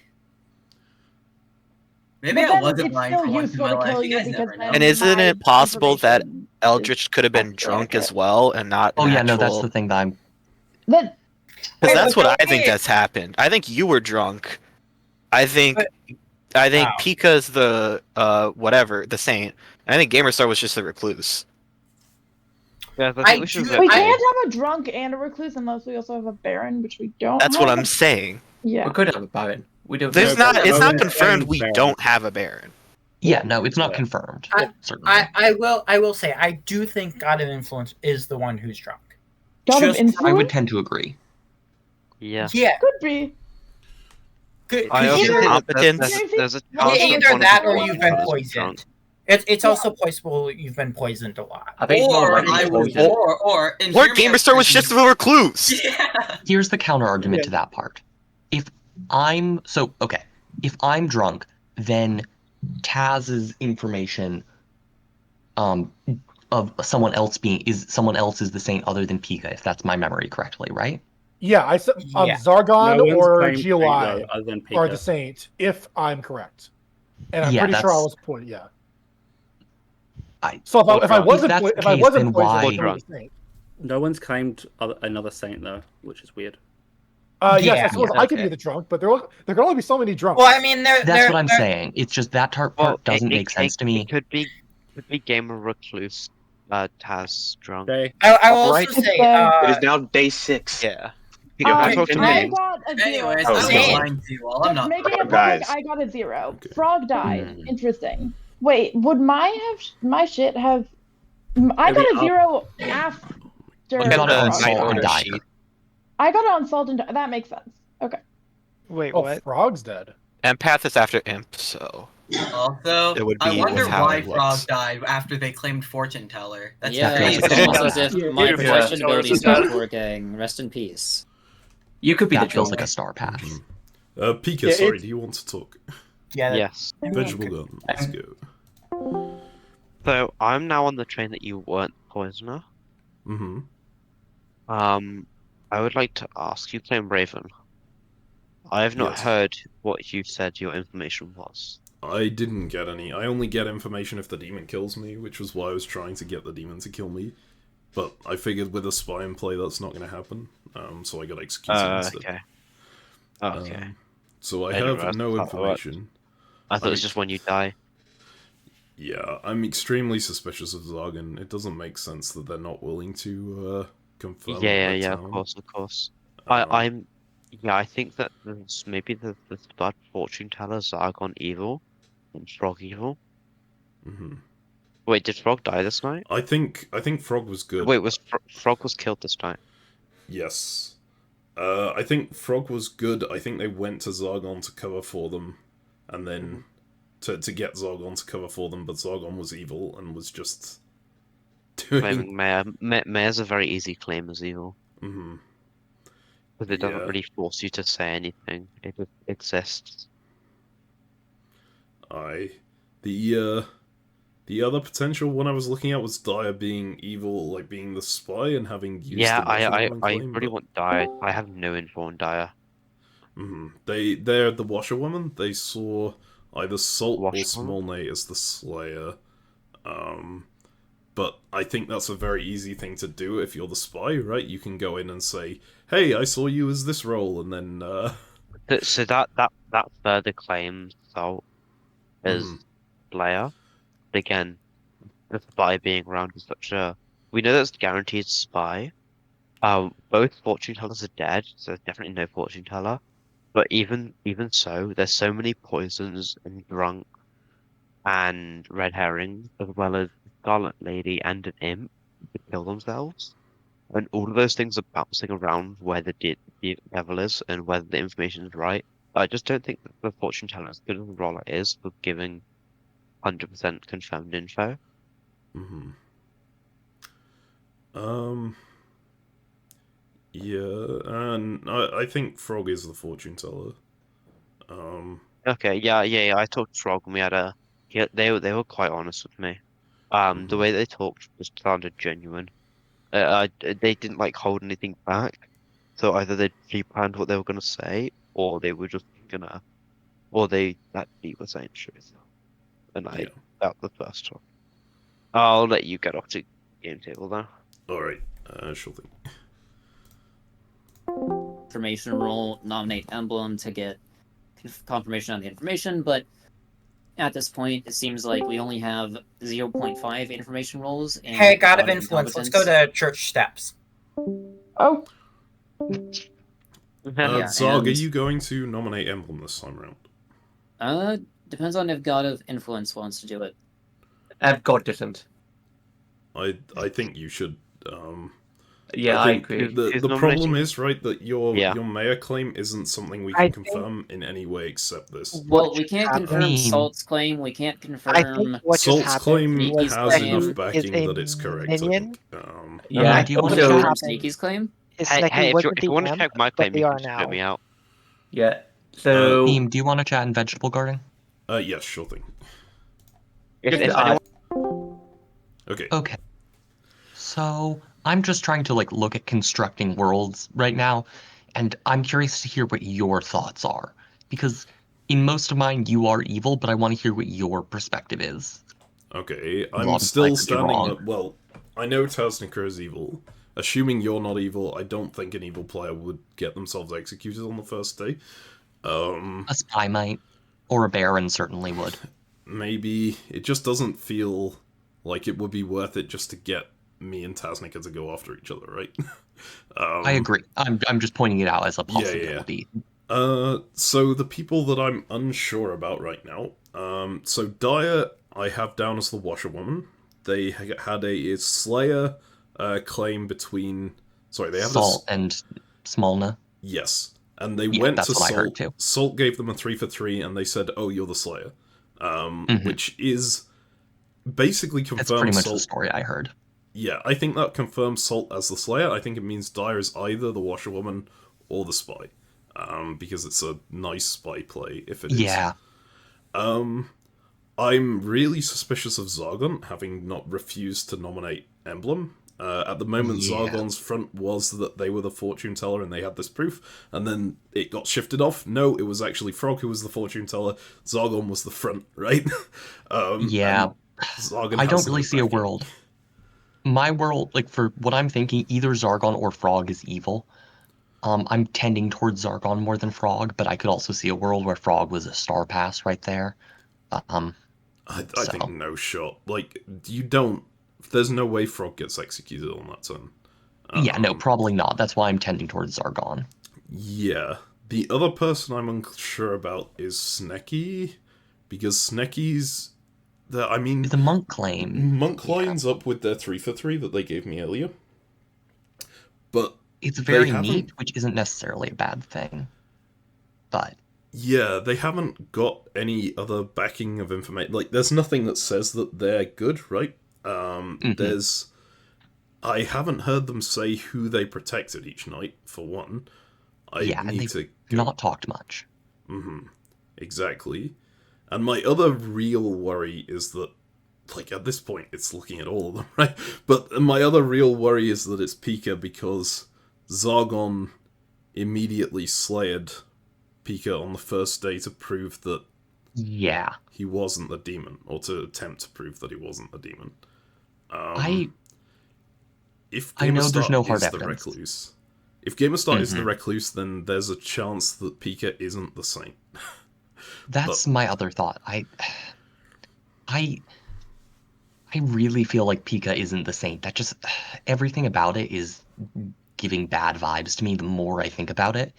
maybe But I then wasn't it's lying still for once in useful my to life. kill You you guys because never then know. And isn't my it possible that information Eldritch could have been actually drunk as accurate. well and not Oh an yeah, no, that's actual? the thing that I'm. Then Because Wait, that's but what I don't think they- that's happened. I think you were drunk. I think Wow. Pika's the whatever, the saint. I think GamerStar was just the recluse. Yeah, I I think we should. we can't have a drunk and a recluse unless we also have a baron, which we don't. That's what have. I'm saying. Yeah. We could have a Baron. We don't. There's know. not. It's not confirmed. We don't have a Baron. Yeah, no, it's not confirmed. Certainly. I will say I do think God of Influence is the one who's drunk. God of Just- Influence? I would tend to agree. Yeah. Yeah. Could be. Good. I also Either- think that Competence. there's a Yeah, chance that either one of that the or you've been brothers is poisoned. drunk. It's also possible you've been poisoned a lot. I think it's more likely I was, poison. or Or GamerStar was just the recluse. Yeah. Here's the counter argument to that part. If I'm drunk, then Taz's information of someone else is the saint other than Pika, if that's my memory correctly, right? Yeah, I said Yeah. Zargon No one's or claimed Saint, GOI though, other than are Pika. the saint, if I'm correct. And I'm Yeah, pretty sure I that's- was poisoned. Yeah. I So if I if wasn't that's the if I case, wasn't then poisoned, why? I was the saint. No one's claimed another saint though, which is weird. Yes, Yeah. I suppose I could Okay. be the drunk, but there can only be so many drunks. Well, I mean, That's what I'm saying. It's just that part doesn't make sense to me. It could be Gamer Recluse, Taz drunk. Okay. I will also Alright. say, It is now day 6. Yeah. You have talk 10 to I minutes. got a 0. Anyways, Oh, I'm okay. not lying to you all. I'm Just not. making it public, Guys. I got a 0. Frog died. Hmm. Interesting. Wait, would my shit have? I got a 0 after. You got it on Night Salt Order and Dire. sheet. I got it on Salt and Dire. That makes sense. Okay. Wait, Oh, what? Frog's dead. Empath is after Imp, so Also, It would I be wonder with how why it looks. Frog died after they claimed Fortune Teller. That's Yeah, crazy. it's almost as if Yeah, my yeah. prediction ability Yeah. stopped working. Rest in peace. You could be That the feels drunk. like a star path. Pika, Yeah, sorry, it's- do you want to talk? yeah. Yes. Vegetable gun, let's go. So I'm now on the train that you weren't Poisoner. Mm-hmm. I would like to ask. You claim Raven. I have not Yes. heard what you said your information was. I didn't get any. I only get information if the demon kills me, which was why I was trying to get the demon to kill me. But I figured with a spy in play that's not going to happen, so I got executed instead. Okay. Okay. So I I didn't have no realize that worked. information. I thought it was just when you die. Yeah, I'm extremely suspicious of Zargan. It doesn't make sense that they're not willing to confirm. Yeah, that of town. of course. Um, I think that there's maybe the Blood Fortune Teller Zargon evil and Frog evil. mhm. Wait, did Frog die this night? I think Frog was good. Wait, Frog was killed this night? Yes. I think Frog was good. I think they went to Zargon to cover for them, and then to get Zargon to cover for them, but Zargon was evil and was just doing... Claiming Mayor. Mayor's a very easy claim as evil. Mhm. Because it doesn't Yeah. really force you to say anything. It just exists. The The other potential one I was looking at was Dyer being evil, like being the spy and having used Yeah, the washerwoman I claim. really want Dyer. I have no info on Dyer. They're the washerwoman. They saw either Salt or Washerwoman? Smolnay as the Slayer. But I think that's a very easy thing to do if you're the spy, right? You can go in and say, "Hey, I saw you as this role," and then. So that further claims Salt as Slayer. But again, the spy being around is such a. We know that's guaranteed spy. Both fortune tellers are dead, so there's definitely no fortune teller. But even so, there's so many poisons and drunk and red herrings, as well as Scarlet Lady and an imp to kill themselves. And all of those things are bouncing around where the devil is and whether the information is right. I just don't think that the fortune teller, as good as the roller is for giving 100% confirmed info. Yeah, and I think Frog is the fortune teller. Okay, yeah. I talked to Frog and we had a. Yeah, they were quite honest with me. The way they talked just sounded genuine. They didn't like hold anything back. So either they pre-planned what they were gonna say, or they were just gonna, or they actually were saying truth. And I doubt the first one. I'll let you get off to game table though. All right, sure thing. Information roll, nominate emblem to get confirmation on the information, but at this point, it seems like we only have 0.5 information rolls. And Hey, God of Influence, let's go to church steps. Oh. Zog, are you going to nominate emblem this time around? Depends on if God of Influence wants to do it. God doesn't. I think you should. Yeah, I agree. The problem is, right, that your mayor claim isn't something we can confirm in any way except this. Well, we can't confirm Salt's claim. We can't confirm Salt's claim Sneaky's has claim. enough backing that it's correct. I think. Yeah, do you want to confirm Sneaky's claim? Hey, if you want to check my claim, you can just put me out. Yeah. So, Meme, do you want to chat in vegetable garden? Yes, sure thing. Okay. So I'm just trying to look at constructing worlds right now, and I'm curious to hear what your thoughts are. Because in most of mine, you are evil, but I want to hear what your perspective is. Okay, I'm still standing. Well, I know Tasnica is evil. Assuming you're not evil, I don't think an evil player would get themselves executed on the first day. A spy might, or a baron certainly would. Maybe it just doesn't feel like it would be worth it just to get me and Tasnica to go after each other, right? I agree. I'm just pointing it out as a possibility. So the people that I'm unsure about right now. So Dyer, I have down as the washerwoman. They had a Slayer claim between. Sorry, they have Salt and Smolna. Yes, and they went that's to what Salt. I heard too. Salt gave them a 3 for 3, and they said, "Oh, you're the Slayer," which is basically confirms. That's pretty much Salt. the story I heard. Yeah, I think that confirms Salt as the Slayer. I think it means Dyer is either the washerwoman or the spy, because it's a nice spy play if it is. Yeah. I'm really suspicious of Zargon, having not refused to nominate Emblem. At the moment, Zargon's front was that they were the fortune teller and they had this proof, and then it got shifted off. No, it was actually Frog who was the fortune teller. Zargon was the front, right? Yeah. I don't really see a world. My world, for what I'm thinking, either Zargon or Frog is evil. I'm tending towards Zargon more than Frog, but I could also see a world where Frog was a star pass right there. I think no shot. You don't. There's no way Frog gets executed on that turn. Yeah, no, probably not. That's why I'm tending towards Zargon. Yeah. The other person I'm unsure about is Snecky, because Snecky's. The monk claim. Monk lines up with their 3 for 3 that they gave me earlier. But it's very neat, which isn't necessarily a bad thing. But yeah, they haven't got any other backing of information. There's nothing that says that they're good, right? I haven't heard them say who they protected each night, for one. They've not talked much. Exactly. And my other real worry is that like, at this point, it's looking at all of them, right? But my other real worry is that it's Pika, because Zargon immediately slayed Pika on the first day to prove that he wasn't the demon, or to attempt to prove that he wasn't the demon. If I know there's no Gamerstar hard is the evidence. recluse, if Gamerstar is the recluse, then there's a chance that Pika isn't the saint. That's my other thought. I really feel like Pika isn't the saint. That just everything about it is giving bad vibes to me the more I think about it.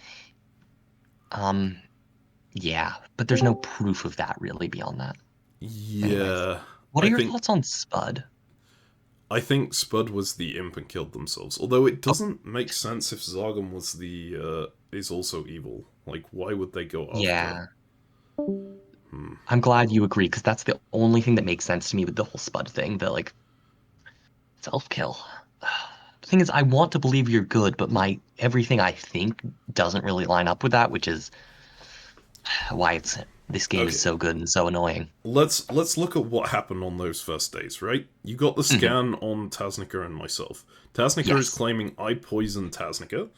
Yeah, but there's no proof of that really beyond that. Yeah. Anyways, what are your thoughts on Spud? I think Spud was the imp and killed themselves. Although it doesn't make sense if Zargon was is also evil. Like, why would they go after? Yeah. I'm glad you agree, because that's the only thing that makes sense to me with the whole Spud thing. That, like, self-kill. The thing is, I want to believe you're good, but everything I think doesn't really line up with that, which is why this game is so good and so annoying. Let's look at what happened on those first days, right? You got the scan on Tasnica and myself. Tasnica is claiming I poisoned Tasnica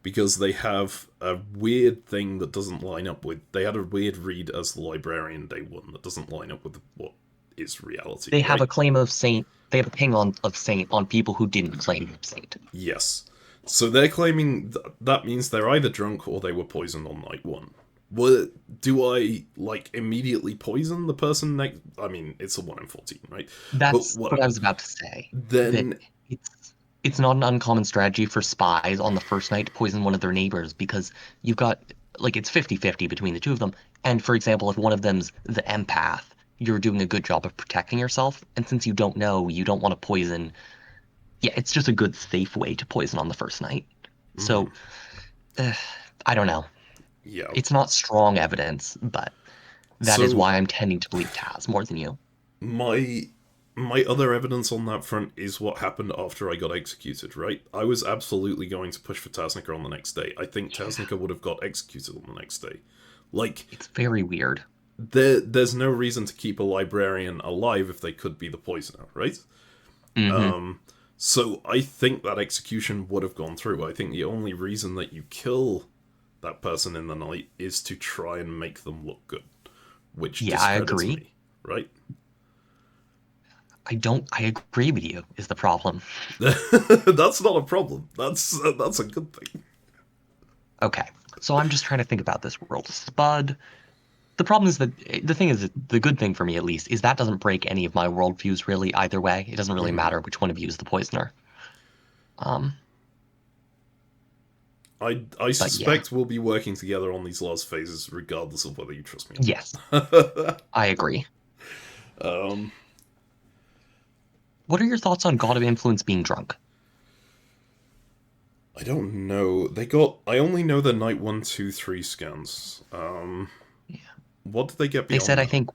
because they have a weird thing that doesn't line up with... They had a weird read as the librarian day one that doesn't line up with what is reality. They have a claim of saint. They have a ping of saint on people who didn't claim saint. Yes. So they're claiming that means they're either drunk or they were poisoned on night one. Do I, like, immediately poison the person next... I mean, it's a 1 in 14, right? That's what I was about to say. Then... It's not an uncommon strategy for spies on the first night to poison one of their neighbors, because you've got, like, it's 50-50 between the two of them. And, for example, if one of them's the empath, you're doing a good job of protecting yourself. And since you don't know, you don't want to poison... Yeah, it's just a good, safe way to poison on the first night. So, I don't know. Yeah. It's not strong evidence, but that is why I'm tending to believe Taz more than you. My other evidence on that front is what happened after I got executed, right? I was absolutely going to push for Tasnica on the next day. I think Tasnica would have got executed on the next day. Like, it's very weird. There's no reason to keep a librarian alive if they could be the poisoner, right? So I think that execution would have gone through. I think the only reason that you kill that person in the night is to try and make them look good, which I discredits agree. me, right? I agree with you, is the problem. That's not a problem. That's a good thing. Okay, so I'm just trying to think about this world. Spud. The problem is that, the good thing for me at least, is that doesn't break any of my worldviews really either way. It doesn't really matter which one of you is the poisoner. I suspect we'll be working together on these last phases regardless of whether you trust me or not. Yes. I agree. What are your thoughts on God of Influence being drunk? I don't know. I only know the night 1, 2, 3 scans. What did they get beyond They said, that? I think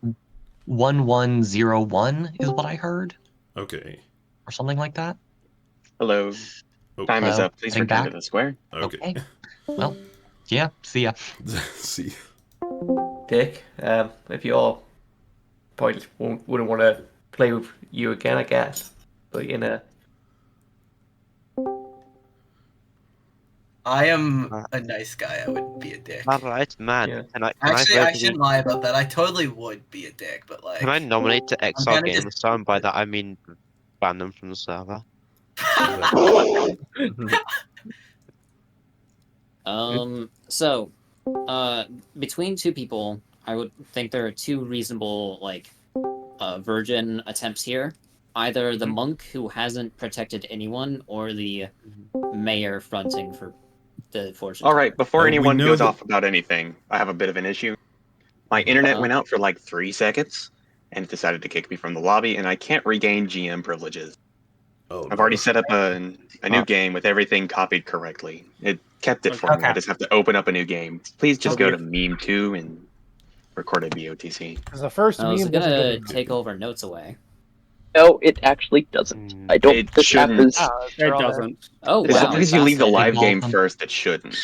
1101 is what I heard. Okay. Or something like that. Hello. Time is up. Please I'm return to back. the square. Okay. Well, yeah, see ya. See Dick, if you're probably wouldn't want to play with you again, I guess. But I am a nice guy. I wouldn't be a dick. Alright, man. Yeah. Actually, I shouldn't lie about that. I totally would be a dick, but like. Can I nominate to I'm XR kinda Gamerstar, and by that I mean ban them from the server? So, between two people, I would think there are two reasonable, like, virgin attempts here. Either the monk who hasn't protected anyone, or the mayor fronting for the fortune. All right, before we anyone know goes that- off about anything, I have a bit of an issue. My internet went out for like 3 seconds, and it decided to kick me from the lobby, and I can't regain GM privileges. I've already set up a new game with everything copied correctly. It kept it for me. I just have to open up a new game. Please just go to Meme 2 and record a BOTC. Because the first I was meme gonna wasn't good. take over notes away. No, it actually doesn't. I don't. It This app shouldn't. is. It doesn't. Oh, As wow. long as you leave the live fascinating. game first, it shouldn't.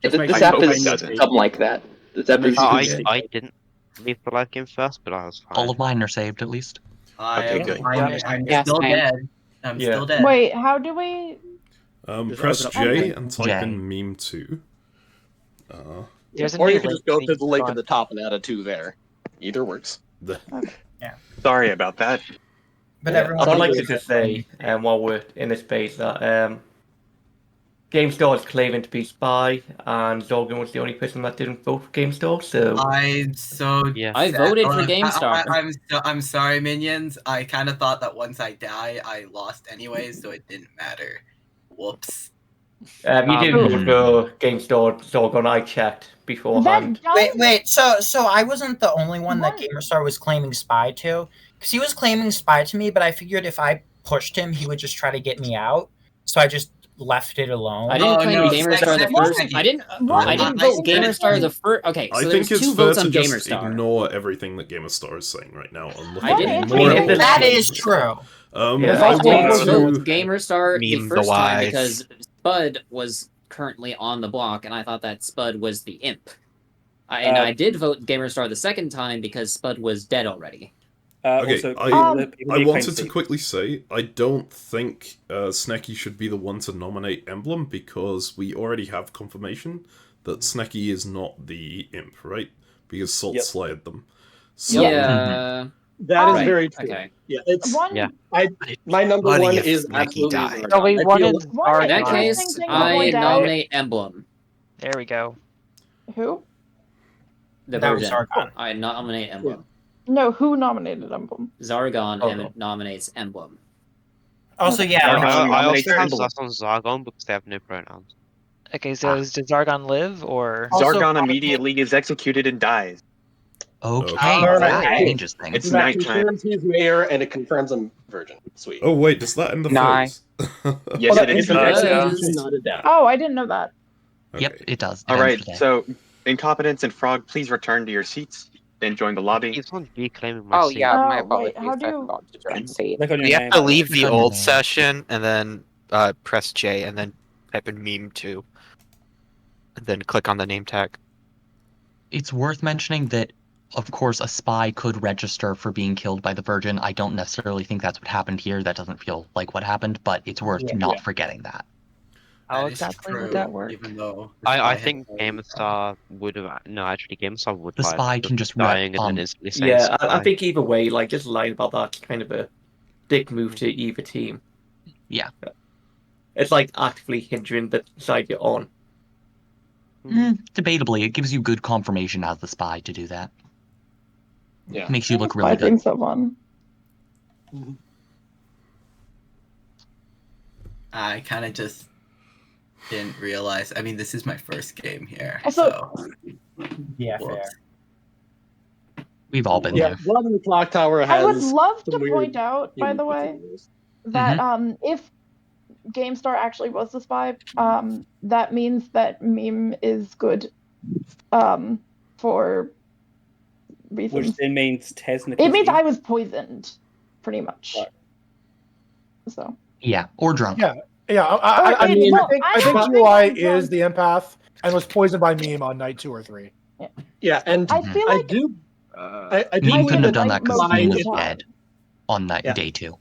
This make app sure is it doesn't. something like that. This app is. I didn't leave the live game first, but I was fine. All of mine are saved, at least. Okay, good. I'm Yes, still ma'am. dead. I'm still dead. Wait, how do we? Press J and type J. in meme 2. There's a Or new you can just go link to the link on- at the top and add a 2 there. Either works. Yeah. Sorry about that. But Yeah, everyone I'd like to knows just that- say, while we're in this space, that GameStar is claiming to be spy, and Zorgan was the only person that didn't vote for GameStar. So I'm so I voted for GameStar. I'm sorry, minions. I kind of thought that once I die, I lost anyways, so it didn't matter. Whoops. you didn't vote for GameStar, Zorgan. I checked beforehand. Wait. So I wasn't the only one that GamerStar was claiming spy to, because he was claiming spy to me. But I figured if I pushed him, he would just try to get me out. So I just left it alone. I didn't claim GamerStar the first. I didn't vote GamerStar the first. Okay, I so think there's it's two fair votes to on just GamerStar. ignore everything that GamerStar is saying right now and look I at didn't the more claim important That things. is true. I I want didn't to vote GamerStar the Meme the first time wise. because Spud was currently on the block, and I thought that Spud was the imp. I did vote GamerStar the second time because Spud was dead already. Okay, I claim wanted to Steve. quickly say I don't think Snecky should be the one to nominate Emblem because we already have confirmation that Snecky is not the imp, right? Because Salt slayered them. So, Yeah. That is Right, very true. okay. Yeah, it's Yeah. my number Funny one if is Snecky absolutely died. Zargon. No, we I wanted feel- One In that interesting case, thing to I point out. nominate Emblem. There we go. Who? The That was Virgin. Zargon. I nominate Emblem. No, who nominated Emblem? Zargon nominates Emblem. Also, yeah. I also have Zas on Zargon because they have no pronouns. Okay, so does Zargon live or? Zargon immediately is executed and dies. Okay, All that right. changes things. It's That nighttime. confirms he's mayor, and it confirms I'm virgin. Sweet. Oh wait, does that end the phase? Yes, it It's is. an Yes. execution, not a death. Oh, I didn't know that. Yep, it does. All right, so Incompetence and Frog, please return to your seats and join the lobby. He's on reclaiming my Oh seat. yeah, my wait, apologies. how do I you- forgot to join seat. You have to leave the Click on your old name. session and then press J and then type in meme 2. And then click on the name tag. It's worth mentioning that, of course, a spy could register for being killed by the Virgin. I don't necessarily think that's what happened here. That doesn't feel like what happened, but it's worth not forgetting that. How That is exactly would true, that work? Even though I think GamerStar would have. No, actually, GamerStar would The lie spy about can just dying and then instantly saying Yeah, I spy. think either way, like just lying about that's kind of a dick move to either team. Yeah. It's like actively hindering the side you're on. Debatably, it gives you good confirmation as the spy to do that. Yeah. Makes you look I really good. think so, fun. I kind of just didn't realize. I mean, this is my first game here, Also- so Yeah, whoops. We've all been Yeah, there. Blood in the Clocktower has. I would love to some weird point out, by the way, humans. that if GameStar actually was the spy, that means that meme is good for reasons. Which then means technically. It means I was poisoned, pretty much. So. Yeah, or drunk. Yeah. I mean, well, I think I'm UI drunk. is the empath and was poisoned by meme on night 2 or 3. Yeah, and I feel like do. I do Meme believe couldn't have done like that because spy Meme was is- dead on that Yeah. day 2.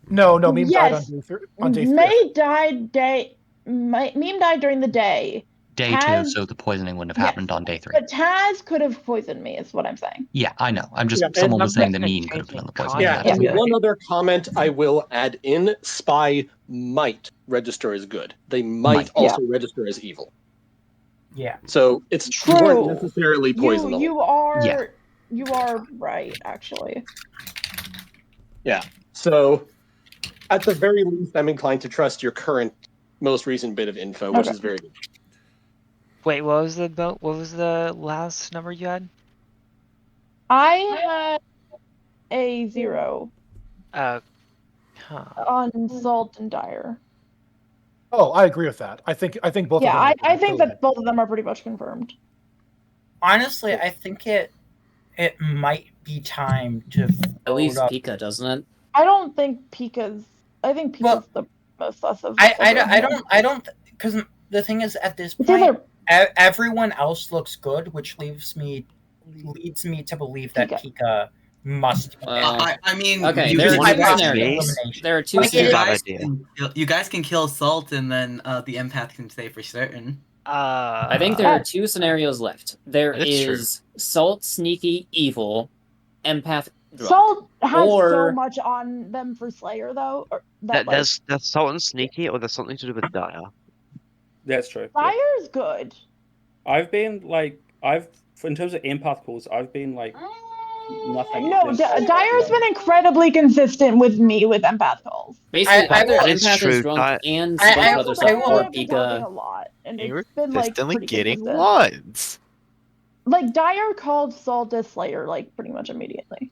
No, meme died on Yes. day 3. May died meme died during the day. Day Taz- 2, so the poisoning wouldn't have happened on day 3. But Taz could have poisoned me, is what I'm saying. Yeah, I know. I'm just Yeah, and someone was saying that I'm Meme could have done the poisoning. Yeah, That's and all. one other comment I will add in: spy might register as good. They might Might. also register as evil. Yeah. So it's you True. weren't necessarily poisoned. the You whole- are you are right, actually. Yeah. So at the very least, I'm inclined to trust your current, most recent bit of info, which Okay. is very good. Wait, what was the last number you had? I had a 0 Huh. on Salt and Dire. Oh, I agree with that. I think both Yeah, of them. I think that both of them are pretty much confirmed. Honestly, I think it might be time to At least vote up. Pika, doesn't it? I don't think Pika's. I think Pika's the most sus of. I don't because the thing is at this It's point either- everyone else looks good, which leads me to believe that Pika must. I mean, Okay, you, there are you two guys, scenarios. There are two you scenarios. you guys can kill Salt, and then the empath can stay for certain. I think there are two scenarios left. There is Salt, sneaky, evil, empath, drunk. Salt has so Or much on them for Slayer though. Or, that There's Salt and Sneaky, or there's something to do with Dire. That's true. Fire's good. I've been like in terms of empath calls, I've been like nothing. No, Dire's been incredibly consistent with me with empath calls. Basically, That either is empath true. is drunk and I bunch of other stuff, or have been talking a lot, and You're it's been like consistently pretty getting consistent. ones. Like Dire called Salt a Slayer like pretty much immediately.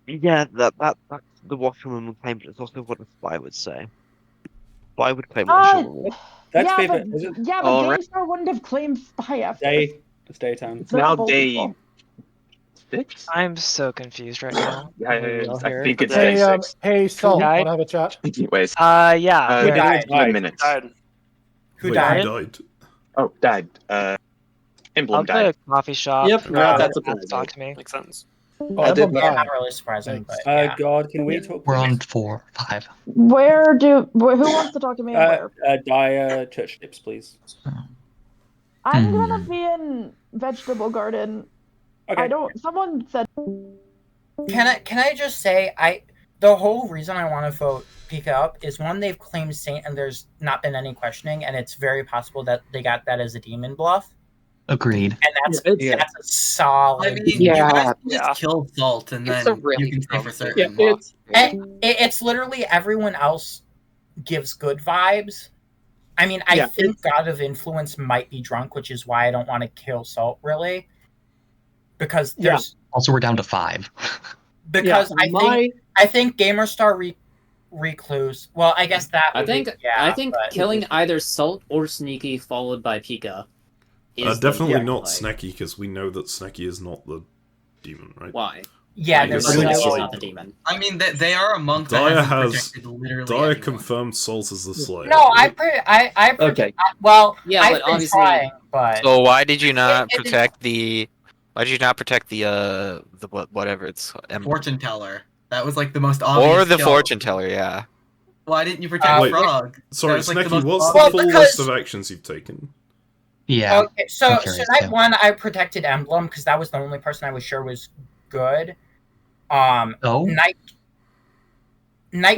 Yeah, that's the washerwoman claim, but it's also what a spy would say. Spy would claim washerwoman. Yeah, but GameStar wouldn't have claimed spy after. It's daytime. It's now Multiple day people. 6? I'm so confused right now. Yeah, I Here. think it's day 6. Hey, Salt, died? want to have a chat? Anyways. Yeah. Who died? 10 minutes. Who Wait, died? Who died? Oh, died. Emblem I'll play died. a coffee shop. Yep, that's surprising. Talk to me. Makes sense. I did Yeah, not. not really surprising, but yeah. God, can we talk? We're on 4, 5. Who wants to talk to me? And where? Dire church tips, please. I'm gonna be in vegetable garden. Okay. Someone said. Can I just say the whole reason I want to vote Pika up is one, they've claimed Saint and there's not been any questioning, and it's very possible that they got that as a demon bluff. Agreed. And that's a solid. I mean, you guys can just kill Salt, and It's then a really you can stay for strong certain. It's literally everyone else gives good vibes. I mean, I think God of Influence might be drunk, which is why I don't want to kill Salt, really. Because there's... Also, we're down to 5. Because I think GamerStar Recluse... Well, I guess that I would think be, yeah, I think killing either Salt or Sneaky followed by Pika is Definitely the not play. Snecky, because we know that Snecky is not the demon, right? Why? Yeah, Because there's Salt's not the demon. I mean, they are a monk that Dire hasn't has protected literally Dire anyone. confirmed Salt as the Slayer. No, right? okay. Well, yeah, I've but been obviously. trying, but So why did you not protect the? Why did you not protect the whatever it's Fortune teller. That was like the most obvious. or the kill. fortune teller? Yeah. Why didn't you protect Wait, Frog? Sorry, That was, like, the Snecky, most what's obvious- the full list of actions you've taken? Yeah. Okay, so I'm curious, night too. 1 I protected Emblem because that was the only person I was sure was good. Night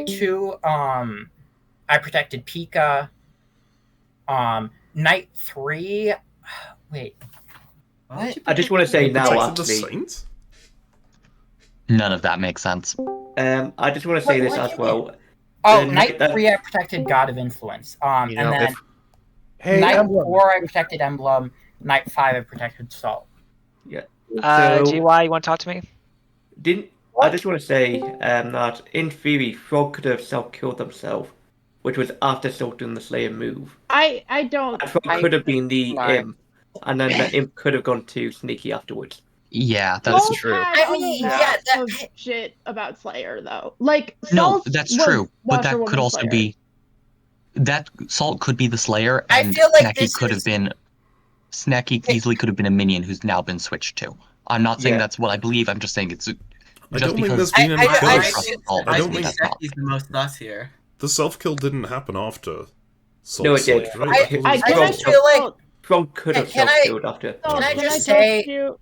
2, I protected Pika. Night 3, wait. What? I just want to say now, Protected the actually. Saint? None of that makes sense. I just want to say this as well. Oh, The night that- 3 I protected God of Influence. And know, then Hey, night Emblem. 4 I protected Emblem. Night 5 I protected Salt. Yeah. GY, you want to talk to me? I just want to say that in theory, Frog could have self-killed themselves, which was after Salt doing the Slayer move. I don't. And Frog could have been the imp, and then the imp could have gone to Sneaky afterwards. Yeah, that's Salt true. had I mean, a lot of shit about Slayer though. Like No, Salt that's was true. But that Washerwoman could also Slayer. be that Salt could be the Slayer, I and feel like Snacky this could is- have been Snacky easily could have been a minion who's now been switched to. I'm not saying Yeah. that's what I believe. I'm just saying it's I just don't think because there's been any I kills. think I don't think Seki's the most sus here. the self-kill didn't happen after Salt No, it did. switched, right? I Frog- feel like Frog could have Can I- self-killed after. Can I Can just I say? talk to you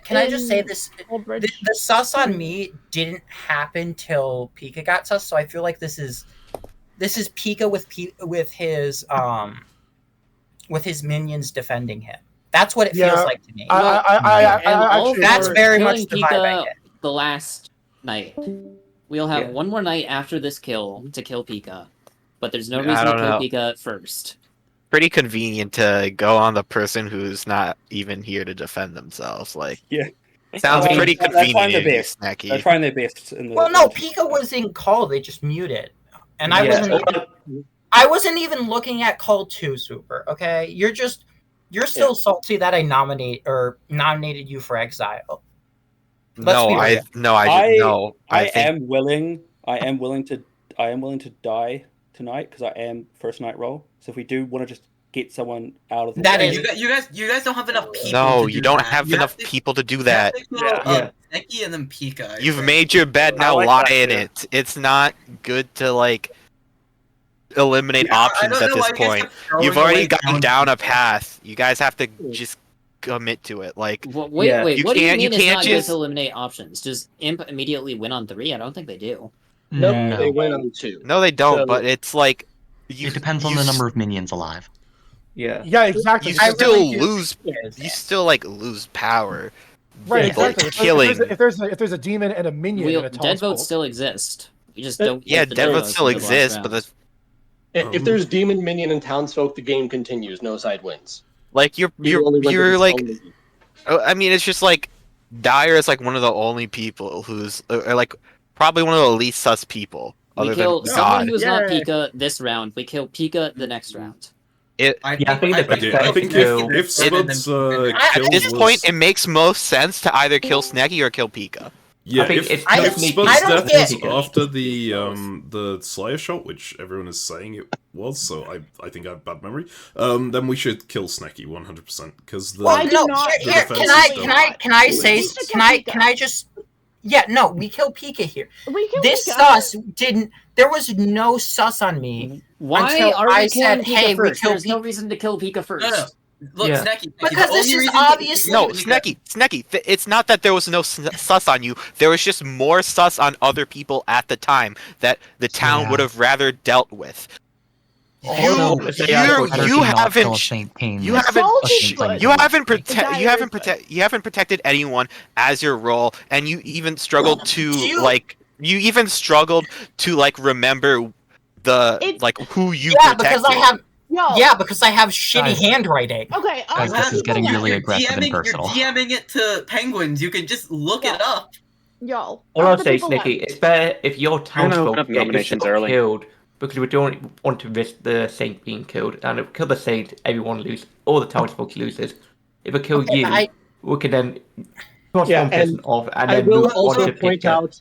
Can I just say in this? Oldbridge? The sus on me didn't happen till Pika got sus, so I feel like this is Pika with his minions defending him. That's what it feels Yeah, like to me. And all actually that's for very killing much the vibe I Pika get. the last night. We'll have Yeah. one more night after this kill to kill Pika, but there's no I reason to don't kill know. Pika first. Pretty convenient to go on the person who's not even here to defend themselves. Like, Yeah. sounds Well, pretty they're trying convenient. their to do best. They're Snacky. trying their best. In the, Well, no, Pika was in call. They just muted, and I wasn't even looking at call 2, Super. Okay, you're still salty that I nominated you for exile. Let's No, be I real. no, I no. I think am willing to die tonight because I am first night roll. So if we do want to just get someone out of the That way, is- You guys don't have enough people. no, to you do don't that. have You enough to- people to do you that. have to kill Sneki and then Pika. I You've think. made your bed, I now like lie that, in too. it. It's not good to like eliminate Yeah, I options don't at know this why you guys point. kept throwing You've already away gotten down down a Pika. path. You guys have to just commit to it. Like, Wait, Yeah. wait. You What do you can't- you mean it's can't not good just- to eliminate options? Does Imp immediately win on 3? I don't think they do. Nope, No. they win on 2. no, they don't. So- But it's like It depends on the number of minions alive. Yeah. Yeah, exactly. you because still really- lose. You still like lose power. Right, Yeah. exactly. Killing. If there's a demon and a minion in a Dead townsfolk, votes still exist. We just Uh, don't. Yeah, get the dead votes votes still until the last exist, but round. the If there's demon, minion, and townsfolk, the game continues. No side wins. like you're Either only wins if it's like. only- I mean, it's just like Dyer is like one of the only people who's or like probably one of the least sus people We other kill than someone God. who's not Yay. Pika this round. We kill Pika the next round. I Yeah, I think the best bet I is think to kill. if Spud's kill At this was... point, it makes most sense to either kill Sneggy or kill Pika. Yeah, I think if, it's if definitely Spud's I don't death get- was after the Slayer shot, which everyone is saying it was, so I think I have bad memory, then we should kill Snecky 100%, because the... I do No, not. the here, defense can I is can still- I can I say We should can kill I Pika. can I just yeah, no, we kill Pika here. We kill This Pika. sus didn't there was no sus on me Why until are we I killing said, Pika hey, we first? kill There's no reason to kill Pika first. No, no. Look, Yeah. Sneki. Because this is obviously No, Snecky. It's not that there was no sus on you. There was just more sus on other people at the time that the town Yeah. would have rather dealt with. Also, You they are Better you to not kill haven't Saint Pain you than haven't Salty sh- foot. you haven't Dire you haven't foot. you haven't protected anyone as your role, and you even struggled to you- like you even struggled to like remember the It's- like who you yeah, protected. because I have Yo. because I have shitty Guys. handwriting. Okay, Guys, this is getting really aggressive and personal. You're DMing it to penguins. You can just look it up. Y'all. All I'll other say, people Snicky, left. it's better if your I'm gonna townsfolk open up get nominations yourself early. killed, because we don't want to risk the saint being killed. And if we kill the saint, everyone loses. All the townsfolk loses. If we kill Okay, you, we can then cross Yeah, one person and off, and I then will move also on to point Pika. out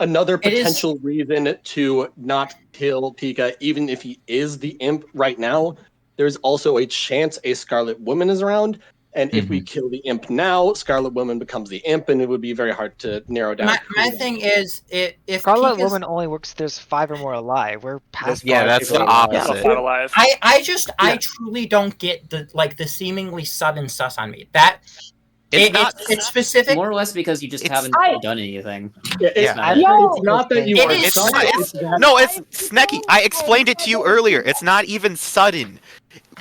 another It is- potential reason to not kill Pika, even if he is the imp right now. There's also a chance a Scarlet Woman is around, and if we kill the imp now, Scarlet Woman becomes the imp, and it would be very hard to narrow down. My thing is if Scarlet Pika's- Woman only works if there's 5 or more alive. We're past Yeah, 5 that's people the alive. opposite. Not alive. I truly don't get the seemingly sudden sus on me. That it's specific. More or less because you just haven't done anything. Yeah, It's not- it's not that you It are is sus, not- it's that- No, it's Snecky. I explained it to you earlier. It's not even sudden.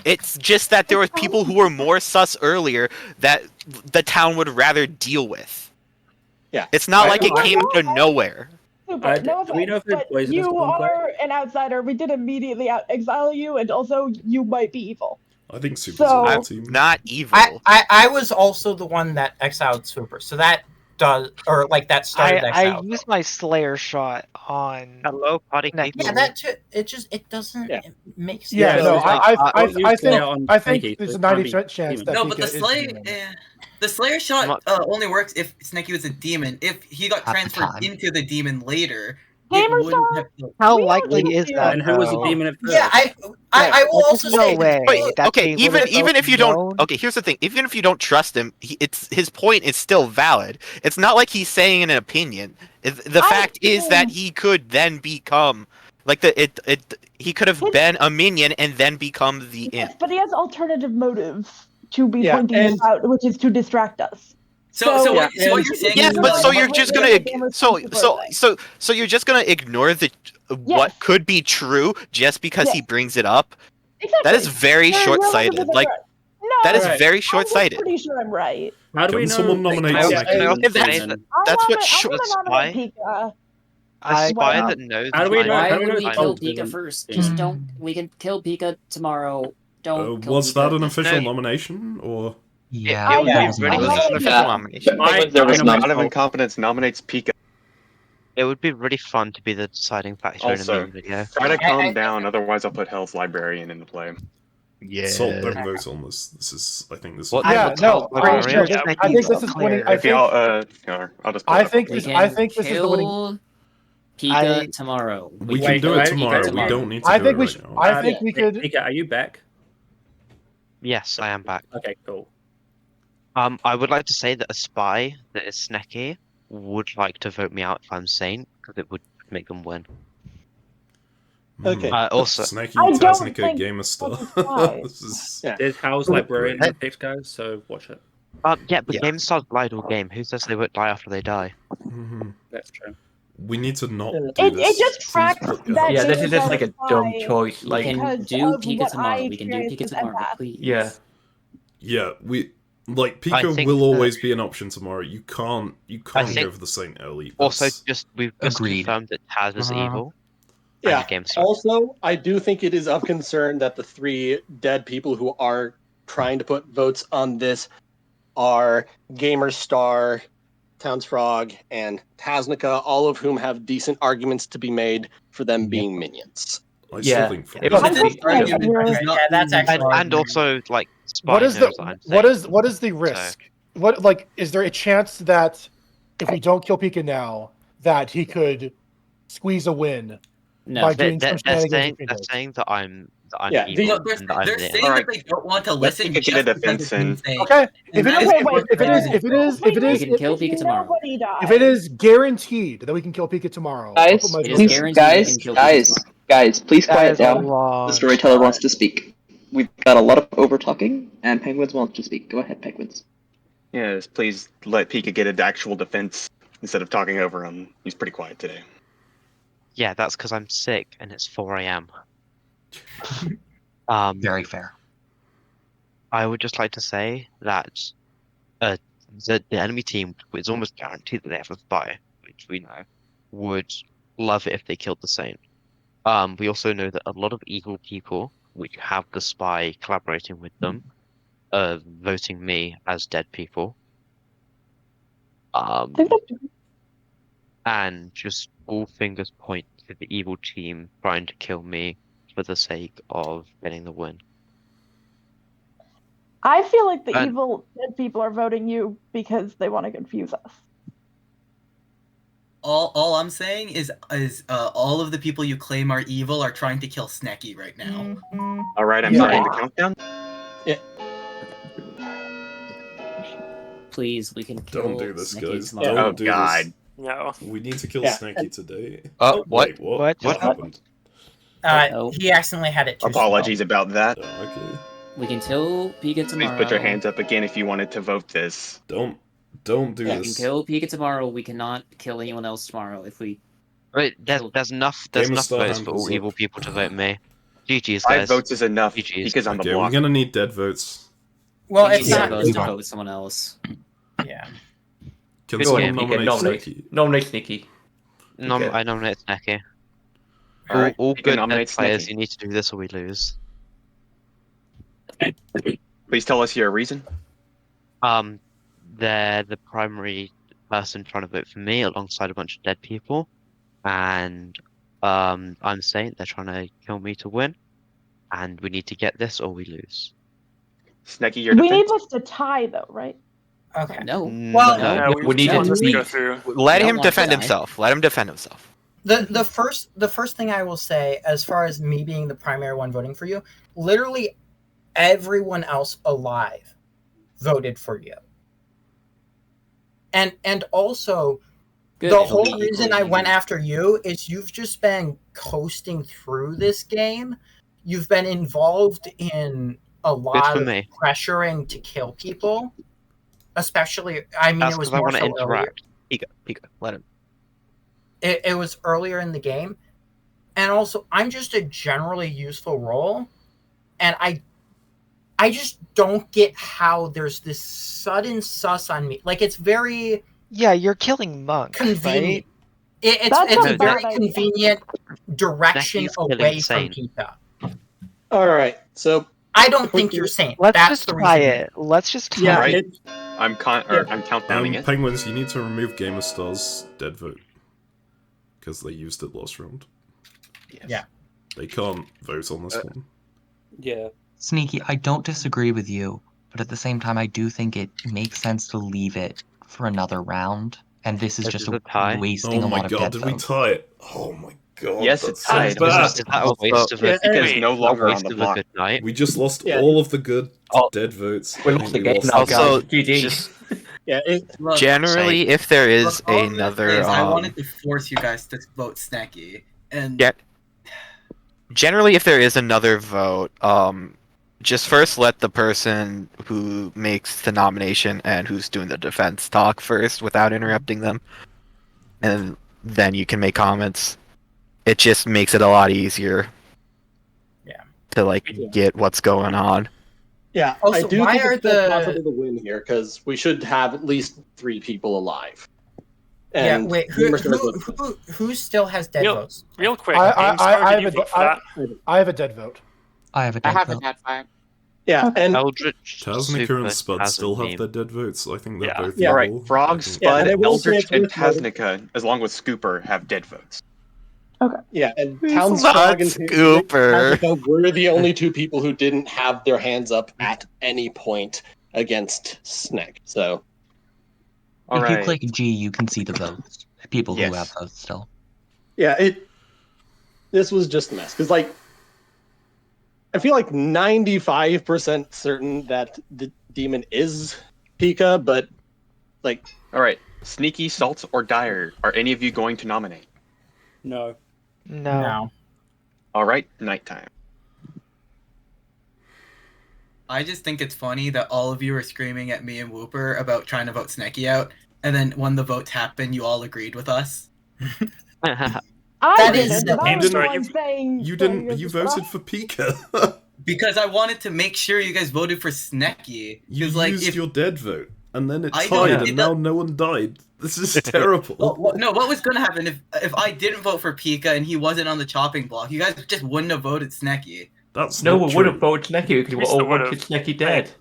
It's just that there were people who were more sus earlier that the town would rather deal with. Yeah. It's not like it came out of nowhere. Super, no do we know offense, if they're but poisonous you or unquiet? are an outsider. We did immediately exile you, and also you might be evil. I think Super's So- on the I'm team. not evil. I was also the one that exiled Super, so that does or like that started I exile. used my Slayer shot on. Hello, party people. Yeah, that too, it doesn't Yeah. make sense. Yeah, no, I Thank think you, there's so a it can't 90% chance that No, Pika but the is Slayer, demon. the Slayer shot only works if Sneki was a demon. If he got At the transferred time. into the demon later, Hammer it wouldn't Star? have killed. How We likely don't is do that? And who was the though? demon at first? Yeah, I will also no say way. Wait, that okay, they even would've if you don't, known. okay, here's the thing. Even if you don't trust him, it's his point is still valid. It's not like he's saying an opinion. The fact is that he could then become like he could have been a minion and then become the Yes, imp. but he has alternative motive to be Yeah, pointing and- this out, which is to distract us. So what you're saying Yeah, is but so you're Wait, just wait, gonna wait, wait, so you're just gonna ignore the what could be true just because he brings it up. Exactly. That is very There are short-sighted. relatives Like that are- no, that is Right. very I'm short-sighted. pretty sure I'm right. How do we Can know? someone nominate I Sneki? also that's- say that That's what I'm short. gonna nominate Pika. a spy Wow. that knows. How do we know? Why How do we would know we it's kill both Pika demon? first? Just don't. We can kill Pika tomorrow. Don't. kill Was Pika. that an official No. nomination, or...? Yeah, It would that be was really nice. good. An official nomination. There was I- not of incompetence nominates Pika. It would be really fun to be the deciding factor in a Also, meme video. try to calm down, otherwise I'll put Hell's Librarian into play. Yeah. Salt, don't vote on this. This is... I think this is... What- Yeah, what's no, Hell's Librarian? I think this is winning. I If y'all, think, I'll just. Pull I it up think real this. quick. I think this is the winning. Kill Pika tomorrow. We can do it tomorrow. We don't need to I do think it we right should. now. I think we could. Pika, are you back? Yes, I am back. Okay, cool. I would like to say that a spy that is Snecky would like to vote me out if I'm sane, because it would make them win. Okay. Also, Snacky, I don't Tasnica, think Gamer Star. Why? This is There's House great. Librarian in the picked, guys, so watch it. yeah, but Game Star's lied all game. Who says they won't die after they die? That's true. We need to not do It this. just tracks that Yeah, this they is just were like a dumb spy choice. We Like, can because do of Pika what tomorrow. I We can do experienced Pika as tomorrow, empath. please. yeah. Yeah, I Pika think will that- always be an option tomorrow. You can't think- go for the Saint early. Also, That's- we've just Agreed. confirmed that Taz is evil. Yeah. And Game Star. Also, I do think it is of concern that the 3 dead people who are trying to put votes on this are Gamer Star, Townsfrog, and Tasnica, all of whom have decent arguments to be made for them being minions. I still think It was that's actually and also like spy What is knows the I'm what is the risk? What is there a chance that if we don't kill Pika now, that he could squeeze a win by doing some shenanigans? they're saying that I'm Yeah, evil. They're and that I'm saying the- that they don't want to Let's listen. get just a because defense it's been in. saying. Okay, if it And is, that if it is, We can kill Pika tomorrow. Nobody died. if it is guaranteed that we can kill Pika tomorrow, I'll Guys, put my vote please, down. guys, please quiet That is a down. long The storyteller shot. wants to speak. We've got a lot of over talking, and Penguins wants to speak. Go ahead, Penguins. Yes, please let Pika get an actual defense instead of talking over him. He's pretty quiet today. Yeah, that's because I'm sick and it's 4 a.m. Very fair. I would just like to say that the enemy team, it's almost guaranteed that they have a spy, which we know, would love it if they killed the Saint. We also know that a lot of evil people, which have the spy collaborating with them, are voting me as dead people. And just all fingers point to the evil team trying to kill me for the sake of getting the win. I feel like the And- evil dead people are voting you because they want to confuse us. All I'm saying is all of the people you claim are evil are trying to kill Snecky right now. All right, I'm Yeah. starting the countdown. Please, we can kill Don't do this, Snecky guys. tomorrow. Don't do God. this. No. We need to kill Yeah. Snacky today. What? Wait, what? What? What happened? He accidentally had it too Apologies about that. Oh, okay. We can kill Pika Please tomorrow. put your hands up again if you wanted to vote this. Don't do We can this. kill Pika tomorrow. We cannot kill anyone else tomorrow if we. Right, there's enough Gamer votes Star for handles all up. evil people to vote me. GG's, 5 guys. votes is enough. GG's. Pika's on the Okay, block. we're gonna need dead votes. Well, we it's need not. votes to vote someone else. Yeah. Can Go someone ahead, Pika, nominate Snacky? nominate Sneaky. Okay. I nominate Snecky. Alright, All you can good nominate dead players, Snecky. you need to do this or we lose. Please tell us your reason. They're the primary person trying to vote for me alongside a bunch of dead people. And I'm saying they're trying to kill me to win. And we need to get this or we lose. Snecky, your We need defense. this to tie, though, right? Okay. No. Well, No. We need want to this to beat. go through. Let We him don't want defend to die. himself. Let him defend himself. The first thing I will say, as far as me being the primary one voting for you, literally everyone else alive voted for you. And also Good, the it'll whole be reason equally I went even. after you is you've just been coasting through this game. You've been involved in a lot for of me. pressuring to kill people. Especially, I mean, That's it was because I more want to so earlier. interact. Pika, let him. It was earlier in the game, and also I'm just a generally useful role, and I just don't get how there's this sudden sus on me. Like, it's very Yeah, you're killing Monk, convenient. right? It's That's a a very bad idea. convenient direction Snecky's killing away from Saint. Pika. All right, so I don't think you're sane. Let's That's just the try reason. it. Let's just try yeah, Right. it. I'm countdowning it. Penguins, you need to remove Gamer Star's dead vote. Because they used it last round. Yeah. They can't vote on this one. Yeah. Sneaky, I don't disagree with you, but at the same time, I do think it makes sense to leave it for another round. And this is This just is a tie? wasting Oh a my lot of god, dead did we votes. tie it? Oh my God, Yes, that's it's so tied. bad. Is that a waste of a, Pika is no a longer on waste the of a block. good night? We just lost Yeah, all of the good dead votes. We I lost think the we game lost now, the guys. game. GG. Just Yeah, Look, generally, if there is look, all I'm gonna another, say is I wanted to force you guys to vote Snacky, and generally, if there is another vote, just first let the person who makes the nomination and who's doing the defense talk first without interrupting them, and then you can make comments. It just makes it a lot easier. Yeah. To like get what's going on. yeah. Also, I do why think are it's still the- possible to win here because we should have at least 3 people alive. Yeah, And wait, who still has dead votes? Real quick, I did you vote for that? I have a dead vote. I have a I dead have a vote. dead vote. Yeah, and Eldritch, Tasnica and Super, Spud still have CaptainMeme. their dead votes. I think they're both Yeah. evil. Alright, Frog, I think- Yeah, and Spud, I will say Eldritch, it's and worth noting- Tasnica, along with Scooper, have dead votes. Yeah, and It's Townsfrog not and Scooper. Tasnica were the only 2 people who didn't have their hands up at any point against Snack. So, If you click G, you can see the votes. People who have votes still. yeah, this was just a mess because, like, I feel like 95% certain that the demon is Pika, but like, Alright, Sneaky, Salt, or Dire, are any of you going to nominate? No. No. Alright, nighttime. I just think it's funny that all of you are screaming at me and Whooper about trying to vote Snacky out, and then when the votes happened, you all agreed with us. I That didn't, is but I was the Sorry, one saying. You saying didn't. You this, but voted for Pika. Because I wanted to make sure you guys voted for Snacky. You Because like, used if your dead vote, and then it I don't- tied, it and now no one died. This is terrible. no, what was gonna happen if I didn't vote for Pika and he wasn't on the chopping block? You guys just wouldn't have voted Snacky. That's No not one would true. have voted Snacky because we all wanted Snacky dead.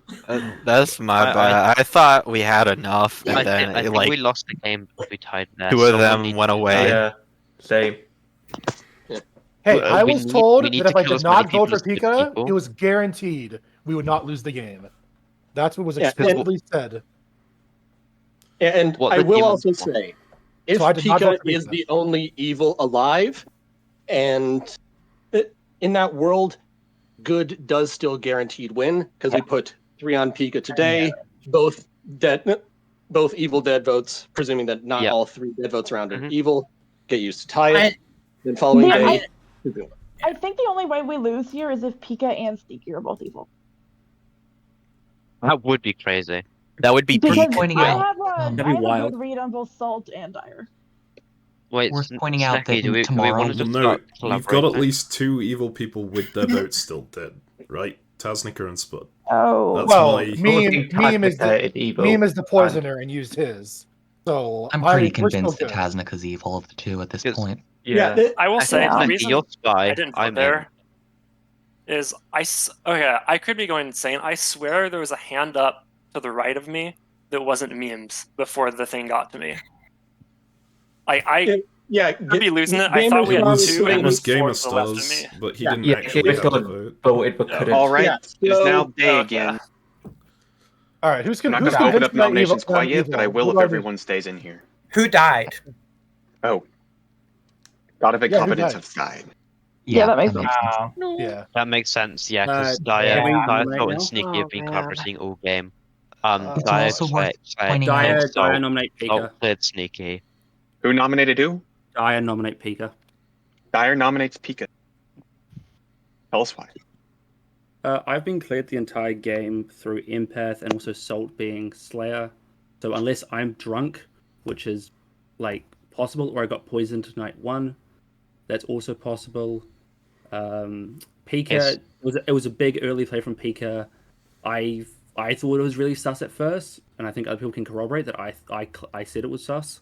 That's my bad. I thought we had enough, and then I think like we lost the game because we tied there. 2 of Someone them needs went to away. Yeah, same. Hey, I we was need- told we need that to if I kill did as many not vote people for as good Pika, people. it was guaranteed we would not lose the game. That's what was Yeah, explicitly said. and What I the will demon also want. say, if So I did not vote Pika for is Pika. the only evil alive, and in that world, good does still guaranteed win because we put 3 on Pika today, both evil dead votes, presuming that not all 3 dead votes around are evil. Get used to tie it. Then following day, I think the only way we lose here is if Pika and Sneaky are both evil. That would be crazy. That would be Because pointing I out, have a, that'd I be have a wild. good read on both Salt and Dire. Wait, Worth pointing out that Snacky, do we tomorrow- want to Well, just no, start we've got at collaborating? least 2 evil people with their votes still dead, right? Tasnica and Spud. Oh. That's Well, my. meme is the poisoner and used his. So I'm pretty we're still convinced that good. Tasnica's evil of the 2 at this point. I will say the Snacky, reason you're spy. I didn't vote there is okay, I could be going insane. I swear there was a hand up to the right of me that wasn't memes before the thing got to me. I could be losing it. I thought we had 2 It and was then 4 Gamer to the left of me. Stars, but he Yeah, didn't yeah, actually Gamer have the Stars vote. voted but couldn't. Alright, Yeah, it is so- now day Okay. again. All right, who's I'm gonna not going to open up convinced that nominations evil- quite yet, but I evil? will Who if do I everyone stays in here. Who died? Oh. Godovic Yeah, who Covenants died? have died. Yeah, that makes that sense. Yeah. That makes sense, yeah, because Are we Dire, nominating Salt, and now? Sneaky have been collaborating all game. It's Dire, also worth pointing cleared out- Dire Salt, nominate Salt Pika. cleared Sneaky. Who nominated who? Dire nominate Pika. Dire nominates Pika. Tell us why. I've been cleared the entire game through Empath and also Salt being Slayer. So unless I'm drunk, which is like possible, or I got poisoned night 1, that's also possible. Pika, Yes. it was a big early play from Pika. I thought it was really sus at first, and I think other people can corroborate that I said it was sus.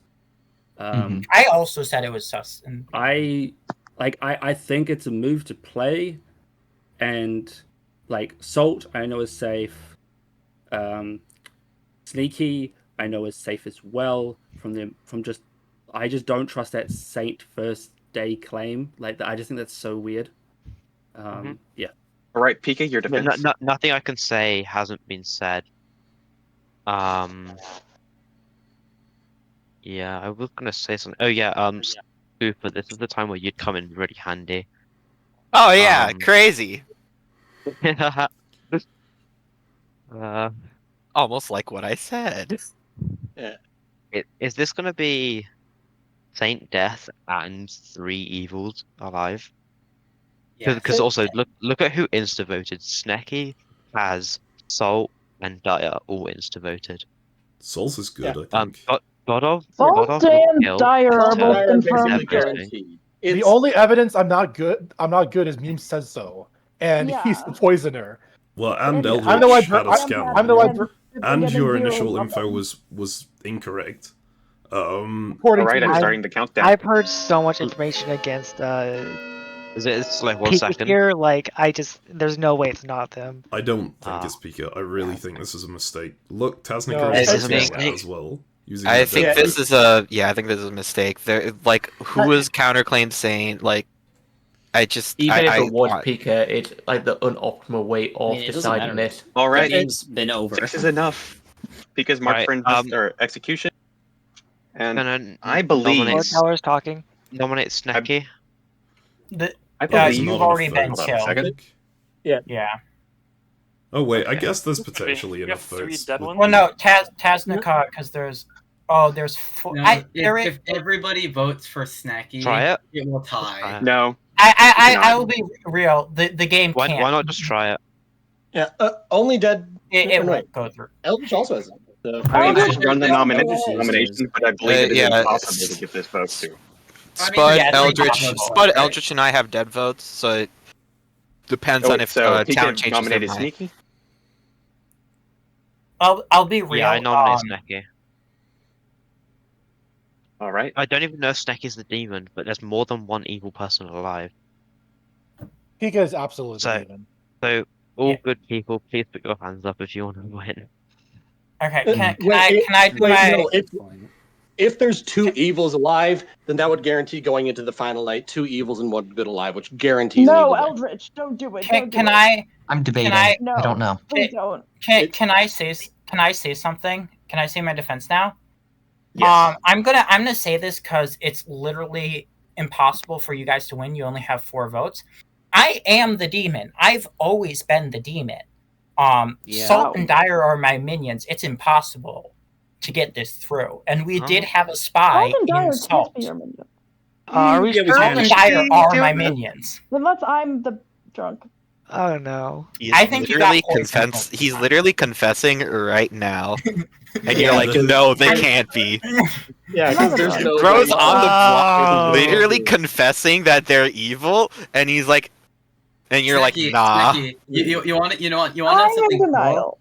I also said it was sus. And I think it's a move to play, and like Salt I know is safe. Sneaky I know is safe as well I just don't trust that Saint first day claim. Like I just think that's so weird. Yeah. Alright, Pika, your defense. Nothing I can say hasn't been said. Yeah, I was gonna say something. Oh yeah, Cooper, this is the time where you'd come in really handy. Oh yeah, crazy. uh, Almost like what I said. Yeah. Is this gonna be Saint Death and 3 evils alive? Because also look at who insta voted. Snecky, Kaz, Salt, and Dyer all insta voted. Souls is good, I think. Godov Salt and killed Dyer are Turtle both confirmed and kills. everything. The only evidence I'm not good is Meme says so, and he's the poisoner. Well, and Yeah. Eldritch I'm the one- had a I'm- scan I'm the on one- you. And your Zero initial of info them. was incorrect. Alright, I'm starting the countdown. I've heard so much information against It's like 1 Pika second. here, like there's no way it's not them. I don't think it's Pika. I really think this is a mistake. Look, Taznica No, is this is a testing mistake. as well. Using I the think dead this vote. is a I think this is a mistake. There, like, who is counterclaimed saying like, I just Even if I it was Pika, it's like the unoptimal way of it doesn't deciding matter. this. Alright. The game's been over. 6 is enough. Pika's marked Right, for or execution. And I believe... Clocktower's talking. Nominate Snecky. I believe you've not already enough been votes, killed. I think. Yeah. Oh wait, I guess there's potentially enough votes. Well, no, Taznica, because there's four. No, there if everybody votes for Snacky, Try it. will tie. No. I will be real. The game Why can't. not just try it? Yeah, only dead. It no, won't go through. Eldritch also has it. So. I mean, just run the nomination, but I believe it is yeah, impossible to give this vote to. Spud, yeah, it's Eldritch, impossible, Spud, right? Eldritch, and I have dead votes, so it depends Oh, on if so town Pika changes their nominated mind. Sneaky? I'll be real. Yeah, I nominate Snecky. Alright. I don't even know if Snecky's the demon, but there's more than one evil person alive. Pika is absolutely even. So, all good people, please put your hands up if you want to win. Okay, Wait, can I do my? no, if there's 2 evils alive, then that would guarantee going into the final night 2 evils and 1 good alive, which guarantees. No, an evil Eldritch, don't do it. Can I? I'm debating. I- I don't know. Please don't. Can I say something? Can I say my defense now? Yes. I'm gonna say this because it's literally impossible for you guys to win. You only have 4 votes. I am the demon. I've always been the demon. Salt and Dyer are my minions. It's impossible to get this through. And we did have a spy Salt and Dyer in can't Salt. be your minion. Are we Salt and Dyer are my minions. Unless I'm the drunk. Oh no. I think you got He's literally confessing right now. And you're like, no, they can't be. Yeah, because there's no. Bro's on the block, Oh. literally confessing that they're evil, and he's like, and you're Snacky, like, nah. Snacky, you want it? You know what? You want to know I'm in something denial. cool?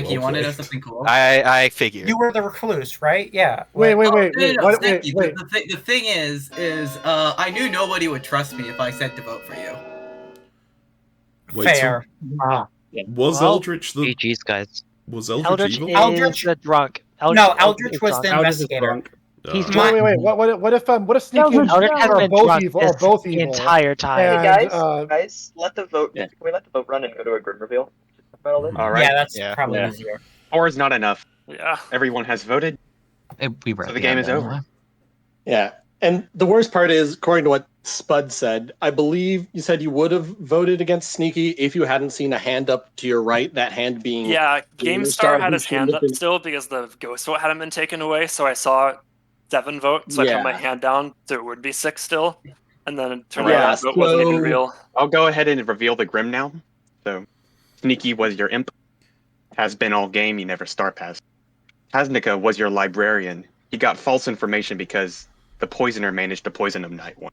Snacky, you want to know something cool? I figure. You were the recluse, right? Yeah. Wait. No, no, What, Snacky, wait. The thing is, I knew nobody would trust me if I said to vote for you. Wait, Fair. Was Well, Eldritch the... GG's, guys. Was Eldritch Eldritch evil? is Eldritch- the drunk. No, Eldritch was the drunk. investigator. He's Wait. What if Sneaky and Eldritch Dyer has are been both drunk evil? this The entire time. And, guys, let the vote. Can we let the vote run and go to a grim reveal? Alright. Yeah, that's probably easier. 4 is not enough. Yeah. Everyone has voted. We were So at the game end is over. anyway. Yeah, and the worst part is, according to what Spud said, I believe you said you would have voted against Sneaky if you hadn't seen a hand up to your right. That hand being Yeah, GameStar had who his should hand have up been- still because the ghost vote hadn't been taken away, so I saw 7 vote, so I Yeah. put my hand down, so it would be 6 still. And then it turned Yeah, out that vote wasn't even real. I'll go ahead and reveal the Grim now. So, Sneaky was your imp. Has been all game, you never star pass. Taznica was your librarian. He got false information because the poisoner managed to poison him night 1.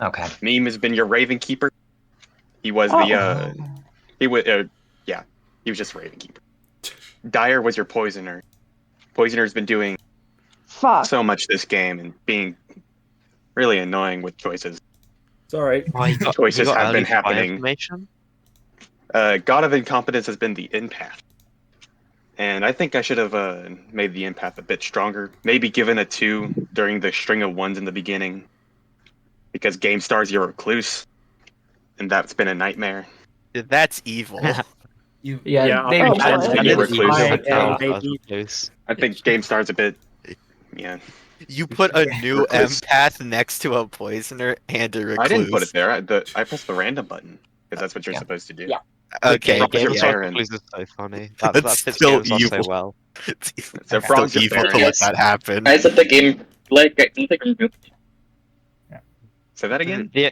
Okay. Meme has been your Raven Keeper. He was he was he was just Raven Keeper. Dyer was your poisoner. Poisoner's been doing so much this game and being really annoying with choices. Sorry. Choices you got have been early spy happening. information? God of Incompetence has been the empath. And I think I should have made the empath a bit stronger. Maybe given a 2 during the string of 1s in the beginning. Because GameStar's your recluse. And that's been a nightmare. That's evil. Yeah, Maybe that's GameStar's been your recluse. Yeah. I think GameStar's a bit... Yeah. You put a new empath next to a poisoner and a recluse. I didn't put it there. I pressed the random button because that's what you're supposed to do. Yeah. Okay, Frog's your yeah. Baron. Recluse is so funny. That That's fits still games off so evil. well. So Frog's your evil Baron. to let that happen. Guys at the game, like, I don't think I'm good. Say that again? Yeah.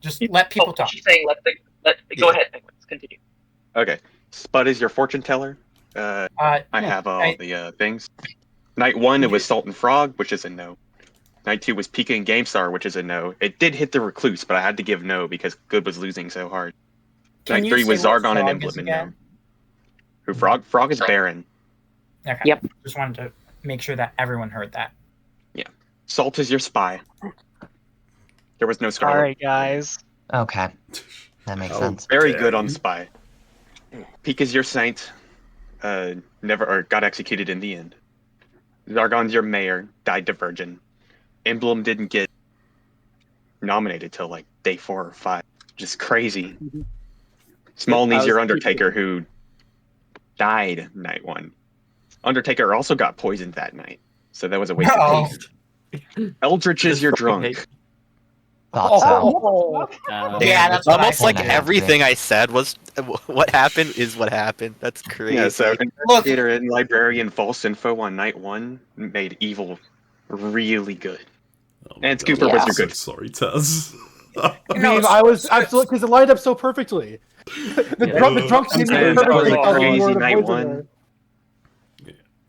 Just let people talk. She's saying, go ahead, Penguins, continue. Okay. Spud is your fortune teller. I have all the things. Night 1, it was Salt and Frog, which is a no. Night 2 was Pika and GameStar, which is a no. It did hit the Recluse, but I had to give no because Good was losing so hard. Can Night you 3 was say what Zargon and Frog Emblem is and no. again? Who Frog? Frog is Baron. Okay. Yep. Just wanted to make sure that everyone heard that. Yeah. Salt is your spy. There was no Scarlet. Alright, guys. Okay. That makes sense. Very good on spy. Pika's your saint. Got executed in the end. Zargon's your mayor. Died to Virgin. Emblem didn't get nominated till like day 4 or 5. Just crazy. Small Knees your Undertaker, who died night 1. Undertaker also got poisoned that night, so that was a waste of taste. Eldritch is your drunk. Thought so. Yeah, that's what almost I like thought. everything I said was what happened is what happened. That's crazy. Yeah, so Investigator and Librarian False Info on night 1 made evil really good. And Scooper was your good. Sorry, Taz. I mean, I was absolutely because it lined up so perfectly. The drunk scene Yeah. perfectly. Crazy night 1.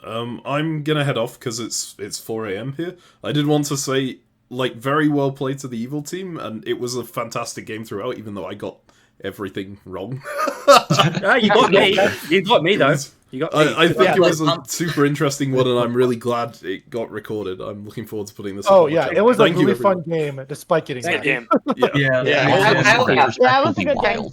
I'm gonna head off because it's 4 a.m. here. I did want to say, like, very well played to the evil team, and it was a fantastic game throughout, even though I got everything wrong. You got me. You got me though. You got me. I think it was a super interesting one, and I'm really glad it got recorded. I'm looking forward to putting this. Oh on my yeah, channel. it was Thank a you, really everyone. fun game, despite getting Good game. Yeah. Yeah, it was a good game.